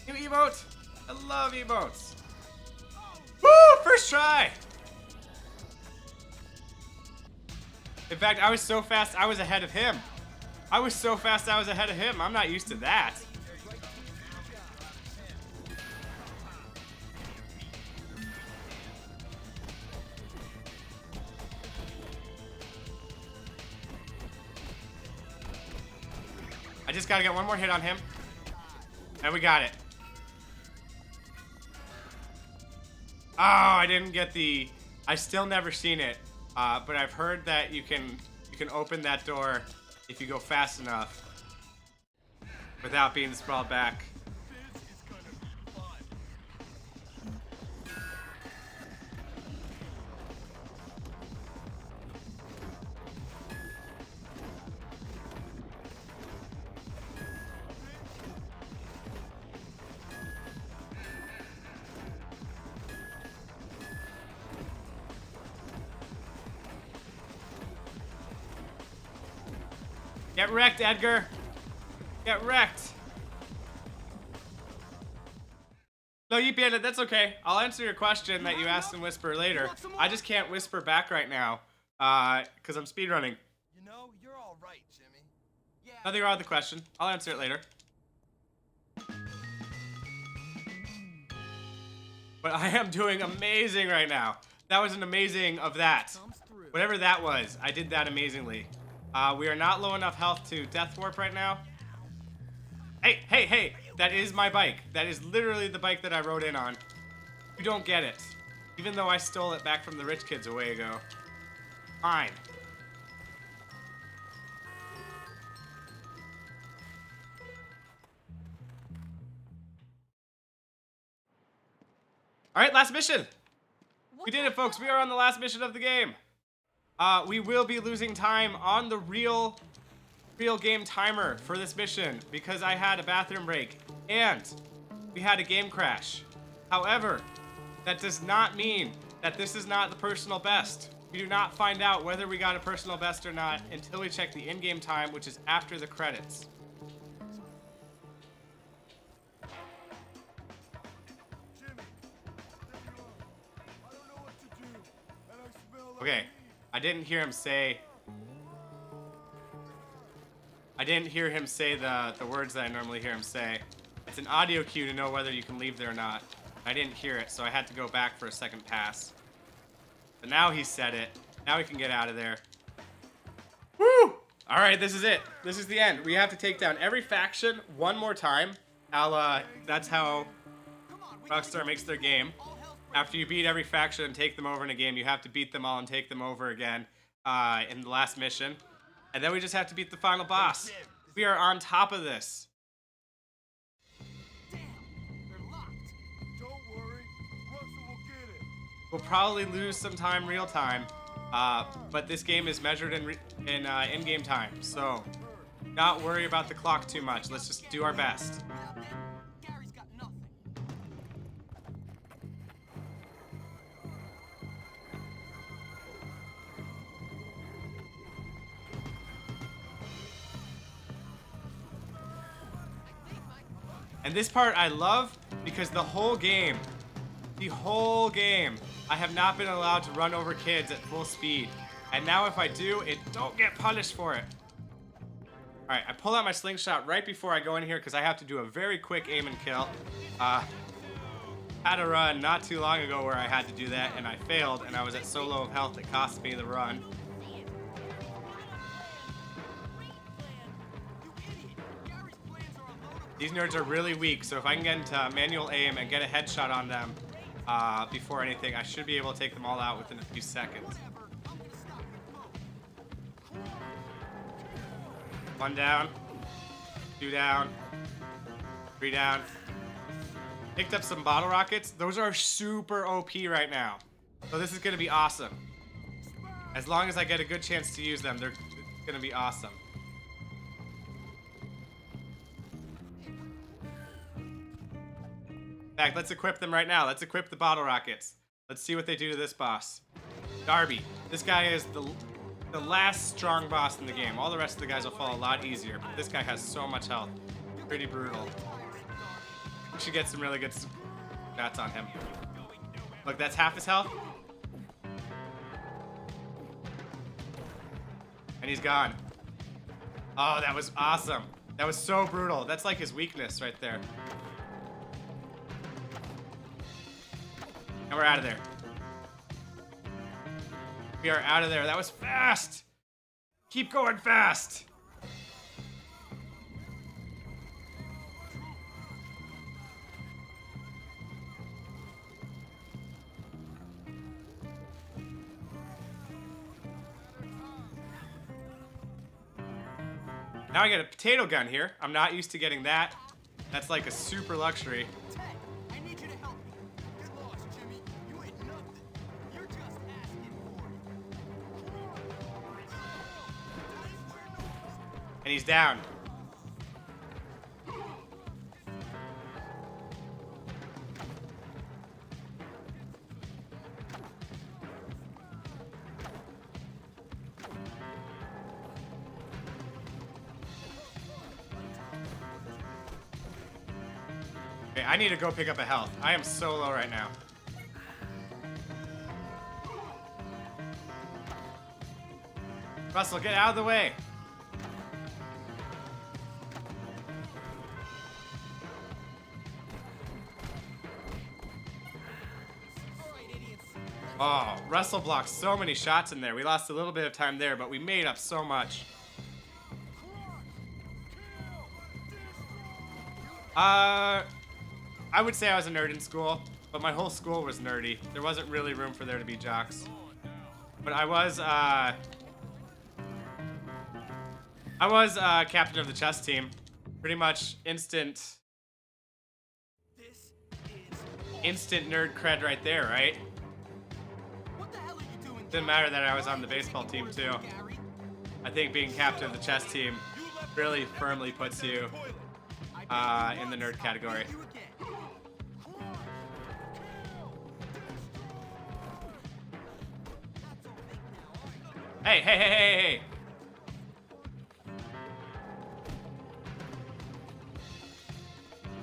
New emote. I love emotes. Woo! First try. In fact, I was so fast, I was ahead of him. I was so fast, I was ahead of him. I'm not used to that. I just gotta get one more hit on him. And we got it. Oh, I didn't get the... I still never seen it. But I've heard that you can open that door if you go fast enough without being sprawled back. This is gonna be fun. Get wrecked, Edgar. Get wrecked. No, you beat it. That's okay. I'll answer your question that you asked in Whisper later. I just can't whisper back right now because I'm speedrunning. You know, you're all right, Jimmy. Yeah. Nothing wrong with the question. I'll answer it later. But I am doing amazing right now. That was an amazing of that. Whatever that was, I did that amazingly. We are not low enough health to death warp right now. Hey, hey, hey! That is my bike. That is literally the bike that I rode in on. You don't get it. Even though I stole it back from the rich kids a way ago. Fine. All right, last mission. We did it, folks. We are on the last mission of the game. We will be losing time on the real game timer for this mission because I had a bathroom break and we had a game crash. However, that does not mean that this is not the personal best. We do not find out whether we got a personal best or not until we check the in-game time, which is after the credits. Okay, I didn't hear him say the words that I normally hear him say. It's an audio cue to know whether you can leave there or not. I didn't hear it, so I had to go back for a second pass. But now he said it. Now we can get out of there. Woo! Alright, this is it. This is the end. We have to take down every faction one more time. That's how Rockstar makes their game. After you beat every faction and take them over in a game, you have to beat them all and take them over again in the last mission. And then we just have to beat the final boss. We are on top of this. We'll probably lose some time real time, but this game is measured in in-game time, so not worry about the clock too much. Let's just do our best. Gary's got nothing. And this part I love because the whole game, I have not been allowed to run over kids at full speed. And now if I do, it don't get punished for it. Alright, I pull out my slingshot right before I go in here because I have to do a very quick aim and kill. Had a run not too long ago where I had to do that and I failed and I was at so low of health it cost me the run. These nerds are really weak, so if I can get into manual aim and get a headshot on them before anything, I should be able to take them all out within a few seconds. One down, two down, three down. Picked up some bottle rockets. Those are super OP right now. So this is gonna be awesome. As long as I get a good chance to use them, they're gonna be awesome. In fact, let's equip them right now. Let's equip the bottle rockets. Let's see what they do to this boss. Darby. This guy is the last strong boss in the game. All the rest of the guys will fall a lot easier, but this guy has so much health. Pretty brutal. We should get some really good stats on him. Look, that's half his health. And he's gone. Oh, that was awesome. That was so brutal. That's like his weakness right there. And we're out of there. We are out of there. That was fast. Keep going fast. Now I get a potato gun here. I'm not used to getting that. That's like a super luxury. I need you to help me. Get lost, Jimmy. You ain't nothing. You're just asking for it. And he's down. Okay, I need to go pick up a health. I am so low right now. Russell, get out of the way. Oh, Russell blocked so many shots in there. We lost a little bit of time there, but we made up so much. I would say I was a nerd in school, but my whole school was nerdy. There wasn't really room for there to be jocks. But I was captain of the chess team. Pretty much instant nerd cred right there, right? What the hell are you doing? Didn't matter that I was on the baseball team too. I think being captain of the chess team really firmly puts you in the nerd category. Hey, hey, hey, hey, hey.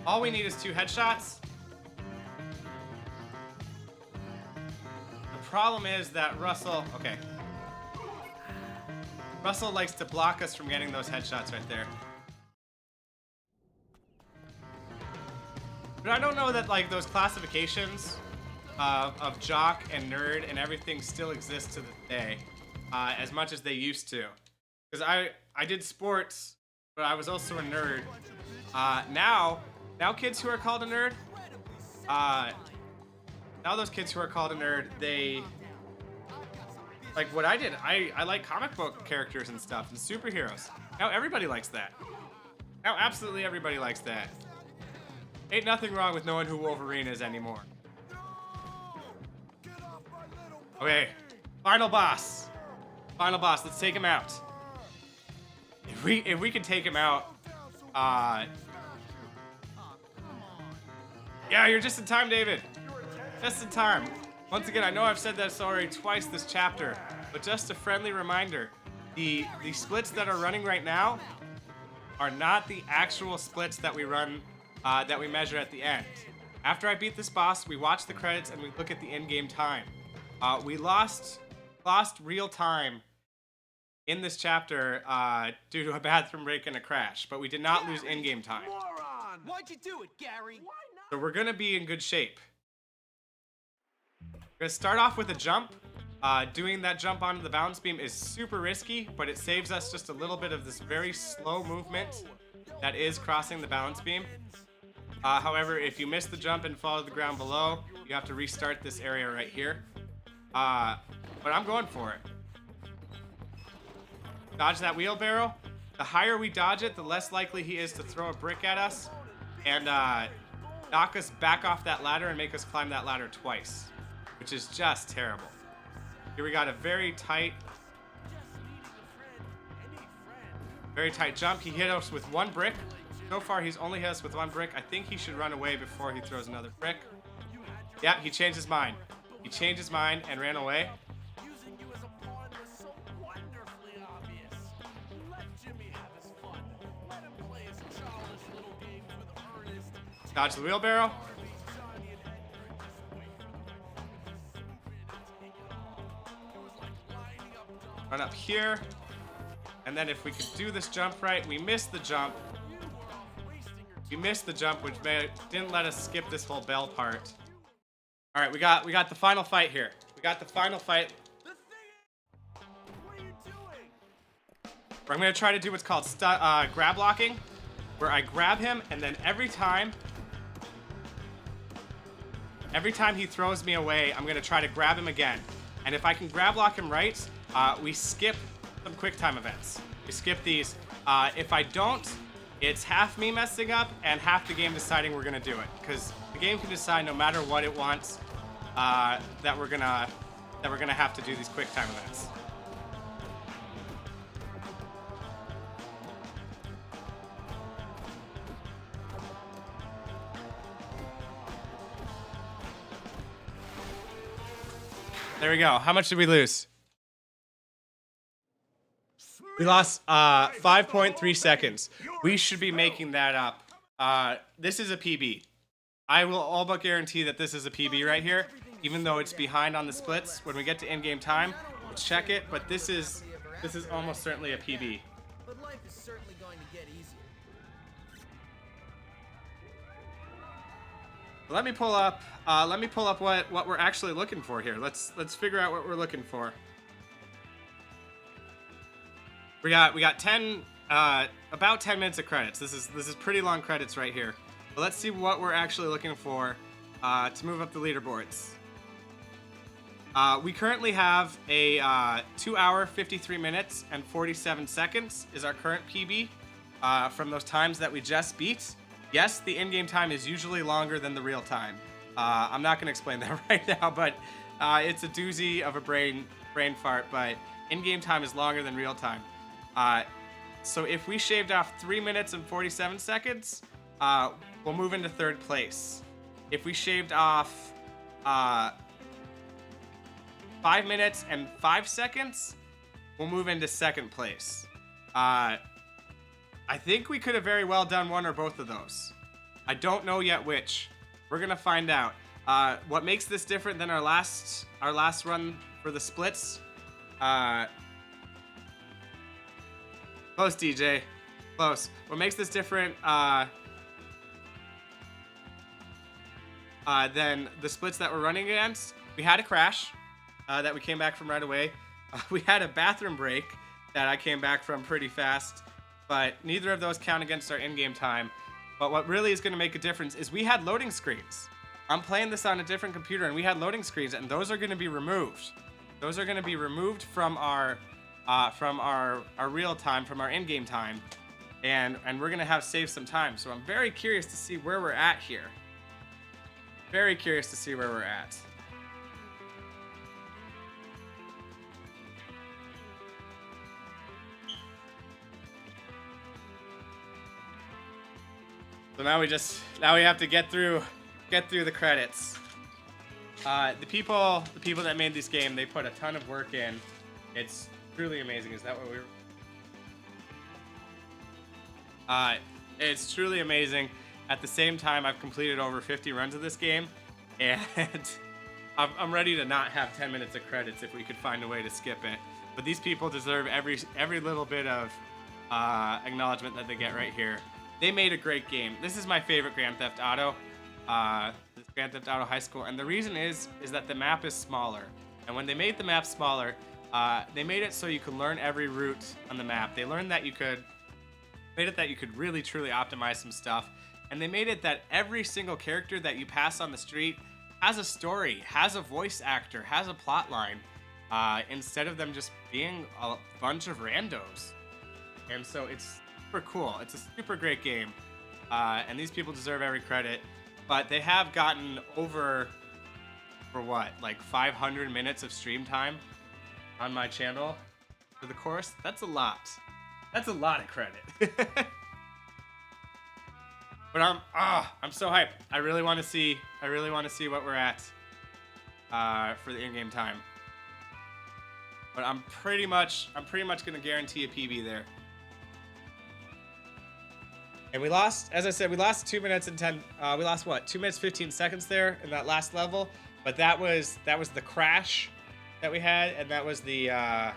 All we need is 2 headshots. The problem is that Russell likes to block us from getting those headshots right there. But I don't know that like those classifications of jock and nerd and everything still exist to this day as much as they used to. Because I did sports, but I was also a nerd. Now kids who are called a nerd, now those kids who are called a nerd, they, like what I did, I like comic book characters and stuff, and superheroes. Now everybody likes that. Now absolutely everybody likes that. Ain't nothing wrong with knowing who Wolverine is anymore. Okay, final boss. Final boss, let's take him out. If we can take him out, yeah, you're just in time, David. Just in time. Once again, I know I've said that already twice this chapter, but just a friendly reminder, the splits that are running right now are not the actual splits that we run, that we measure at the end. After I beat this boss, we watch the credits and we look at the in-game time. We lost real time in this chapter due to a bathroom break and a crash, but we did not lose in-game time. Moron! Why'd you do it, Gary? So we're gonna be in good shape. We're gonna start off with a jump. Doing that jump onto the balance beam is super risky, but it saves us just a little bit of this very slow movement that is crossing the balance beam. However, if you miss the jump and fall to the ground below, you have to restart this area right here. But I'm going for it. Dodge that wheelbarrow. The higher we dodge it, the less likely he is to throw a brick at us and knock us back off that ladder and make us climb that ladder twice, which is just terrible. Here we got a very tight jump. He hit us with 1 brick. So far, he's only hit us with 1 brick. I think he should run away before he throws another brick. Yeah, he changed his mind. He changed his mind and ran away. Using you as a pawn was so wonderfully obvious. Let Jimmy have his fun. Let him play his childish little games with earnest. Dodge the wheelbarrow. Run up here. And then if we could do this jump right, we missed the jump. We missed the jump, which didn't let us skip this whole bell part. All right, we got the final fight here. We got the final fight. What are you doing? I'm gonna try to do what's called grab locking, where I grab him, and then every time he throws me away, I'm gonna try to grab him again. And if I can grab lock him right, we skip some quick time events. We skip these. If I don't, it's half me messing up and half the game deciding we're gonna do it. Because the game can decide no matter what it wants that we're gonna have to do these quick time events. There we go. How much did we lose? We lost 5.3 seconds. We should be making that up. This is a PB. I will all but guarantee that this is a PB right here, even though it's behind on the splits. When we get to in-game time, we'll check it, but this is almost certainly a PB. But life is certainly going to get easier. Let me pull up what we're actually looking for here. Let's figure out what we're looking for. We got 10 about 10 minutes of credits. This is pretty long credits right here. But let's see what we're actually looking for to move up the leaderboards. We currently have a 2 hour, 53 minutes, and 47 seconds is our current PB from those times that we just beat. Yes, the in-game time is usually longer than the real time. I'm not going to explain that right now, but it's a doozy of a brain fart, but in-game time is longer than real time. So if we shaved off 3 minutes and 47 seconds, we'll move into third place. If we shaved off 5 minutes and 5 seconds, we'll move into second place. I think we could have very well done one or both of those. I don't know yet which. We're gonna find out. What makes this different than our last run for the splits? Close, DJ. Close. What makes this different than the splits that we're running against? We had a crash that we came back from right away. We had a bathroom break that I came back from pretty fast, but neither of those count against our in-game time. But what really is going to make a difference is we had loading screens. I'm playing this on a different computer, and we had loading screens, and those are going to be removed. Those are going to be removed from our real time, from our in-game time, and we're going to have saved some time. So I'm very curious to see where we're at here. Very curious to see where we're at. So now we have to get through the credits. The people that made this game, they put a ton of work in. It's truly amazing. Is that what we were? It's truly amazing. At the same time, I've completed over 50 runs of this game, and I'm ready to not have 10 minutes of credits if we could find a way to skip it. But these people deserve every little bit of acknowledgement that they get right here. They made a great game. This is my favorite Grand Theft Auto. This Grand Theft Auto High School, and the reason is that the map is smaller. And when they made the map smaller, they made it so you could learn every route on the map. They learned that you could really truly optimize some stuff, and they made it that every single character that you pass on the street has a story, has a voice actor, has a plot line, instead of them just being a bunch of randos. And so it's super cool. It's a super great game, and these people deserve every credit. But they have gotten over, for what, like 500 minutes of stream time on my channel for the course. That's a lot. That's a lot of credit. But I'm so hyped. I really want to see what we're at for the in-game time. But I'm pretty much gonna guarantee a PB there. And we lost, as I said, we lost 2 minutes and 10. We lost what? 2 minutes 15 seconds there in that last level. But that was the crash that we had, and that was the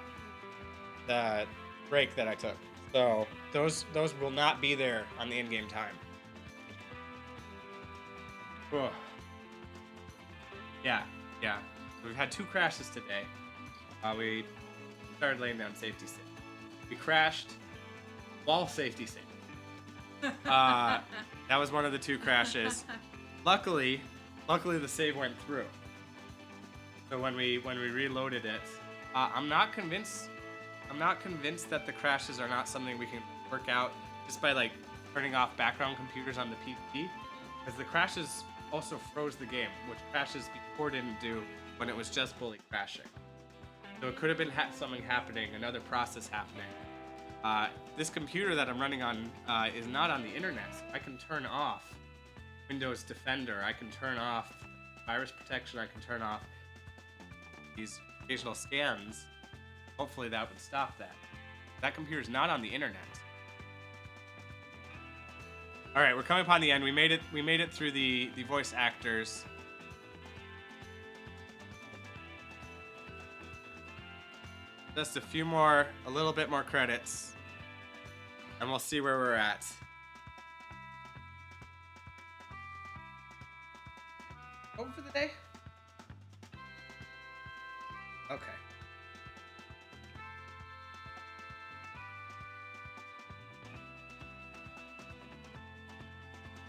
break that I took. So those will not be there on the in-game time. Whew. Yeah. We've had 2 crashes today. We started laying down safety safe. We crashed while safety safe. That was one of the 2 crashes. Luckily the save went through. So when we reloaded it, I'm not convinced that the crashes are not something we can work out just by like turning off background computers on the PC, because the crashes also froze the game, which crashes before didn't do when it was just fully crashing. So it could have been something happening, another process happening. This computer that I'm running on is not on the internet. So I can turn off Windows Defender. I can turn off virus protection. I can turn off these occasional scans. Hopefully that would stop that. That computer's not on the internet. All right, we're coming upon the end. We made it through the voice actors. Just a little bit more credits, and we'll see where we're at. Over for the day? Okay.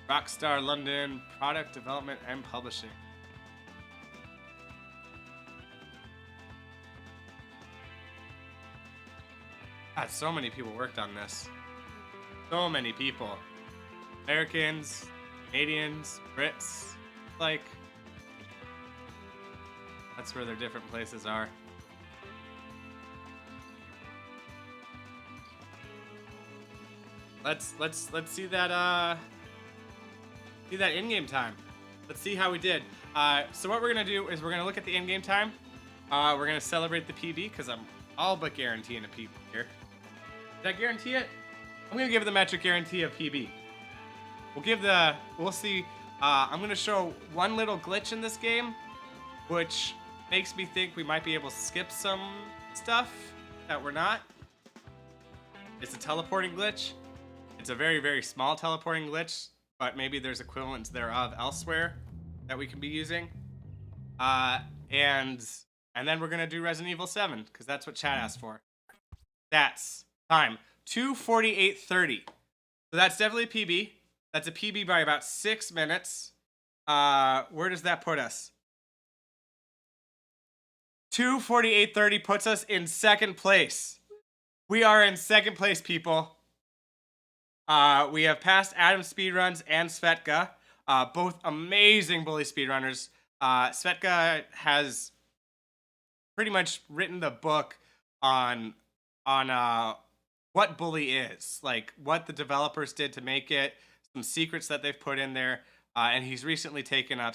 Rockstar London, product development and publishing. God, so many people worked on this. So many people. Americans, Canadians, Brits. Like, that's where their different places are. Let's see that in-game time. Let's see how we did. So what we're gonna do is we're gonna look at the in-game time. We're gonna celebrate the PB because I'm all but guaranteeing a PB here. Did I guarantee it? I'm gonna give the metric guarantee of PB. We'll see. I'm gonna show one little glitch in this game, which makes me think we might be able to skip some stuff that we're not. It's a teleporting glitch. It's a very, very small teleporting glitch, but maybe there's equivalents thereof elsewhere that we can be using. And then we're gonna do Resident Evil 7 because that's what chat asked for. That's time 2:48:30. So that's definitely a PB. That's a PB by about 6 minutes. Where does that put us? 2:48:30 puts us in second place. We are in second place, people. We have passed Adam Speedruns and Svetka, both amazing bully speedrunners. Svetka has pretty much written the book on what bully is, like what the developers did to make it, some secrets that they've put in there, and he's recently taken up